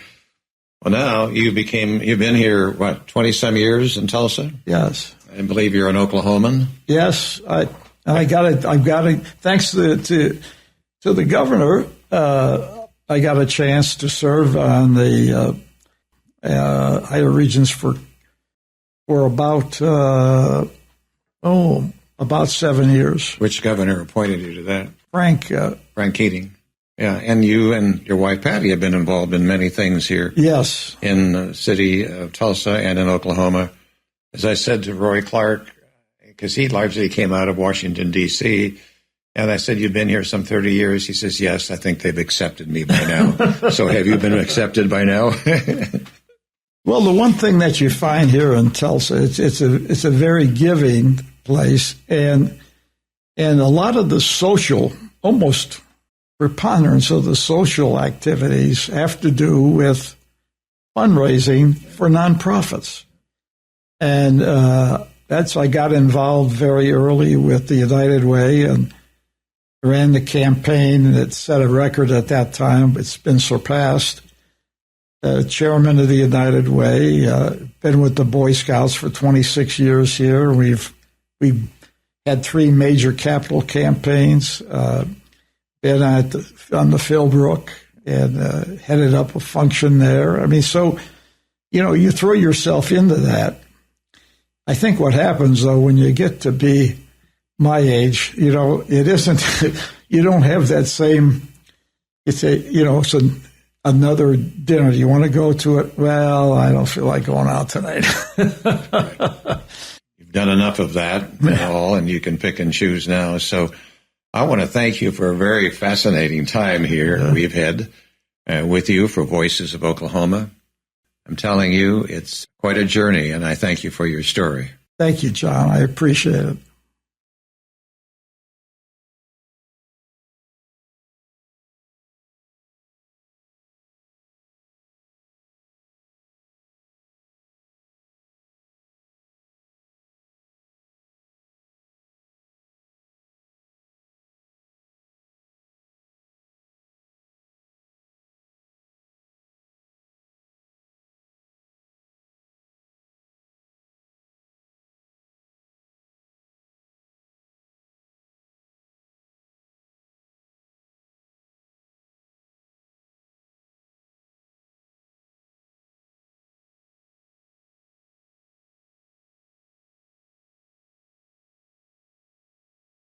Well, now you've been here, 20-some years in Tulsa? Yes. I believe you're an Oklahoman? Yes. I've got it. Thanks to the governor, I got a chance to serve on the higher regions for about 7 years. Which governor appointed you to that? Frank Keating. Yeah, and you and your wife Patty have been involved in many things here. Yes. In the city of Tulsa and in Oklahoma. As I said to Roy Clark, because he largely came out of Washington, D.C., and I said, you've been here some 30 years? He says, yes, I think they've accepted me by now. So have you been accepted by now? Well, the one thing that you find here in Tulsa, it's a very giving place, and a lot of the social, almost preponderance of the social activities have to do with fundraising for nonprofits. And I got involved very early with the United Way and ran the campaign that set a record at that time. It's been surpassed. Chairman of the United Way, been with the Boy Scouts for 26 years here. We've had 3 major capital campaigns. Been on the Philbrook and headed up a function there. I mean, so, you throw yourself into that. I think what happens, though, when you get to be my age, it isn't, you don't have that same, it's another dinner. Do you want to go to it? Well, I don't feel like going out tonight. You've done enough of that and you can pick and choose now. So I want to thank you for a very fascinating time here we've had with you for Voices of Oklahoma. I'm telling you, it's quite a journey, and I thank you for your story. Thank you, John. I appreciate it.